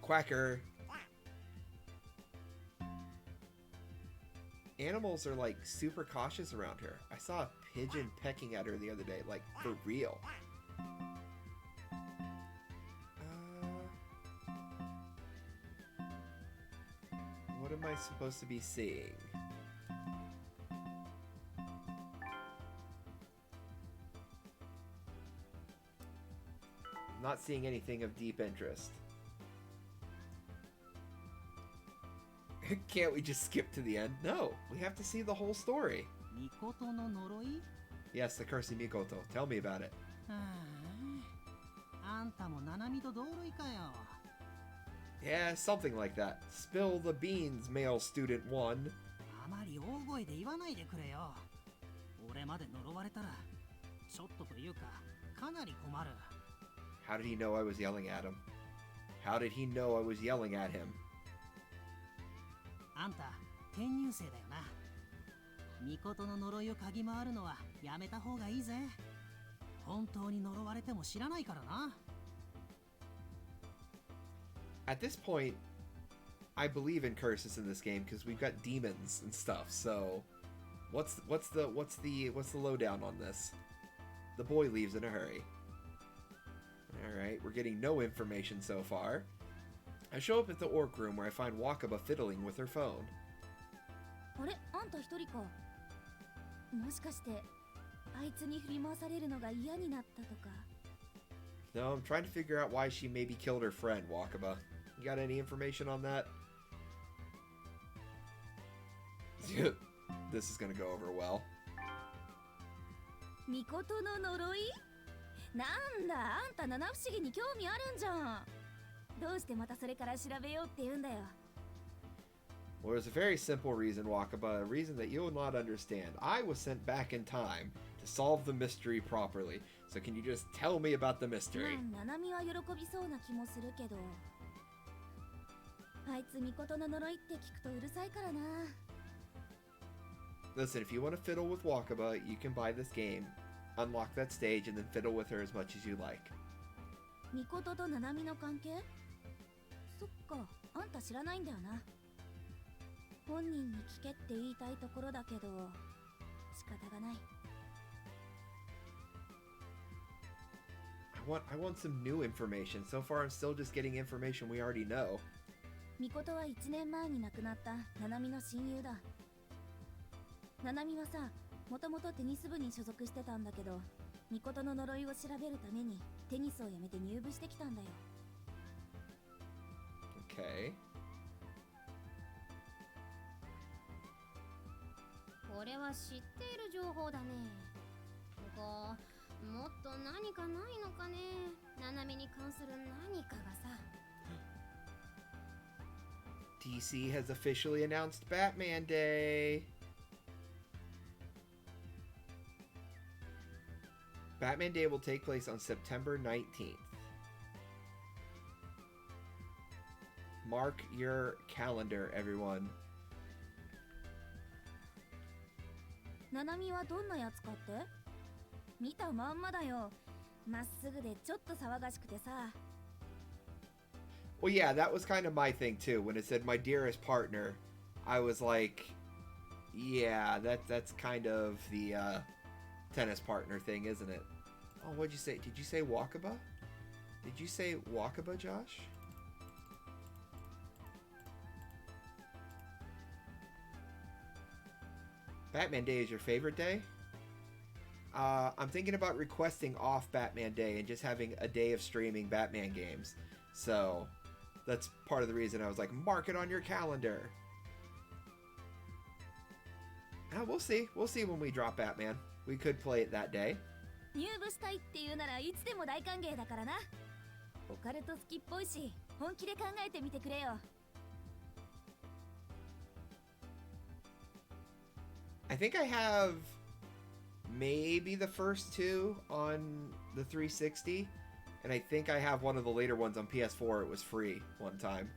Quacker. Animals are like super cautious around her. I saw a pigeon pecking at her the other day, like for real. What am I supposed to be seeing? I'm not seeing anything of deep interest. Can't we just skip to the end? No, we have to see the whole story. ミコトの呪い Yes, the Curse of Mikoto. Tell me about it. あんたもナナミと同類かよ。 Yeah, something like that. Spill the beans, male student one. あまり大声で言わないでくれよ。俺まで呪われたら、ちょっとというか、かなり困る。 How did he know I was yelling at him? How did he know I was yelling at him? あんた、転入生だよな。ミコトの呪いを嗅ぎ回るのはやめた方がいいぜ。本当に呪われても知らないからな。 At this point, I believe in curses in this game because we've got demons and stuff. So, what's the lowdown on this? The boy leaves in a hurry. All right, we're getting no information so far. I show up at the orc room where I find Wakaba fiddling with her phone. あれ、あんた一人か。もしかしてあいつに振り回されるのが嫌になったとか。 No, I'm trying to figure out why she maybe killed her friend, Wakaba. You got any information on that? This is gonna go over well. ミコトの呪い？なんだ、あんた七不思議に興味あるんじゃん。どうしてまたそれから調べようって言うんだよ。 Well, there's a very simple reason, Wakaba, a reason that you will not understand. I was sent back in time to solve the mystery properly. So can you just tell me about the mystery? まあ、ナナミは喜びそうな気もするけど。あいつミコトの呪いって聞くとうるさいからな。 Listen, if you want to fiddle with Wakaba, you can buy this game, unlock that stage, and then fiddle with her as much as you like. ミコトとナナミの関係？そっか、あんた知らないんだよな。本人に聞けって言いたいところだけど、仕方がない。 I want some new information. So far, I'm still just getting information we already know. ミコトは1年前に亡くなったナナミの親友だ。ナナミはさ、もともとテニス部に所属してたんだけど、ミコトの呪いを調べるためにテニスをやめて入部してきたんだよ。 Okay. これは知っている情報だね。ここもっと何かないのかね。ナナミに関する何かがさ。 DC has officially announced Batman Day. Batman Day will take place on September 19th. Mark your calendar, everyone. ナナミはどんなやつかって？見たまんまだよ。まっすぐでちょっと騒がしくてさ。 Well, yeah, that was kind of my thing too. When it said my dearest partner, I was like, yeah, that's kind of the tennis partner thing, isn't it? Oh, what'd you say? Did you say Wakaba? Did you say Wakaba, Josh? Batman Day is your favorite day? I'm thinking about requesting off Batman Day and just having a day of streaming Batman games. So, that's part of the reason I was like, mark it on your calendar. We'll see. We'll see when we drop Batman. We could play it that day. 入部したいっていうならいつでも大歓迎だからな。オカルト好きっぽいし、本気で考えてみてくれよ。I think I have maybe the first two on the 360, and I think I have one of the later ones on PS4. It was free one time.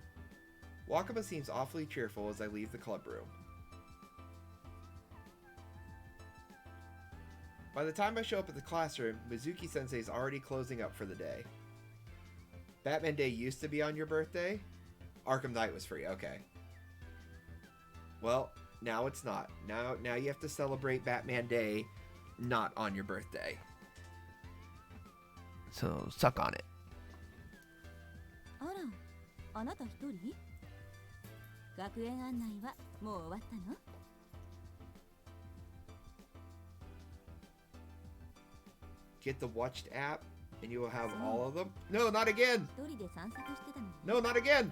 Wakaba seems awfully cheerful as I leave the club room. By the time I show up at the classroom, Mizuki-sensei is already closing up for the day. Batman Day used to be on your birthday? Arkham Knight was free, okay. Well, now it's not. Now you have to celebrate Batman Day not on your birthday. So, suck on it. あら、あなた一人？学園案内はもう終わったの？ Get the Watched app, and you will have all of them. No, not again! 一人で散策してたのね。 No, not again!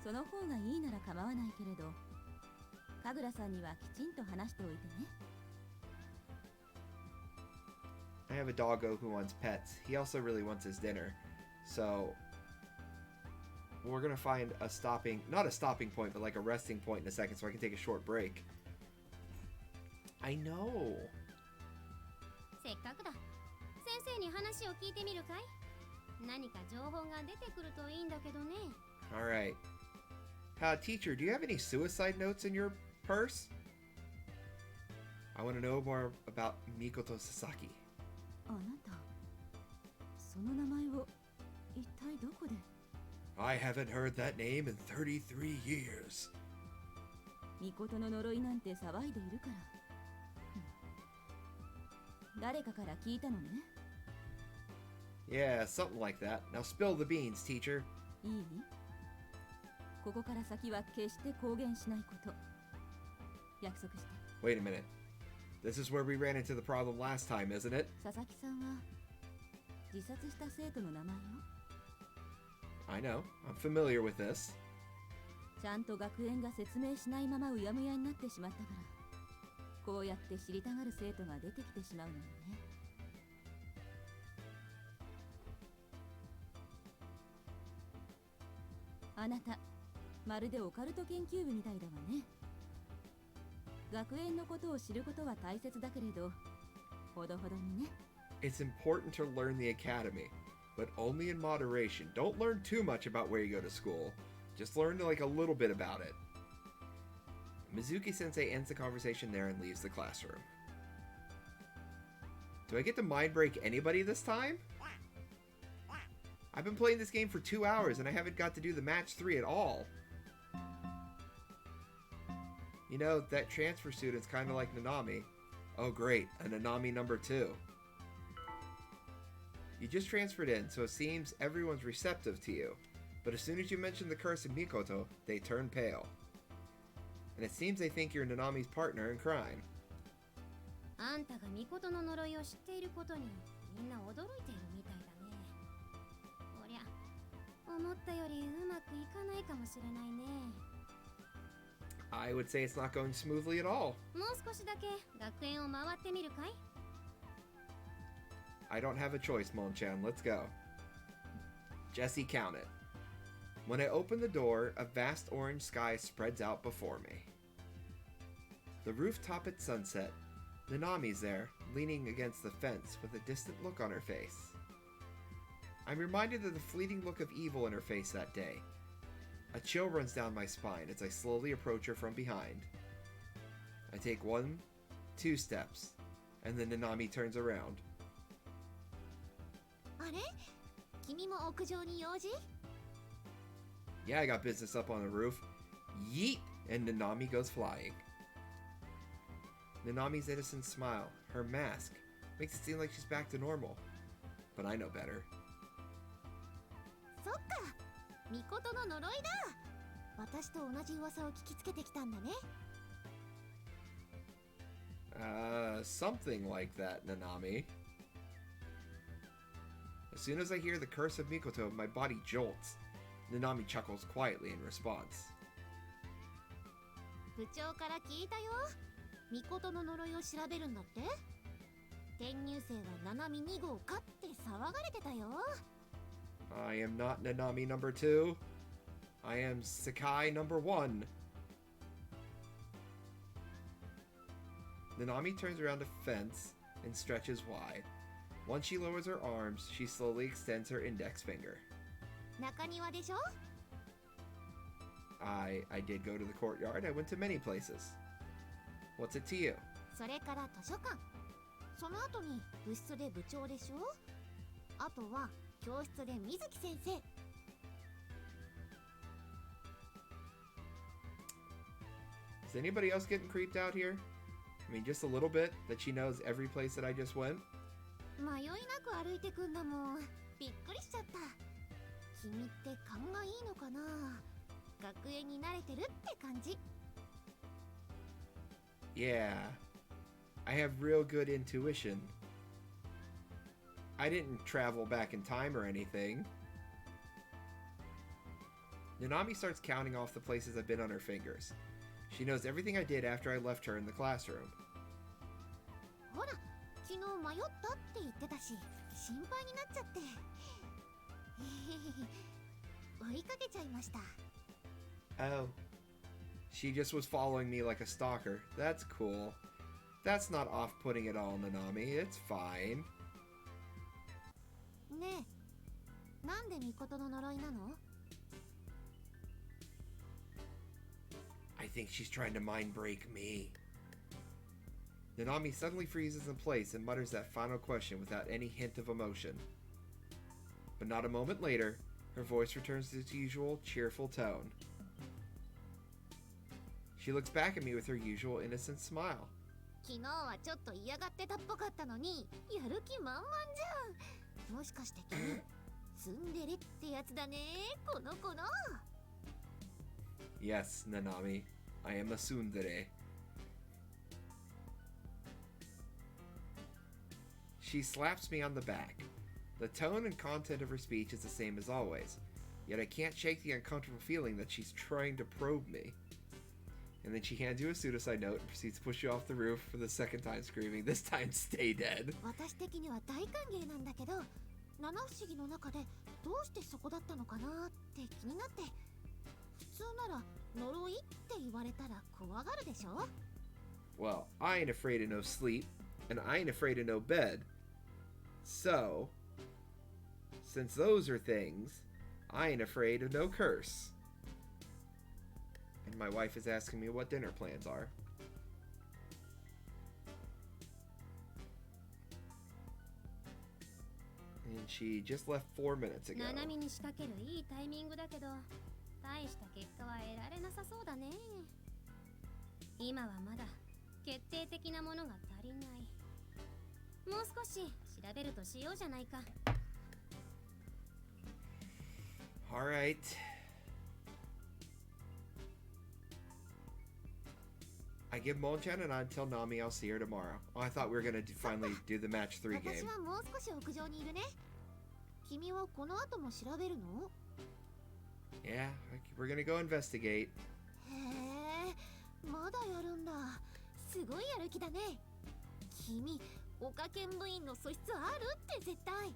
その方がいいなら構わないけれど、神楽さんにはきちんと話しておいてね。 I have a doggo who wants pets. He also really wants his dinner. So, we're gonna find a stopping, not a stopping point, but like a resting point in a second so I can take a short break. I know. せっかくだ。先生に話を聞いてみるかい？何か情報が出てくるといいんだけどね。 Alright. Teacher, do you have any suicide notes in your purse? I want to know more about Mikoto Sasaki. あなた、その名前を一体どこで？ I haven't heard that name in 33 years. ミコトの呪いなんて騒いでいるから。誰かから聞いたのね。 Yeah, something like that. Now spill the beans, teacher. いい？ここから先は決して公言しないこと。約束して。 Wait a minute. This is where we ran into the problem last time, isn't it? 佐々木さんは自殺した生徒の名前を？ I know. I'm familiar with this. ちゃんと学園が説明しないままうやむやになってしまったから、こうやって知りたがる生徒が出てきてしまうのよね。あなた、まるでオカルト研究部みたいだわね。学園のことを知ることは大切だけれど、ほどほどにね。 It's important to learn the academy, but only in moderation. Don't learn too much about where you go to school. Just learn like a little bit about it. Mizuki-sensei ends the conversation there and leaves the classroom. Do I get to mind break anybody this time? I've been playing this game for 2 hours and I haven't got to do the match 3 at all. You know, that transfer student's kind of like Nanami. Oh great, a Nanami number 2. You just transferred in, so it seems everyone's receptive to you. But as soon as you mention the curse of Mikoto, they turn pale. And it seems they think you're Nanami's partner in crime. あんたがミコトの呪いを知っていることにみんな驚いているみたいだね。おりゃ、思ったよりうまくいかないかもしれないね。 I would say it's not going smoothly at all. もう少しだけ学園を回ってみるかい？ I don't have a choice, Mon-chan. Let's go. Jesse, count it. When I open the door, a vast orange sky spreads out before me. The rooftop at sunset. Nanami's there, leaning against the fence with a distant look on her face. I'm reminded of the fleeting look of evil in her face that day. A chill runs down my spine as I slowly approach her from behind. I take 1, 2 steps, and then Nanami turns around. あれ？君も屋上に用事？ Yeah, I got business up on the roof. Yeet! And Nanami goes flying. Nanami's innocent smile, her mask, makes it seem like she's back to normal. But I know better. そっか、ミコトの呪いだ。私と同じ噂を聞きつけてきたんだね。Something like that, Nanami. As soon as I hear the curse of Mikoto, my body jolts. Nanami chuckles quietly in response. 部長から聞いたよ。巫女の呪いを調べるんだって。転入生はナナミ2号かって騒がれてたよ。I am not Nanami number 2. I am Sakai number 1. Nanami turns around the fence and stretches wide. Once she lowers her arms, she slowly extends her index finger. 中庭でしょ。 I did go to the courtyard. I went to many places. What's it to you? それから図書館。その後に部室で部長でしょ。あとは教室で水木先生。 Is anybody else getting creeped out here? I mean, just a little bit, that she knows every place that I just went? 迷いなく歩いてくんだもん。びっくりしちゃった。君って勘がいいのかな。学園に慣れてるって感じ。 Yeah, I have real good intuition. I didn't travel back in time or anything. Nanami starts counting off the places I've been on her fingers. She knows everything I did after I left her in the classroom. ほら、昨日迷ったって言ってたし、心配になっちゃって。追いかけちゃいました。 Oh. She just was following me like a stalker. That's cool. That's not off-putting at all, Nanami. It's fine. ねえ、なんで巫女の呪いなの？ I think she's trying to mind break me. Nanami suddenly freezes in place and mutters that final question without any hint of emotion. But not a moment later, her voice returns to its usual cheerful tone. She looks back at me with her usual innocent smile. 昨日はちょっと嫌がってたっぽかったのに、やる気満々じゃん。もしかして君、ツンデレってやつだね、この子の。 Yes, Nanami. I am a tsundere. She slaps me on the back. The tone and content of her speech is the same as always, yet I can't shake the uncomfortable feeling that she's trying to probe me. And then she hands you a pseudoside note and proceeds to push you off the roof for the second time, screaming, "This time stay dead." 私的には大歓迎なんだけど、七不思議の中でどうしてそこだったのかなって気になって。普通なら呪いって言われたら怖がるでしょ。 Well, I ain't afraid of no sleep, and I ain't afraid of no bed. So, since those are things, I ain't afraid of no curse. And my wife is asking me what dinner plans are. And she just left 4 minutes ago. ナナミに仕掛けるいいタイミングだけど、大した結果は得られなさそうだね。今はまだ決定的なものが足りない。もう少し調べるとしようじゃないか。 All right. I give Monchan and I tell Nami I'll see her tomorrow. Oh, I thought we were gonna finally do the match 3 game. 私はもう少し屋上にいるね。君はこの後も調べるの？ Yeah, we're gonna go investigate. へえ、まだやるんだ。すごいやる気だね。君、岡県部員の素質あるって絶対。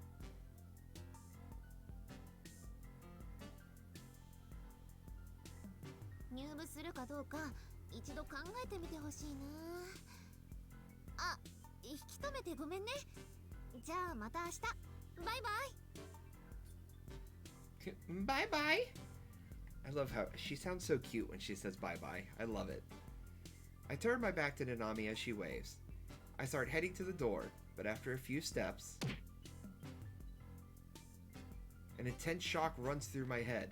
入部するかどうか一度考えてみてほしいな。あ、引き止めてごめんね。じゃあまた明日。バイバイ。Bye bye. I love how she sounds so cute when she says bye bye. I love it. I turn my back to Nanami as she waves. I start heading to the door, but after a few steps, an intense shock runs through my head.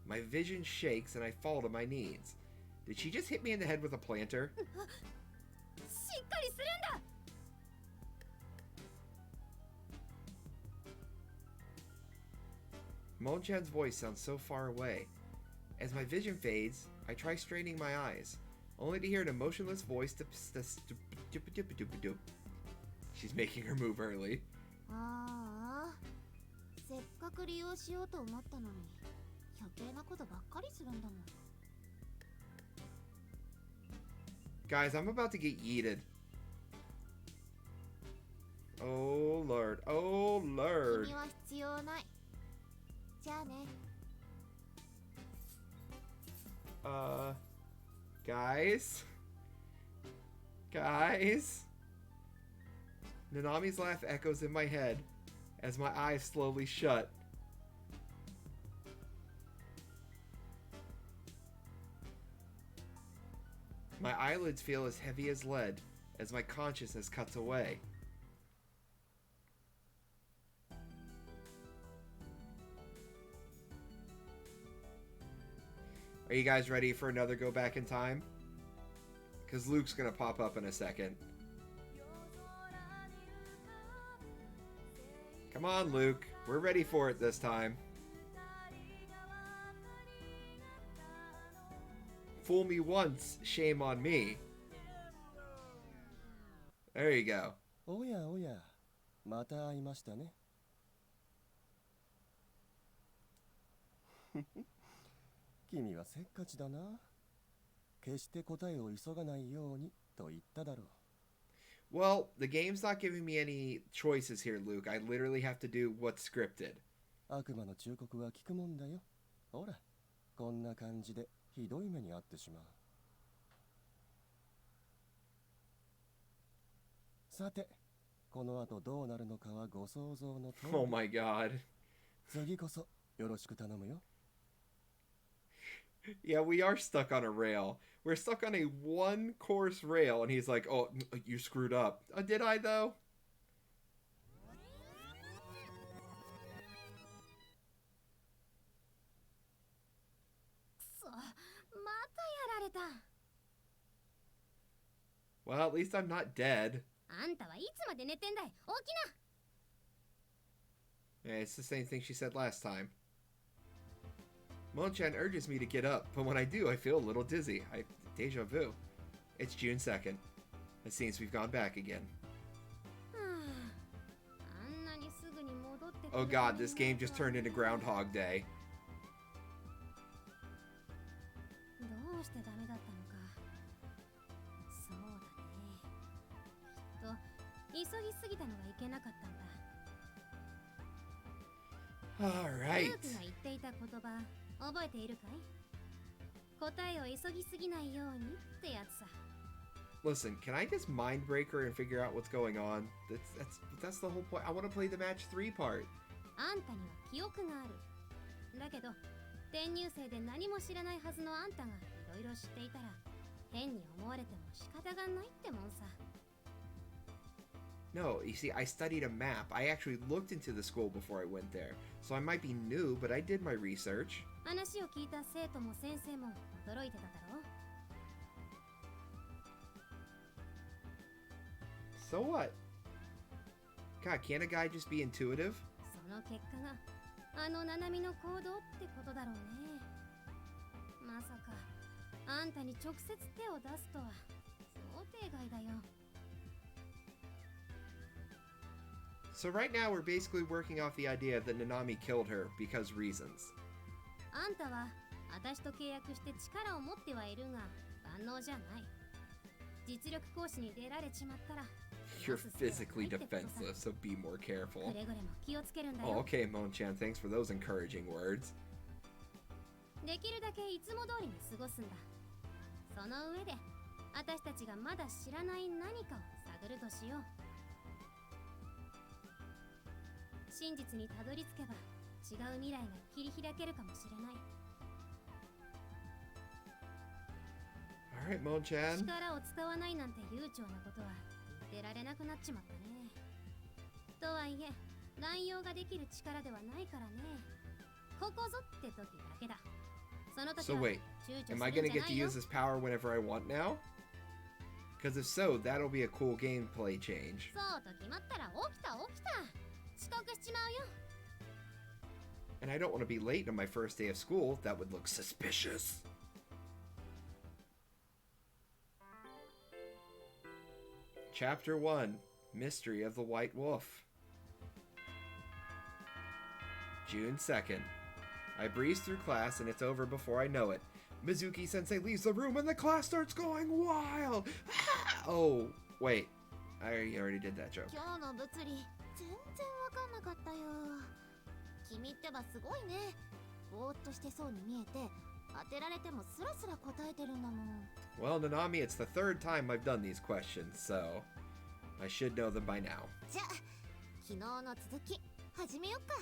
My vision shakes and I fall to my knees. Did she just hit me in the head with a planter? しっかりするんだ。 Monchan's voice sounds so far away. As my vision fades, I try straining my eyes, only to hear an emotionless voice. She's making her move early. ああ、せっかく利用しようと思ったのに余計なことばっかりするんだもん。Guys, I'm about to get yeeted. Oh, Lord. Oh, Lord. 君は必要ない。じゃあね。Guys? Guys? Nanami's laugh echoes in my head as my eyes slowly shut. My eyelids feel as heavy as lead as my consciousness cuts away. Are you guys ready for another go back in time? Because Luke's gonna pop up in a second. Come on, Luke. We're ready for it this time. Fool me once, shame on me. There you go. おやおや、また会いましたね。君はせっかちだな。決して答えを急がないようにと言っただろう。Well, the game's not giving me any choices here, Luke. I literally have to do what's scripted. 悪魔の忠告は聞くもんだよ。ほら、こんな感じでひどい目に遭ってしまう。さて、この後どうなるのかはご想像の通り。Oh my god. 次こそよろしく頼むよ。Yeah, we are stuck on a rail. We're stuck on a one-course rail, and he's like, oh, you screwed up. Did I, though? くそ、またやられた。Well, at least I'm not dead. あんたはいつまで寝てんだい。起きな。 Yeah, it's the same thing she said last time. Monchan urges me to get up, but when I do, I feel a little dizzy. Deja vu. It's June 2nd. It seems we've gone back again. Oh god, this game just turned into Groundhog Day. どうしてダメだったのか。そうだね。きっと急ぎすぎたのがいけなかったんだ。Alright. ルークが言っていた言葉、覚えているかい？答えを急ぎすぎないようにってやつさ。Listen, can I just mind break her and figure out what's going on? That's the whole point. I want to play the match 3 part. あんたには記憶がある。だけど、転入生で何も知らないはずのあんたがいろいろ知っていたら、変に思われても仕方がないってもんさ。No, you see, I studied a map. I actually looked into the school before I went there. So I might be new, but I did my research. 話を聞いた生徒も先生も驚いてただろう。So what? God, can't a guy just be intuitive? その結果があのナナミの行動ってことだろうね。まさかあんたに直接手を出すとは想定外だよ。So right now we're basically working off the idea that Nanami killed her because reasons. あんたは私と契約して力を持ってはいるが万能じゃない。実力行使に出られちまったら You're physically defenseless, so be more careful. くれぐれも気をつけるんだよ。 Oh, okay, Monchan, thanks for those encouraging words. できるだけいつも通りに過ごすんだ。その上で私たちがまだ知らない何かを探るとしよう。真実にたどり着けば違う未来が切り開けるかもしれない。 Alright, Monchan. 力を使わないなんて悠長なことは言ってられなくなっちまったね。とはいえ乱用ができる力ではないからね。ここぞって時だけだ。その時 So は wait, 躊躇する am I んじゃ gonna な get to いよ。 use this power whenever I want now? Because if so, that'll be a cool gameplay change. そうと決まったら起きた起きた。遅刻しちまうよ。 And I don't want to be late on my first day of school. That would look suspicious. Chapter 1, Mystery of the White Wolf. June 2nd. I breeze through class and it's over before I know it. Mizuki-sensei leaves the room and the class starts going wild. Oh, wait. I already did that joke. 今日の物理全然わかんなかったよ。君ってばすごいね。ぼーっとしてそうに見えて当てられてもスラスラ答えてるんだもん。 Well, Nanami, it's the third time I've done these questions, so I should know them by now. じゃあ昨日の続き始めよっか。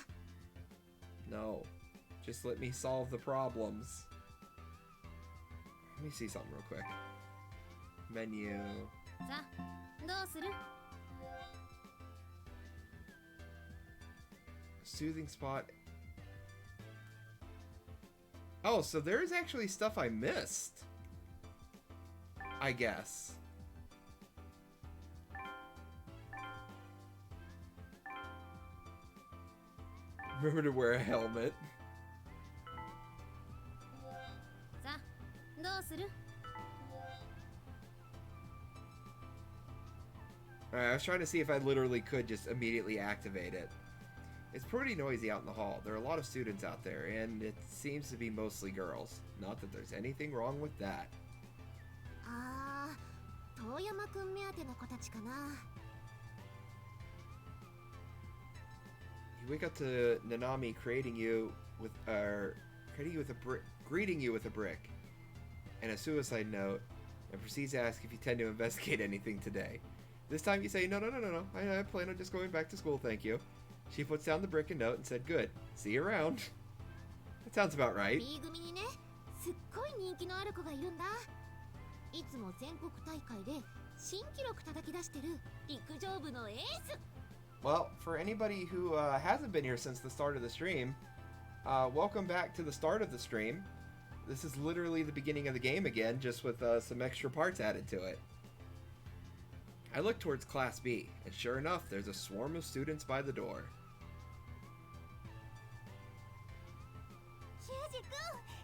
No, just let me solve the problems. Let me see something real quick. Menu. さあどうする？ Soothing spot. Oh, so there's actually stuff I missed. I guess. Remember to wear a helmet. さあどうする？ Alright, I was trying to see if I literally could just immediately activate it. It's pretty noisy out in the hall. There are a lot of students out there, and it seems to be mostly girls. Not that there's anything wrong with that. あー、遠山くん目当ての子たちかな。 You wake up to Nanami greeting you with a brick and a suicide note, and proceeds to ask if you tend to investigate anything today. This time you say, no. I plan on just going back to school, thank you. She puts down the brick and note and said, good. See you around. That sounds about right. B 組にね、すっごい人気のある子がいるんだ。いつも全国大会で新記録叩き出してる陸上部のエース。 Well, for anybody who hasn't been here since the start of the stream, welcome back to the start of the stream. This is literally the beginning of the game again, just with some extra parts added to it. I look towards Class B, and sure enough, there's a swarm of students by the door. 修二君、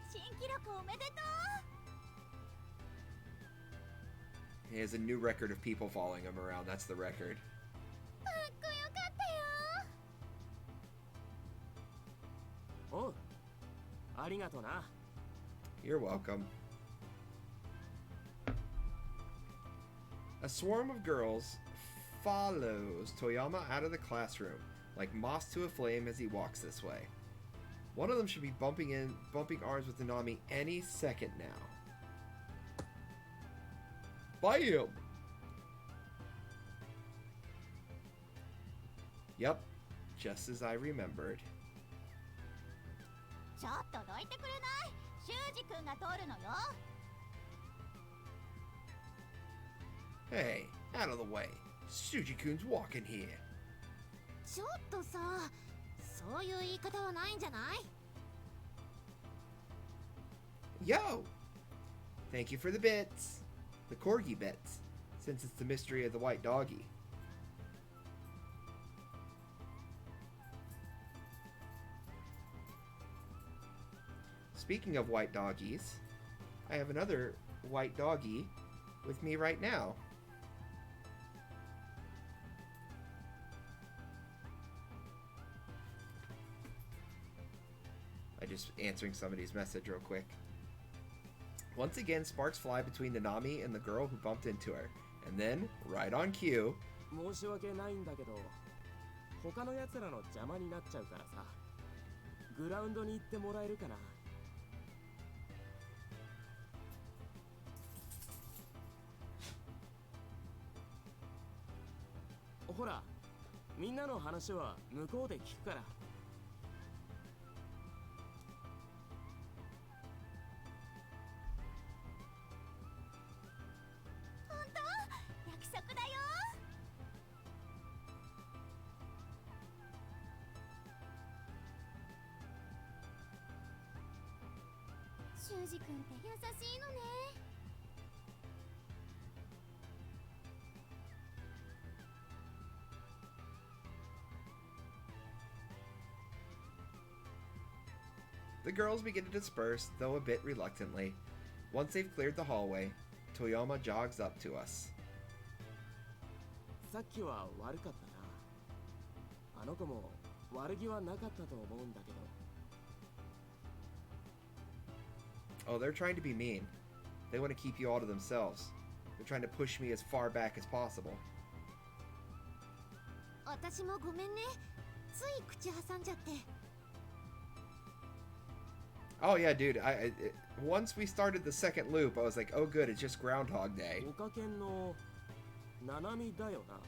新記録おめでとう。 He has a new record of people following him around. That's the record. かっこよかったよ。おう、ありがとな。 You're welcome. A swarm of girls follows Toyama out of the classroom, like moths to a flame as he walks this way. One of them should be bumping arms with Nanami any second now. Bam! Yep, just as I remembered. ちょっとどいてくれない？修二君が通るのよ。 Hey, out of the way. Suji-kun's walking here. ちょっとさ、そういう言い方はないんじゃない？ Yo! Thank you for the bits. The corgi bits, since it's the mystery of the white doggy. Speaking of white doggies, I have another white doggy with me right now. I just answering somebody's message real quick. Once again, sparks fly between Nanami and the girl who bumped into her. And then, right on cue... 申し訳ないんだけど、他の奴らの邪魔になっちゃうからさ、グラウンドに行ってもらえるかな。ほら、みんなの話は向こうで聞くから。本当？約束だよ。修二君って優しいのね。 The girls begin to disperse, though a bit reluctantly. Once they've cleared the hallway, Toyama jogs up to us. さっきは悪かったな。あの子も悪気はなかったと思うんだけど。Oh, they're trying to be mean. They want to keep you all to themselves. They're trying to push me as far back as possible. 私もごめんね。つい口挟んじゃって。 Oh yeah, dude. Once we started the second loop, I was like, oh good, it's just Groundhog Day. おかけんのななみだよな。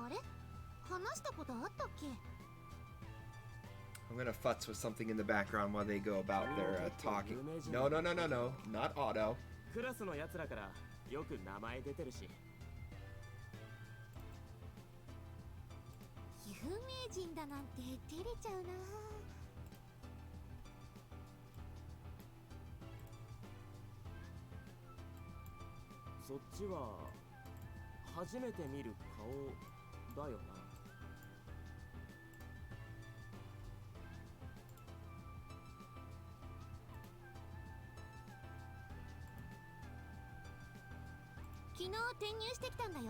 あれ？話したことあったっけ？ I'm gonna futz with something in the background while they go about their talking. No, no, no, no, no, not Otto. クラスのやつらからよく名前出てるし。有名人だなんて照れちゃうな。そっちは初めて見る顔だよな。昨日転入してきたんだよ。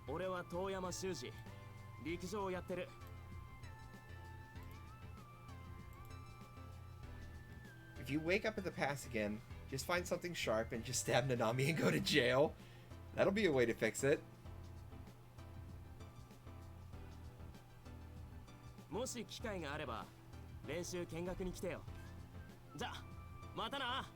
俺は遠山修司、陸上をやってる。If you wake up in the past again, just find something sharp and just stab Nanami and go to jail. That'll be a way to fix it. もし機会があれば練習見学に来てよ。じゃあまたな。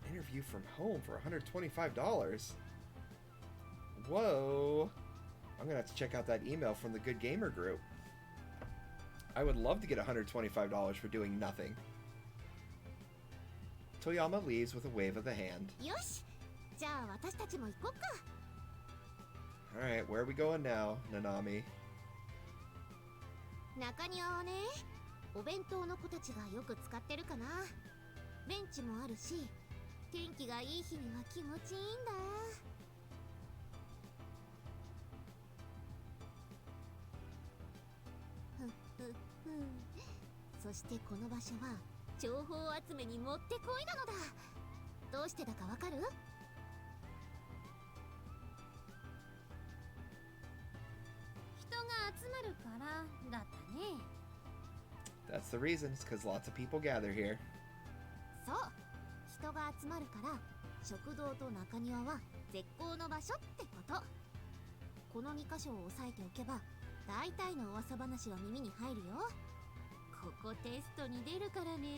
Interview from home for $125. Whoa. I'm gonna have to check out that email from the Good Gamer group. I would love to get $125 for doing nothing. Toyama leaves with a wave of the hand. よし。じゃあ私たちも行こっか。Alright, where are we going now, Nanami? 中庭はね、お弁当の子たちがよく使ってるかな。ベンチもあるし、天気がいい日には気持ちいいんだ。そしてこの場所は情報集めにもってこいなのだ。どうしてだかわかる？人が集まるからだったね。 That's the reason, it's because lots of people gather here. そう、人が集まるから食堂と中庭は絶好の場所ってこと。この2箇所を押さえておけば大体の噂話は耳に入るよ。ここテストに出るからね。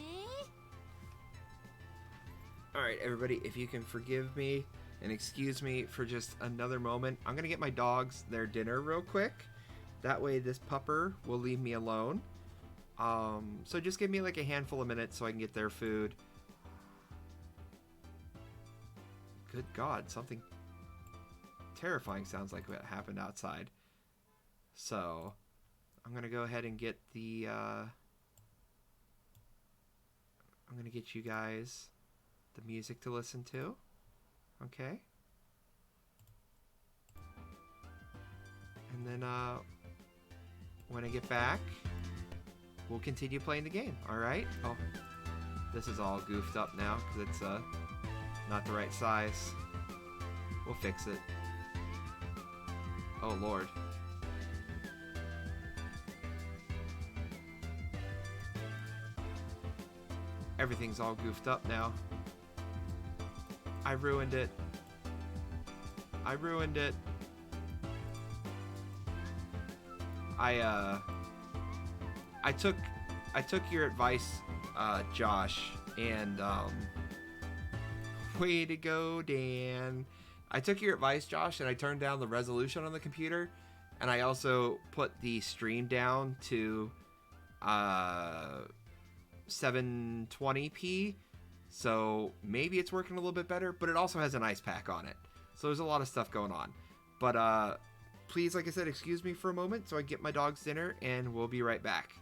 Alright, everybody, if you can forgive me and excuse me for just another moment, I'm gonna get my dogs their dinner real quick. That way this pupper will leave me alone. So just give me like a handful of minutes so I can get their food. Good God, something terrifying sounds like what happened outside. So I'm gonna go ahead and get the I'm gonna get you guys the music to listen to. Okay. And then when I get back, we'll continue playing the game. All right. Oh, this is all goofed up now because it's not the right size. We'll fix it. Oh Lord. Everything's all goofed up now. I ruined it. I ruined it. I took your advice, Josh, and way to go, Dan. I took your advice, Josh, and I turned down the resolution on the computer, and I also put the stream down to 720p, so maybe it's working a little bit better, but it also has an ice pack on it, so there's a lot of stuff going on. But please, like I said, excuse me for a moment so I get my dog's dinner, and we'll be right back.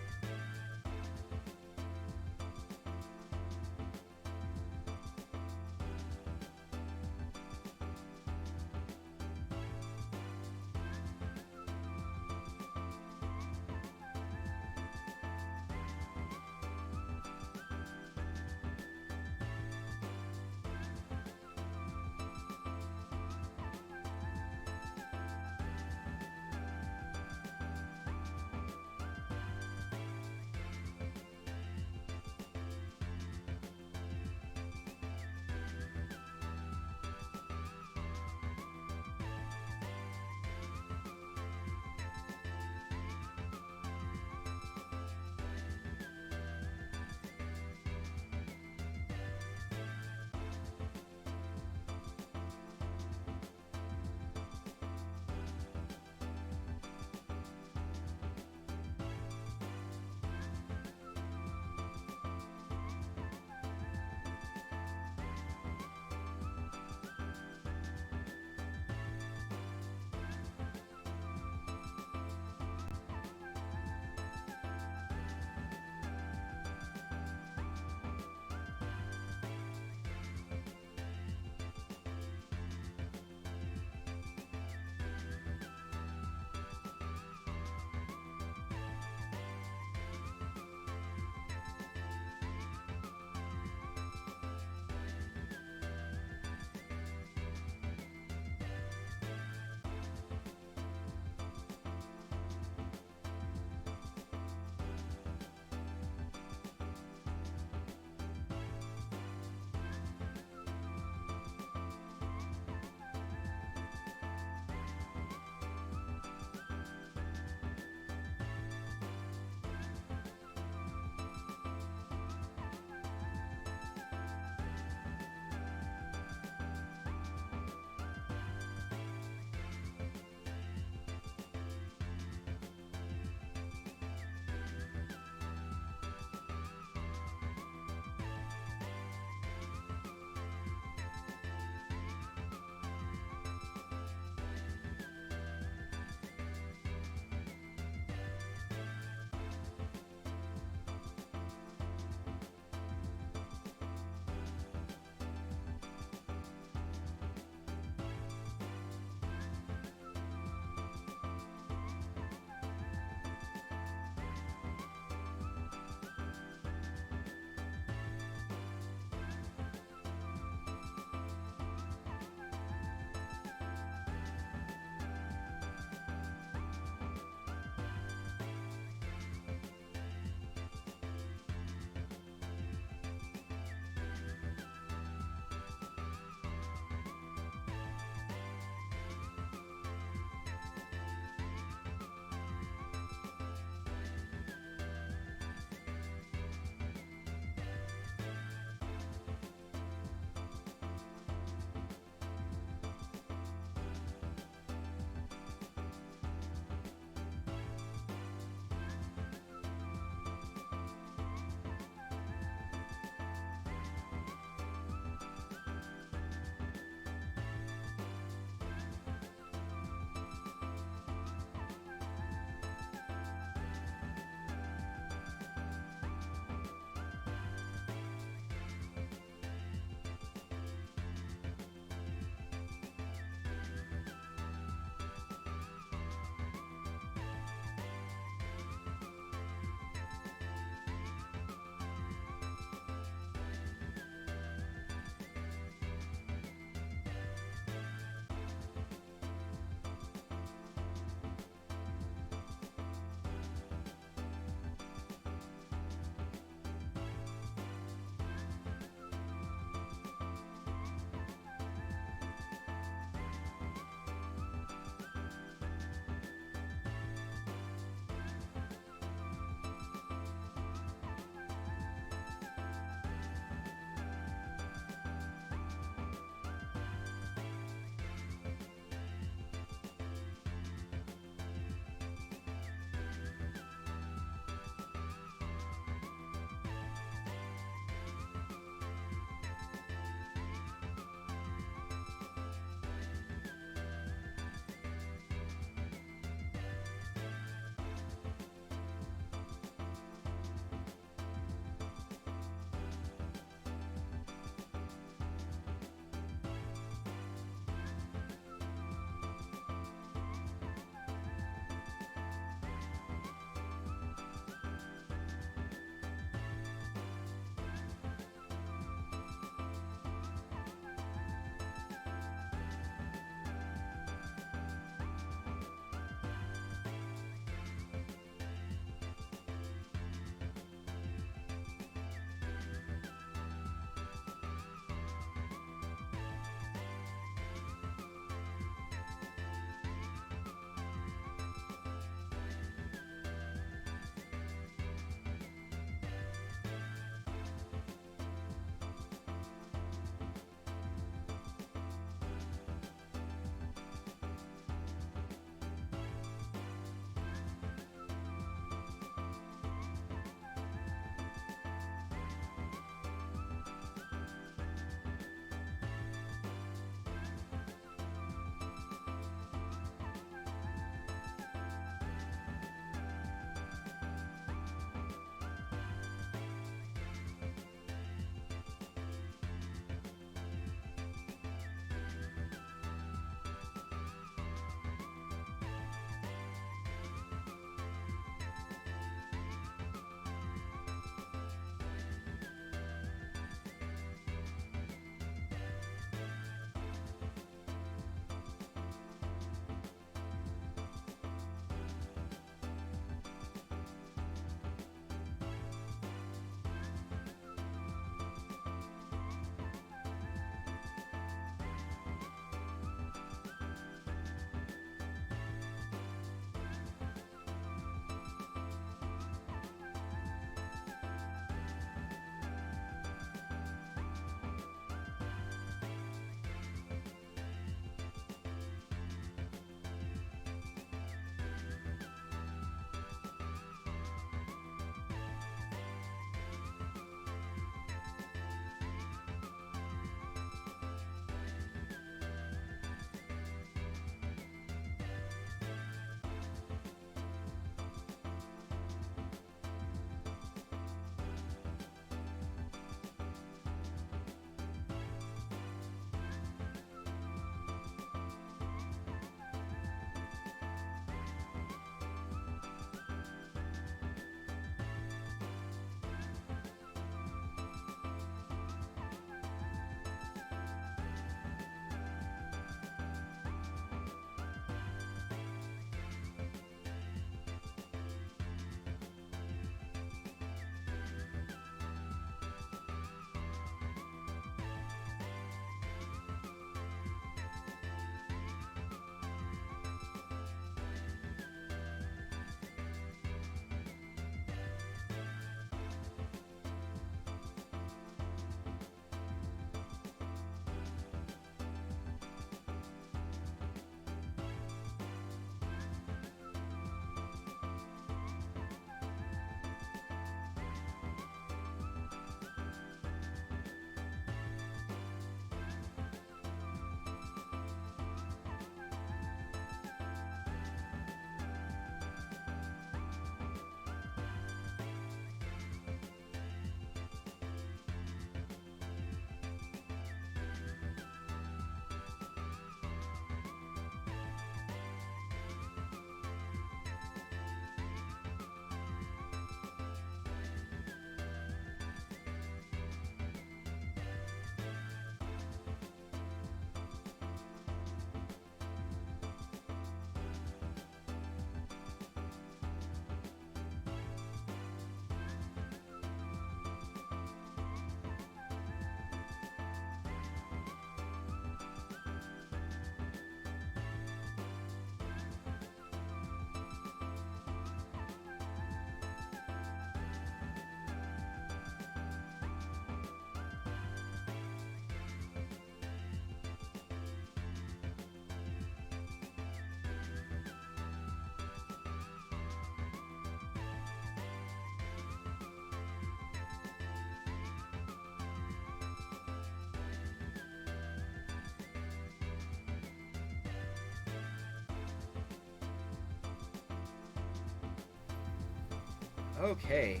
Okay.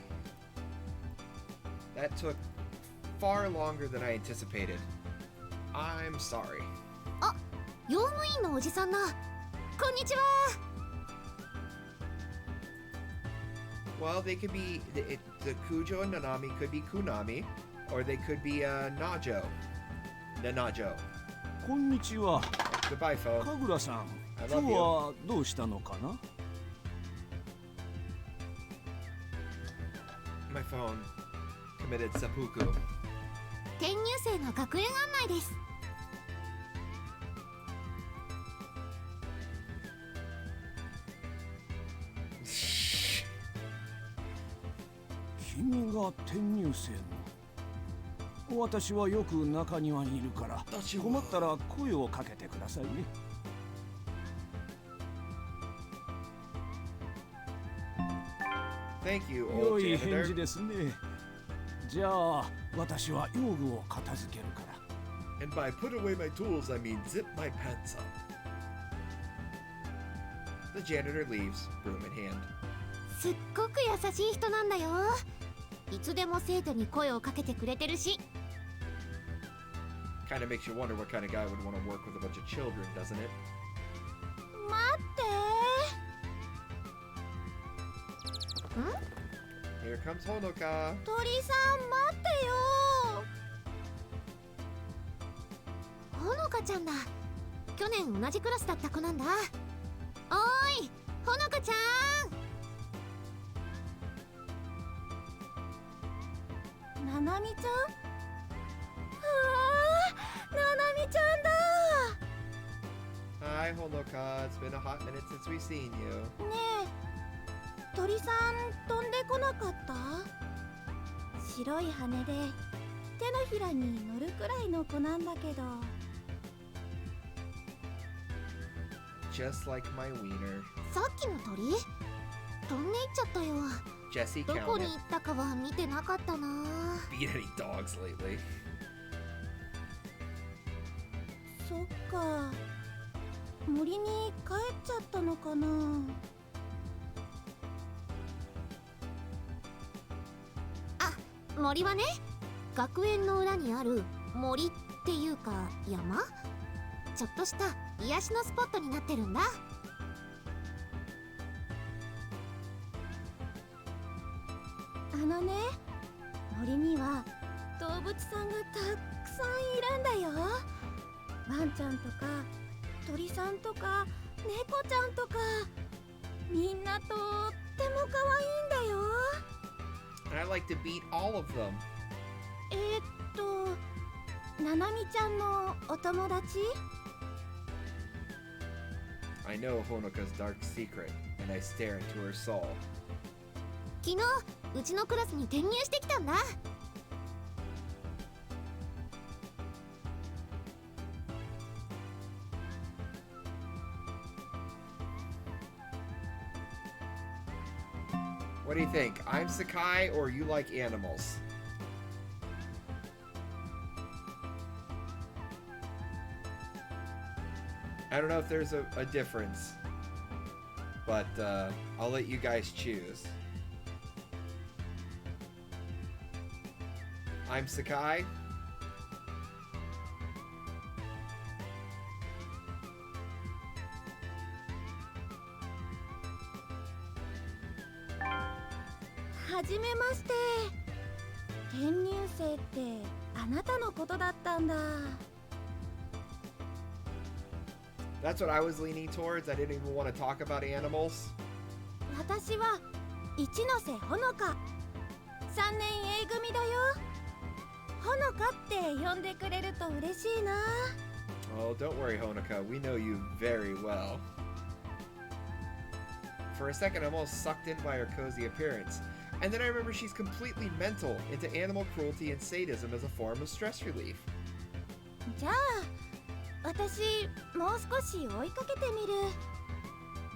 That took far longer than I anticipated. I'm sorry. あ、用務員のおじさんだ。こんにちは。Well, they could be the Kujo and Nanami could be Kunami, or they could be Najo. Nanajo. こんにちは。 Goodbye, phone. 神楽さん、 I 今 love 日 you. はどうしたのかな？ My phone committed seppuku. 転入生の学園案内です。君が転入生の。私はよく中庭にいるから困ったら声をかけてくださいね。 Thank you, 良 old い返 janitor. 事ですね。じゃあ私は用具を片付けるから。 And by put away my tools, I mean zip my pants up. The janitor leaves, broom in hand. すっごく優しい人なんだよ。いつでも生徒に声をかけてくれてるし。 Kinda makes you wonder what kind of guy would want to work with a bunch of children, doesn't it? 待って。ん？ Here comes Honoka. 鳥さん待ってよ。ほのかちゃんだ。去年同じクラスだった子なんだ。おーい、ほのかちゃん。ななみちゃん？うわー、ななみちゃんだ。 Hi, Honoka. It's been a hot minute since we've seen you. ねえ、鳥さん飛んでこなかった？白い羽で手のひらに乗るくらいの子なんだけど。 Just like my wiener. さっきの鳥？飛んでいっちゃったよ。 Jesse どこ counted. に行ったかは見てなかったな。 Beat any dogs lately. そっか。森に帰っちゃったのかな。あ、森はね、学園の裏にある森っていうか山？ちょっとした癒しのスポットになってるんだ。あのね、森には動物さんがたくさんいるんだよ。ワンちゃんとか鳥さんとか猫ちゃんとか、みんなとっても可愛いんだよ。 And I like to beat all of them. ななみちゃんのお友達？ I know Honoka's dark secret, and I stare into her soul. 昨日うちのクラスに転入してきたんだ。What do you think? I'm Sakai, or you like animals? I don't know if there's a difference, but I'll let you guys choose. I'm Sakai.はじめまして。転入生ってあなたのことだったんだ。 That's what I was leaning towards. I didn't even want to talk about animals. 私は一ノ瀬ほのか。3年 A 組だよ。ほのかって呼んでくれると嬉しいな。 Oh, don't worry, Honoka. We know you very well. For a second, I'm almost sucked in by her cozy appearance. And then I remember she's completely mental into animal cruelty and sadism as a form of stress relief. じゃあ私もう少し追いかけてみる。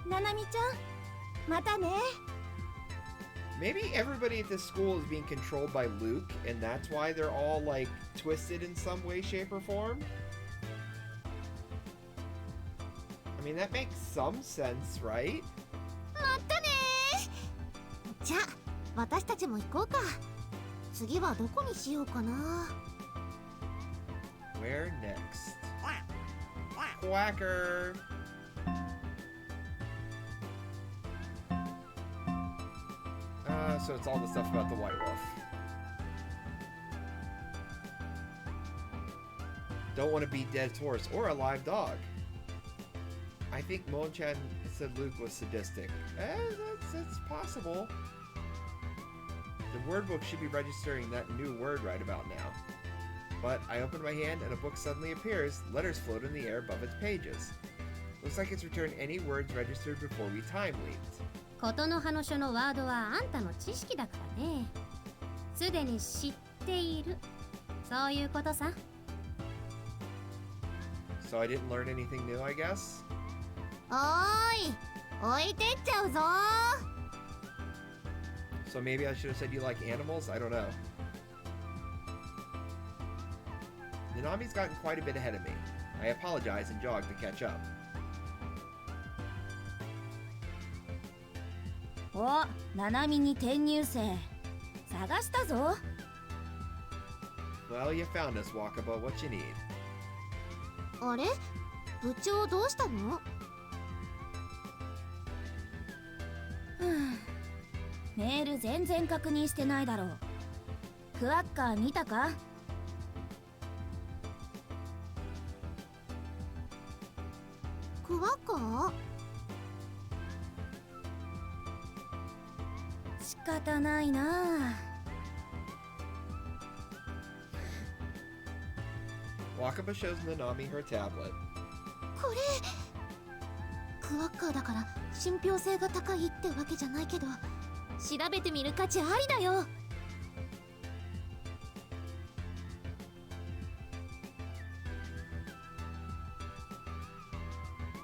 ななみちゃん、またね。 Maybe everybody at this school is being controlled by Luke, and that's why they're all, like, twisted in some way, shape, or form? I mean, that makes some sense, right? またね。じゃあ私たちも行こうか。次はどこにしようかな。 Where next? Quacker! So it's all the stuff about the White Wolf. Don't want to beat dead horse or a live dog. I think Mon-chan said Luke was sadistic. That's possible. The word book should be registering that new word right about now. But I open my hand and a book suddenly appears. Letters float in the air above its pages. Looks like it's returned any words registered before we time leaped. ことの葉の書のワードはあんたの知識だからね。すでに知っている。そういうことさ。So I didn't learn anything new, I guess? おーい、置いてっちゃうぞ。 So maybe I should have said you like animals? I don't know. Nanami's gotten quite a bit ahead of me. I apologize and jog to catch up. お、ナナミに転入生探したぞ。 Well, you found us, Wakaba. What you need? あれ、部長どうしたの？メール全然確認してないだろう。クワッカー見たか？クワッカー？仕方ないな。 Wakaba shows Nanami her tablet. これクワッカーだから信憑性が高いってわけじゃないけど、調べてみる価値ありだよ。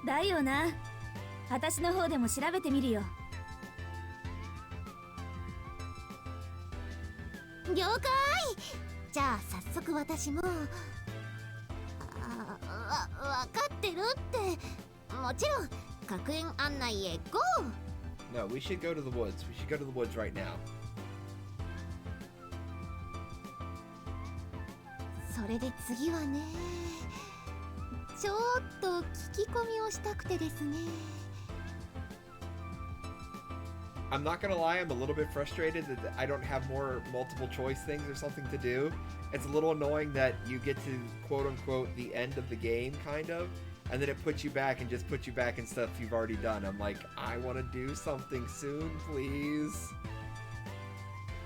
だよな。私の方でも調べてみるよ。了解。じゃあ早速私も。わかってるって。もちろん学園案内へ GO! No, we should go to the woods. We should go to the woods right now. それで次はね、ちょっと聞き込みをしたくてですね。 I'm not gonna lie, I'm a little bit frustrated that I don't have more multiple choice things or something to do. It's a little annoying that you get to quote-unquote the end of the game, kind of, and then it puts you back and just puts you back in stuff you've already done. I'm like, I want to do something soon, please.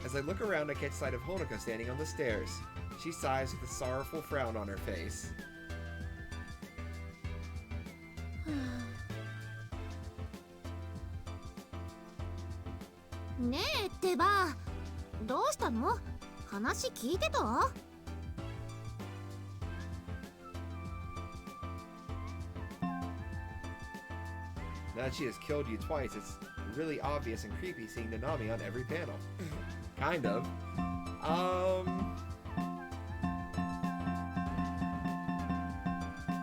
As I look around, I catch sight of Honoka standing on the stairs. She sighs with a sorrowful frown on her face. ねえってば、どうしたの？話聞いてた？ Now that she has killed you twice, it's really obvious and creepy seeing Nanami on every panel. Kind of.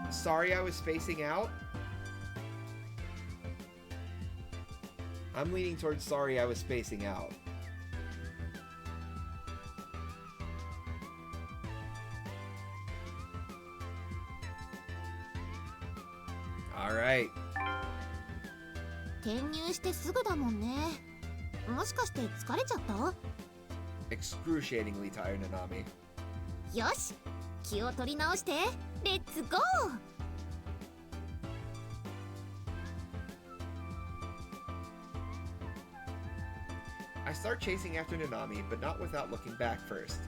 Sorry I was spacing out. I'm leaning towards sorry I was spacing out. Alright. 転入してすぐだもんね。もしかして疲れちゃった？ Excruciatingly tired, Nanami. よし、気を取り直して、レッツゴー! I start chasing after Nanami, but not without looking back first.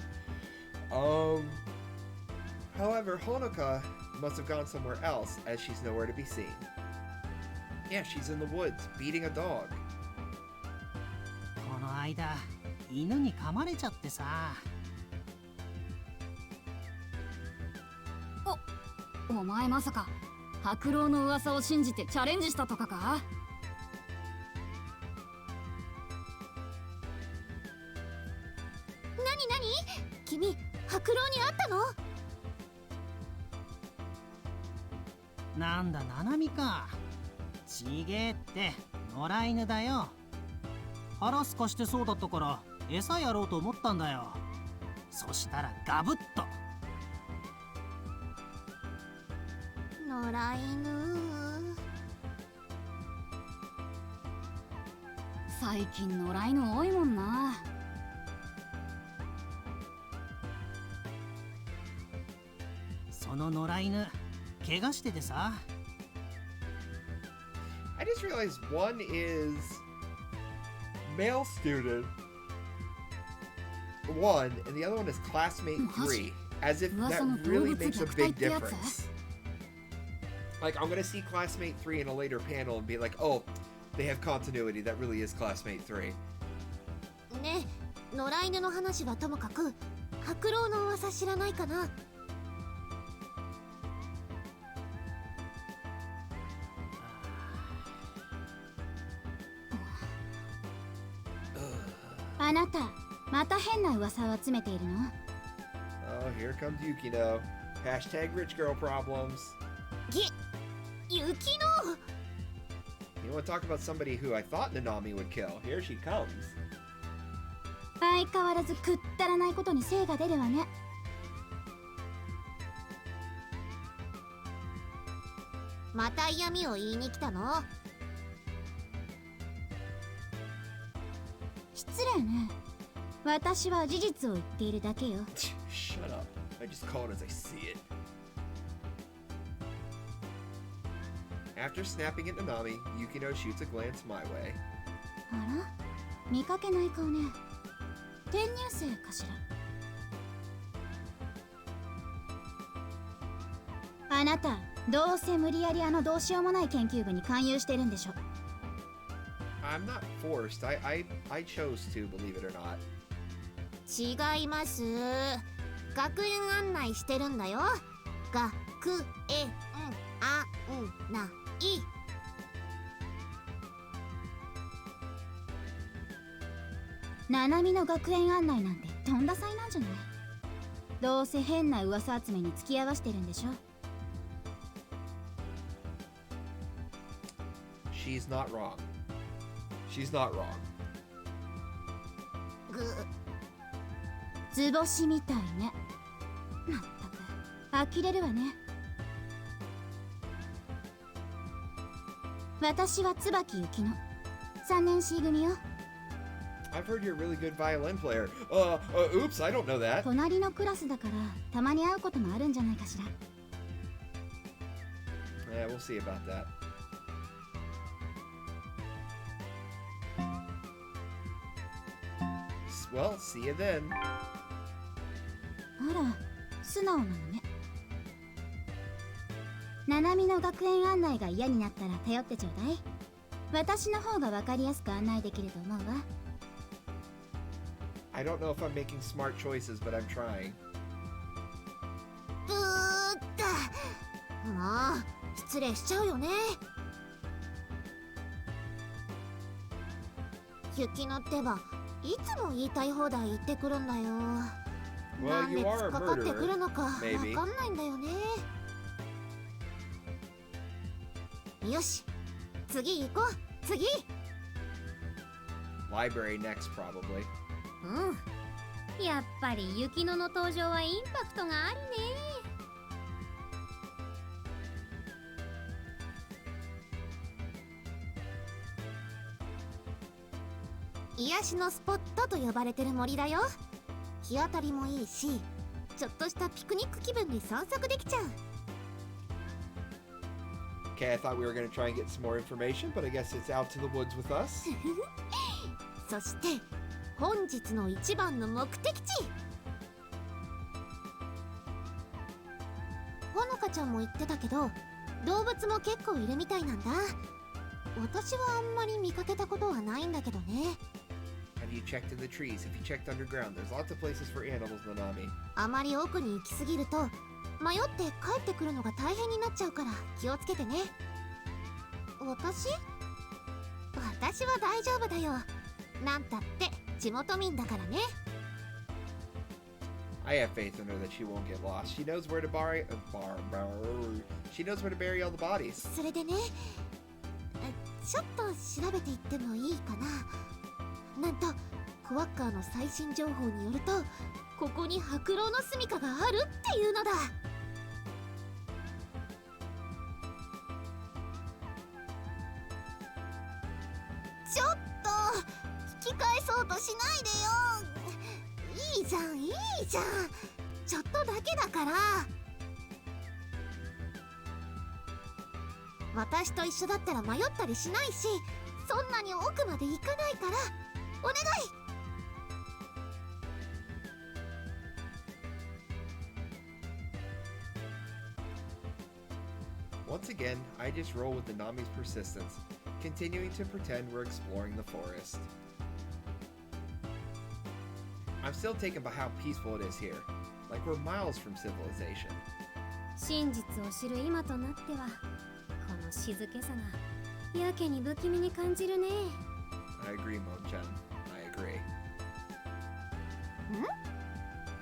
However, Honoka must have gone somewhere else, as she's nowhere to be seen. Yeah, she's in the woods, beating a dog. この間、犬に噛まれちゃってさ。お前まさか白狼の噂を信じてチャレンジしたとかか？なになに？君、白狼に会ったの？なんだ、ナナミか。ちげえって、野良犬だよ。腹すかしてそうだったから餌やろうと思ったんだよ。そしたらガブッと。野良犬。最近野良犬多いもんな。その野良犬怪我しててさ。I just realized one is male student 1 and the other one is classmate 3. As if that really makes a big difference. Like, I'm gonna see classmate 3 in a later panel and be like, oh, they have continuity. That really is classmate 3. ね、野良犬の話はともかく、白老の噂知らないかな。あなた、また変な噂を集めているの？ Oh, here comes Yukino. Hashtag rich girl problems. ユキノ! You want to talk about somebody who I thought Nanami would kill? Here she comes. 相変わらずくったらないことに精が出るわね。また嫌味を言いに来たの？失礼ね。私は事実を言っているだけよ。Shut up. I just call it as I see it. After snapping at Nanami, Yukino shoots a glance my way. あら、見かけない顔ね。転入生かしら。あなた、どうせ無理やりあのどうしようもない研究部に勧誘してるんでしょ。I'm not forced. I chose to, believe it or not. 違います。学園案内してるんだよ。学園案内。ナナミの学園案内なんてとんだ災難じゃない。どうせ変な噂集めに付き合わせてるんでしょ。She's not wrong. She's not wrong. 図星みたいね。まったく呆れるわね。私は椿ゆきの3年 C 組よ。I've heard you're a really good violin player. Oops, I don't know that. 隣のクラスだからたまに会うこともあるんじゃないかしら。Yeah, we'll see about that. Well, see you then. あら、素直なのね。ナナミの学園案内が嫌になったら頼ってちょうだい。私の方が分かりやすく案内できると思うわ。I don't know if I'm making smart choices, but I'm trying. ブーッだ。もう失礼しちゃうよね。雪のってばいつも言いたい放題言ってくるんだよ。なんで突っかかってくるのかわかんないんだよね。よし、次行こう。次。Library next, probably. うん。やっぱり雪乃の登場はインパクトがあるね。癒しのスポットと呼ばれてる森だよ。日当たりもいいし、ちょっとしたピクニック気分で散策できちゃう。Okay, I thought we were going to try and get some more information, but I guess it's out to the woods with us. そして本日の一番の目的地。ほのかちゃんも言ってたけど、動物も結構いるみたいなんだ。私はあんまり見かけたことはないんだけどね。Have you checked in the trees? Have you checked underground? There's lots of places for animals, Nanami. あまり奥に行きすぎると迷って帰ってくるのが大変になっちゃうから気をつけてね。私は大丈夫だよ。なんたって地元民だからね。I have faith in her that she won't get lost. She knows where to She knows where to bury all the bodies. それでね、ちょっと調べていってもいいかな。なんとクワッカーの最新情報によると、ここに白狼の住処があるっていうのだ。ちょっと引き返そうとしないでよ。いいじゃんいいじゃん、ちょっとだけだから。私と一緒だったら迷ったりしないし、そんなに奥まで行かないからお願い。Once again, I just roll with the Nami's persistence, continuing to pretend we're exploring the forest. I'm still taken by how peaceful it is here, like we're miles from civilization. 真実を知る今となっては、この静けさがやけに不気味に感じるね。I agree, Mon-chan. I agree.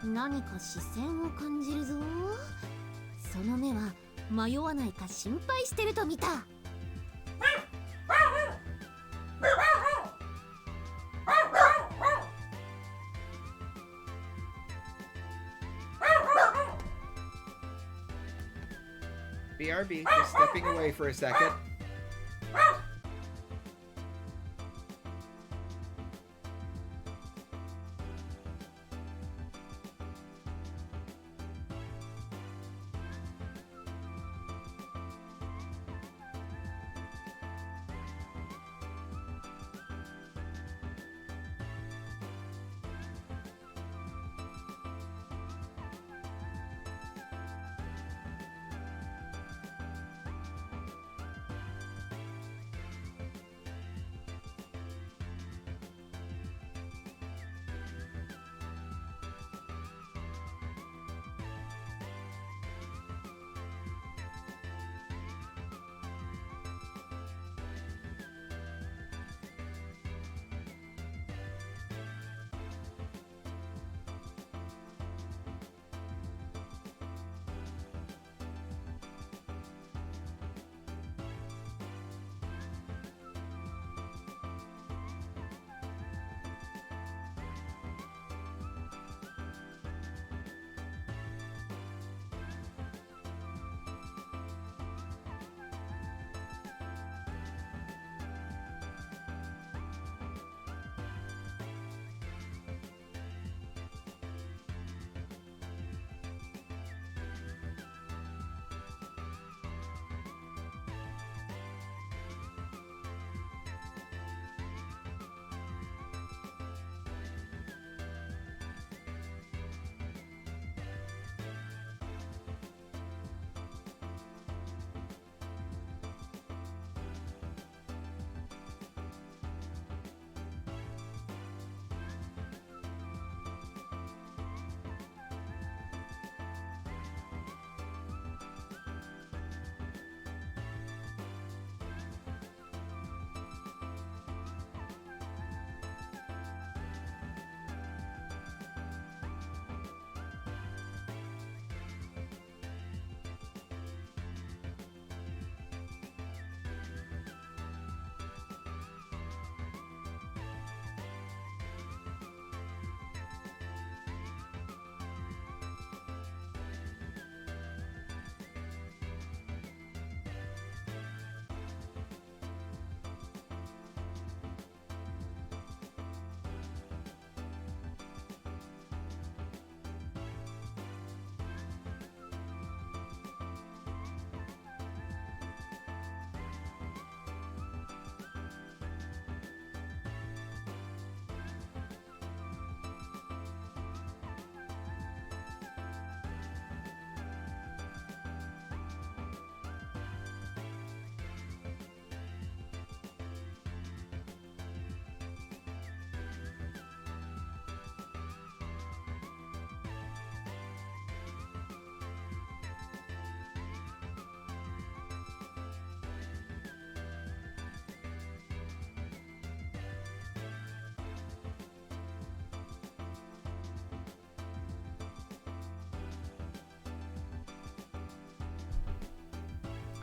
何か視線を感じるぞ。その目は迷わないか心配してると見た。BRB, just stepping away for a second.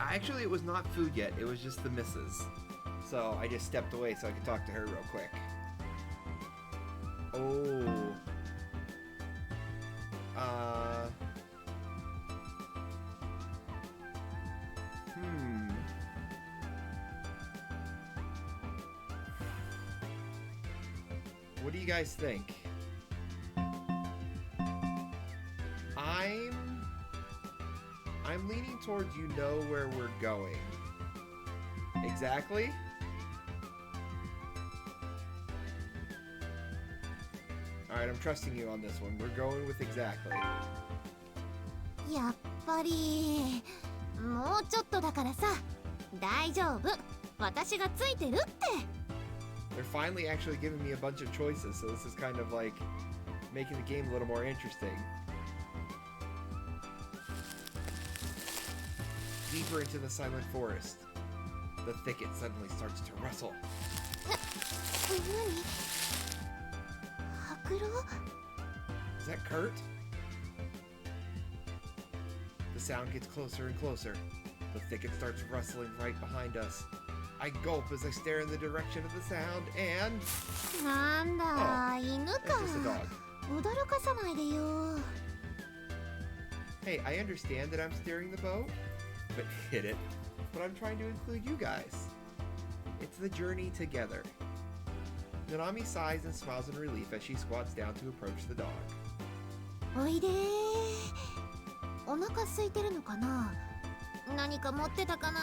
Actually, it was not food yet. It was just the missus. So I just stepped away so I could talk to her real quick. Oh. What do you guys think? I'm leaning towards you know where we're going. Exactly? Alright, I'm trusting you on this one. We're going with exactly. やっぱりもうちょっとだからさ。大丈夫。私がついてるって。They're finally actually giving me a bunch of choices, so this is kind of like making the game a little more interesting. Deeper into the silent forest, the thicket suddenly starts to rustle. 何？白狼？ Is that Kurt? The sound gets closer and closer. The thicket starts rustling right behind us. I gulp as I stare in the direction of the sound, and... なんだ、犬か。It's just a dog. 驚かさないでよ。Hey, I understand that I'm steering the boat, but hit it. But I'm trying to include you guys. It's the journey together. Nanami sighs and smiles in relief as she squats down to approach the dog. おいでー。お腹空いてるのかな？何か持ってたかな？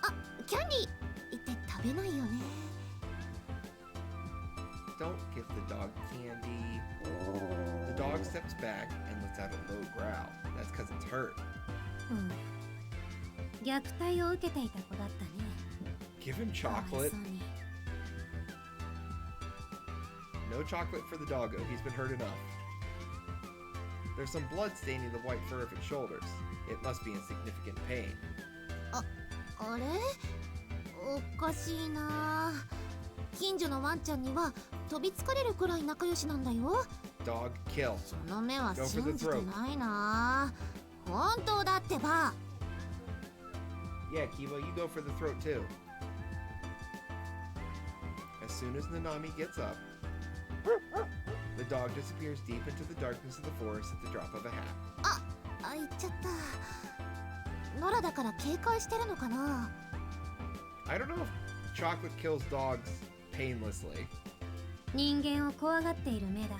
あ、キャンディーって食べないよね。Don't give the dog candy. The dog steps back and lets out a low growl. That's because it's hurt. 虐待を受けていた子だったね。 Give him chocolate. No chocolate for the doggo. He's been hurt enough. There's some blood staining the white fur of its shoulders. It must be in significant pain. あれ？おかしいな。近所のワンちゃんには飛びつかれるくらい仲良しなんだよ。 Dog kill. その目は信じてないな。本当だってば。Yeah, Kiba, you go for the throat too. As soon as Nanami gets up, the dog disappears deep into the darkness of the forest at the drop of a hat. あ、言っちゃった。ノラだから警戒してるのかな。 I don't know if chocolate kills dogs painlessly. 人間を怖がっている目だ。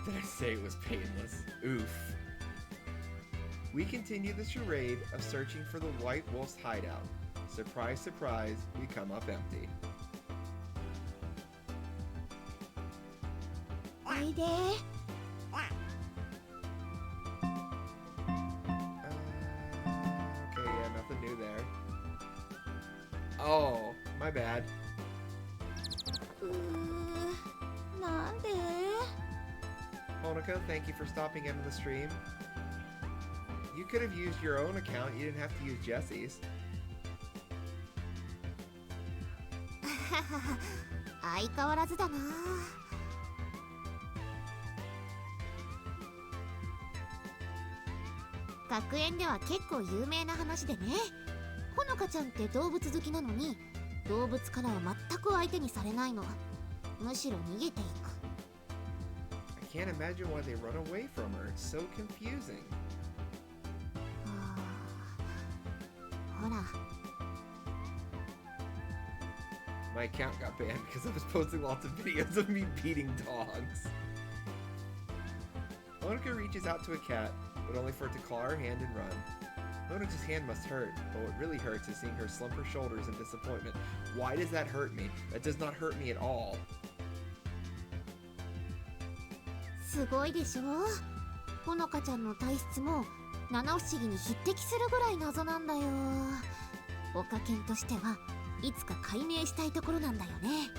Did I say it was painless? Oof. We continue the charade of searching for the White Wolf's hideout. Surprise, surprise, we come up empty. おいで。Okay, yeah, nothing new there. Oh, my bad. なんで？ Honoka, thank you for stopping into the stream. You could have used your own account, you didn't have to use Jesse's. 相変わらずだな。学園では結構有名な話でね。ほのかちゃんって動物好きなのに、動物からは全く相手にされないの。むしろ逃げていく。I can't imagine why they run away from her. It's so confusing. ほら。 My account got banned because I was posting lots of videos of me beating dogs. Honoka reaches out to a cat, but only for it to claw her hand and run. Honoka's hand must hurt, but what really hurts is seeing her slump her shoulders in disappointment. Why does that hurt me? That does not hurt me at all. すごいでしょ。ほのかちゃんの体質も七不思議に匹敵するぐらい謎なんだよ。オカケンとしてはいつか解明したいところなんだよね。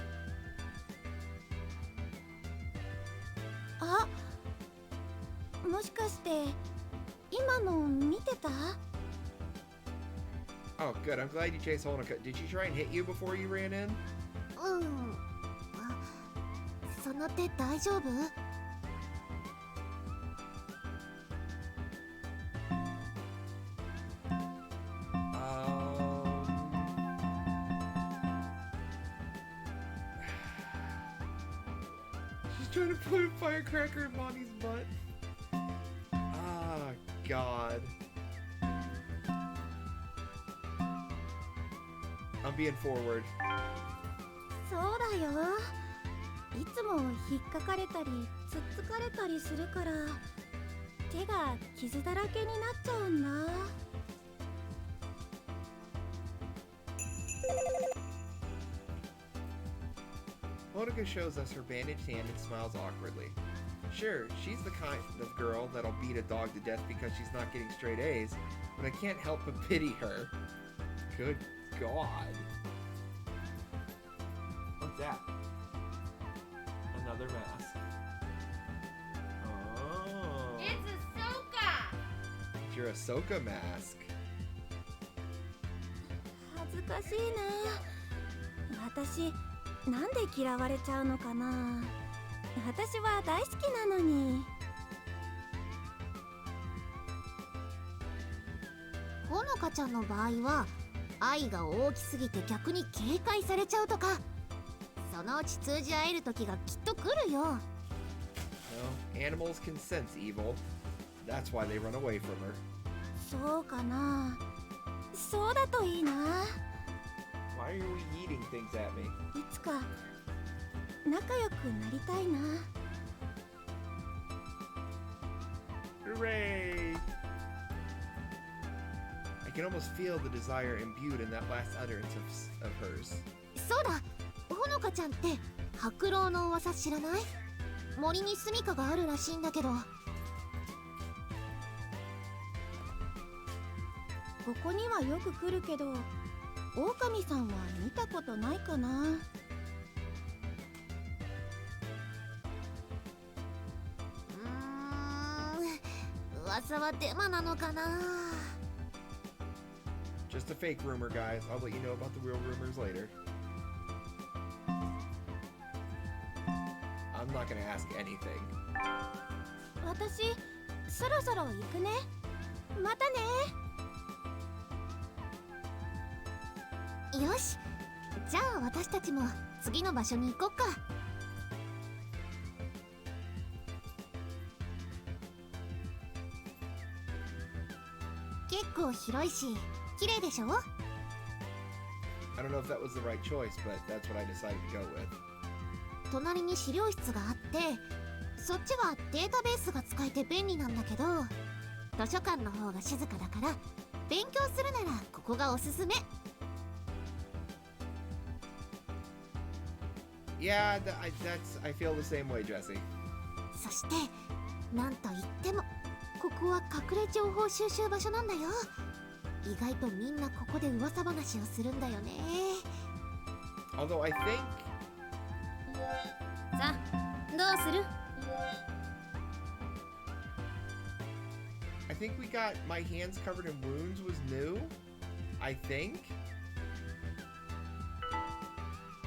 あ、もしかして今の見てた？ Oh, good. I'm glad you chased Honoka. Did she try and hit you before you ran in? うん。その手大丈夫？ trying to put a firecracker in Mommy's butt. Ah, God. I'm being forward. そうだよ。いつも引っかかれたりつっつかれたりするから手が傷だらけになっちゃうんだ。Monica shows us her bandaged hand and smiles awkwardly. Sure, she's the kind of girl that'll beat a dog to death because she's not getting straight A's, but I can't help but pity her. Good God. What's that? Another mask. Oh. It's Ahsoka! It's your Ahsoka mask. 恥ずかしいな。私なんで嫌われちゃうのかな。私は大好きなのに。ほのかちゃんの場合は愛が大きすぎて逆に警戒されちゃうとか、そのうち通じ合える時がきっと来るよ。No, animals can sense evil. That's why they run away from her. そうかな。そうだといいな。Why are you eating things at me? いつか仲良くなりたいな。Hooray! I can almost feel the desire imbued in that last utterance of hers. そうだ、ほのかちゃんって白狼の噂知らない？森に住処があるらしいんだけど。ここにはよく来るけど狼さんは見たことないかな。噂はデマなのかな。 Just a fake rumor, guys. I'll let you know about the real rumors later. I'm not gonna ask anything. 私そろそろ行くね。またね。よし、じゃあ私たちも次の場所に行こっか。結構広いし綺麗でしょ。 I don't know if that was the right choice, but that's what I decided to go with. 隣に資料室があって、そっちはデータベースが使えて便利なんだけど、図書館の方が静かだから勉強するならここがおすすめ。Yeah, I feel the same way, Jesse. そしてなんといってもここは隠れ情報収集場所なんだよ。意外とみんなここで噂話をするんだよね。 Although I think... さあ、どうする？ I think we got my hands covered in wounds was new. I think.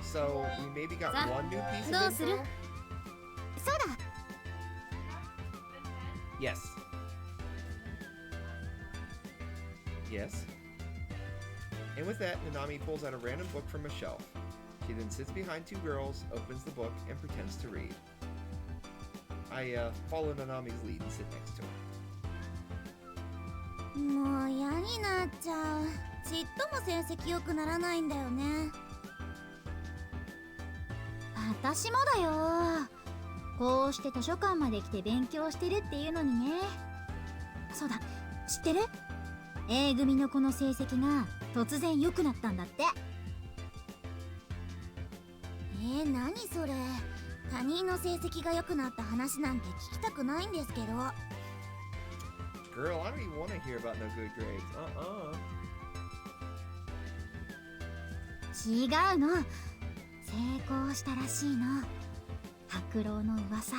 So we maybe got one new piece of どうする？ info. そうだ。 Yes. Yes. And with that, Nanami pulls out a random book from a shelf. She then sits behind two girls, opens the book, and pretends to read. I follow Nanami's lead and sit next to her. もう嫌になっちゃう。ちっとも成績良くならないんだよね。私もだよ。こうして図書館まで来て勉強してるっていうのにね。そうだ、知ってる？ A 組の子の成績が突然良くなったんだって。何それ。他人の成績が良くなった話なんて聞きたくないんですけど。 Girl, I don't even want to hear about no good grades. 違うの。成功したらしいの。白狼の噂。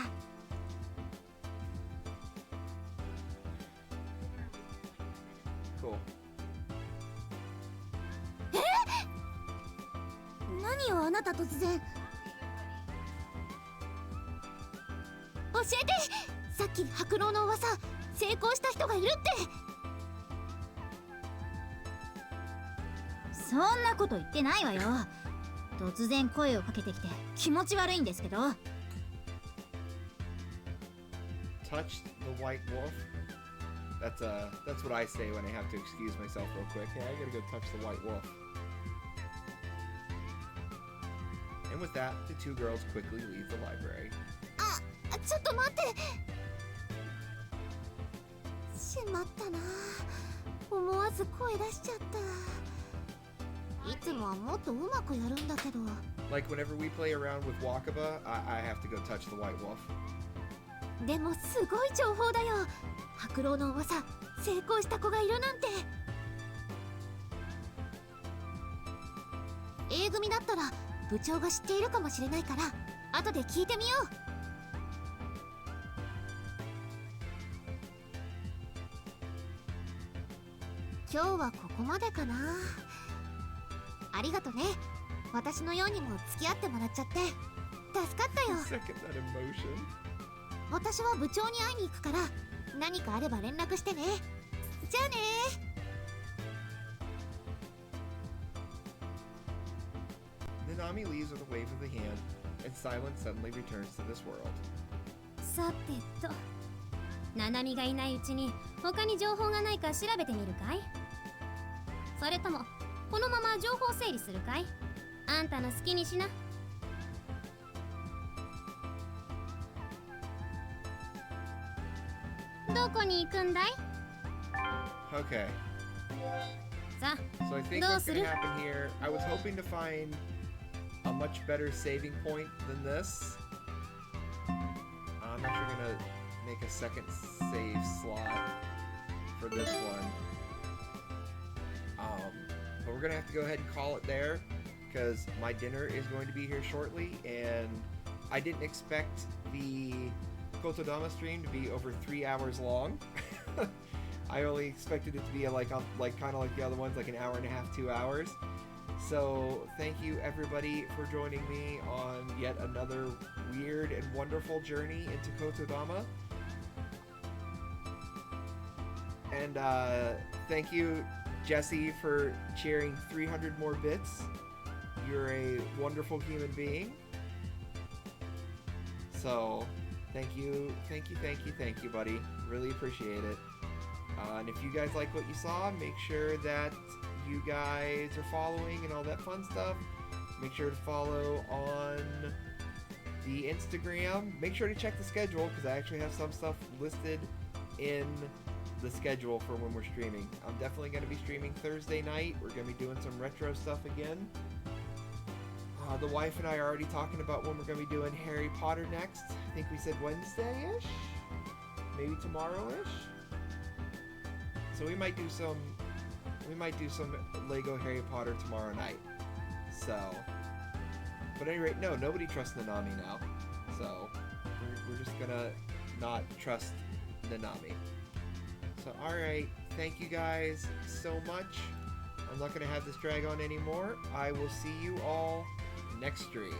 Cool. 何よあなた突然。教えて。さっき白狼の噂、成功した人がいるって。そんなこと言ってないわよ。突然声をかけてきて気持ち悪いんですけど。touched the white wolf. That's what I say when I have to excuse myself real quick. Hey, I gotta go touch the white wolf. And with that, the two girls quickly leave the library. ちょっと待って。しまったな。思わず声出しちゃった。いつもはもっとうまくやるんだけど。Like whenever we play around with Wakaba, I have to go touch the white wolf. でもすごい情報だよ。白狼の噂、成功した子がいるなんて。A 組だったら部長が知っているかもしれないから後で聞いてみよう。今日はここまでかな。ありがとね。私のようにも付き合ってもらっちゃって助かったよ。 Second that emotion. 私は部長に会いに行くから何かあれば連絡してね。じゃあね。Nanami leaves with a wave of the hand, and silence suddenly returns to this world. さてと、ナナミがいないうちに他に情報がないか調べてみるかい？それともこのまま情報整理するかい？あんたの好きにしな。どこに行くんだい？ Okay. さ So I think どう what's す gonna る？ happen here, I was hoping to find a much better saving point than this. I'm actually gonna make a second save slot for this one. But we're gonna have to go ahead and call it there because my dinner is going to be here shortly, and I didn't expect the Kotodama stream to be over 3 hours long. I only expected it to be like kind of like the other ones, like an hour and a half, 2 hours. So thank you everybody for joining me on yet another weird and wonderful journey into Kotodama. And thank you, Jesse, for cheering 300 more bits. You're a wonderful human being. So thank you, buddy. Really appreciate it. And if you guys like what you saw, make sure that you guys are following and all that fun stuff. Make sure to follow on the Instagram. Make sure to check the schedule because I actually have some stuff listed in the schedule for when we're streaming. I'm definitely going to be streaming Thursday night. We're going to be doing some retro stuff again. The wife and I are already talking about when we're going to be doing Harry Potter next. I think we said Wednesday-ish? Maybe tomorrow-ish? So we might do some Lego Harry Potter tomorrow night. So, but at any rate, no, nobody trusts Nanami now. So we're just gonna not trust Nanami. So alright, thank you guys so much. I'm not gonna have this drag on anymore. I will see you all next stream.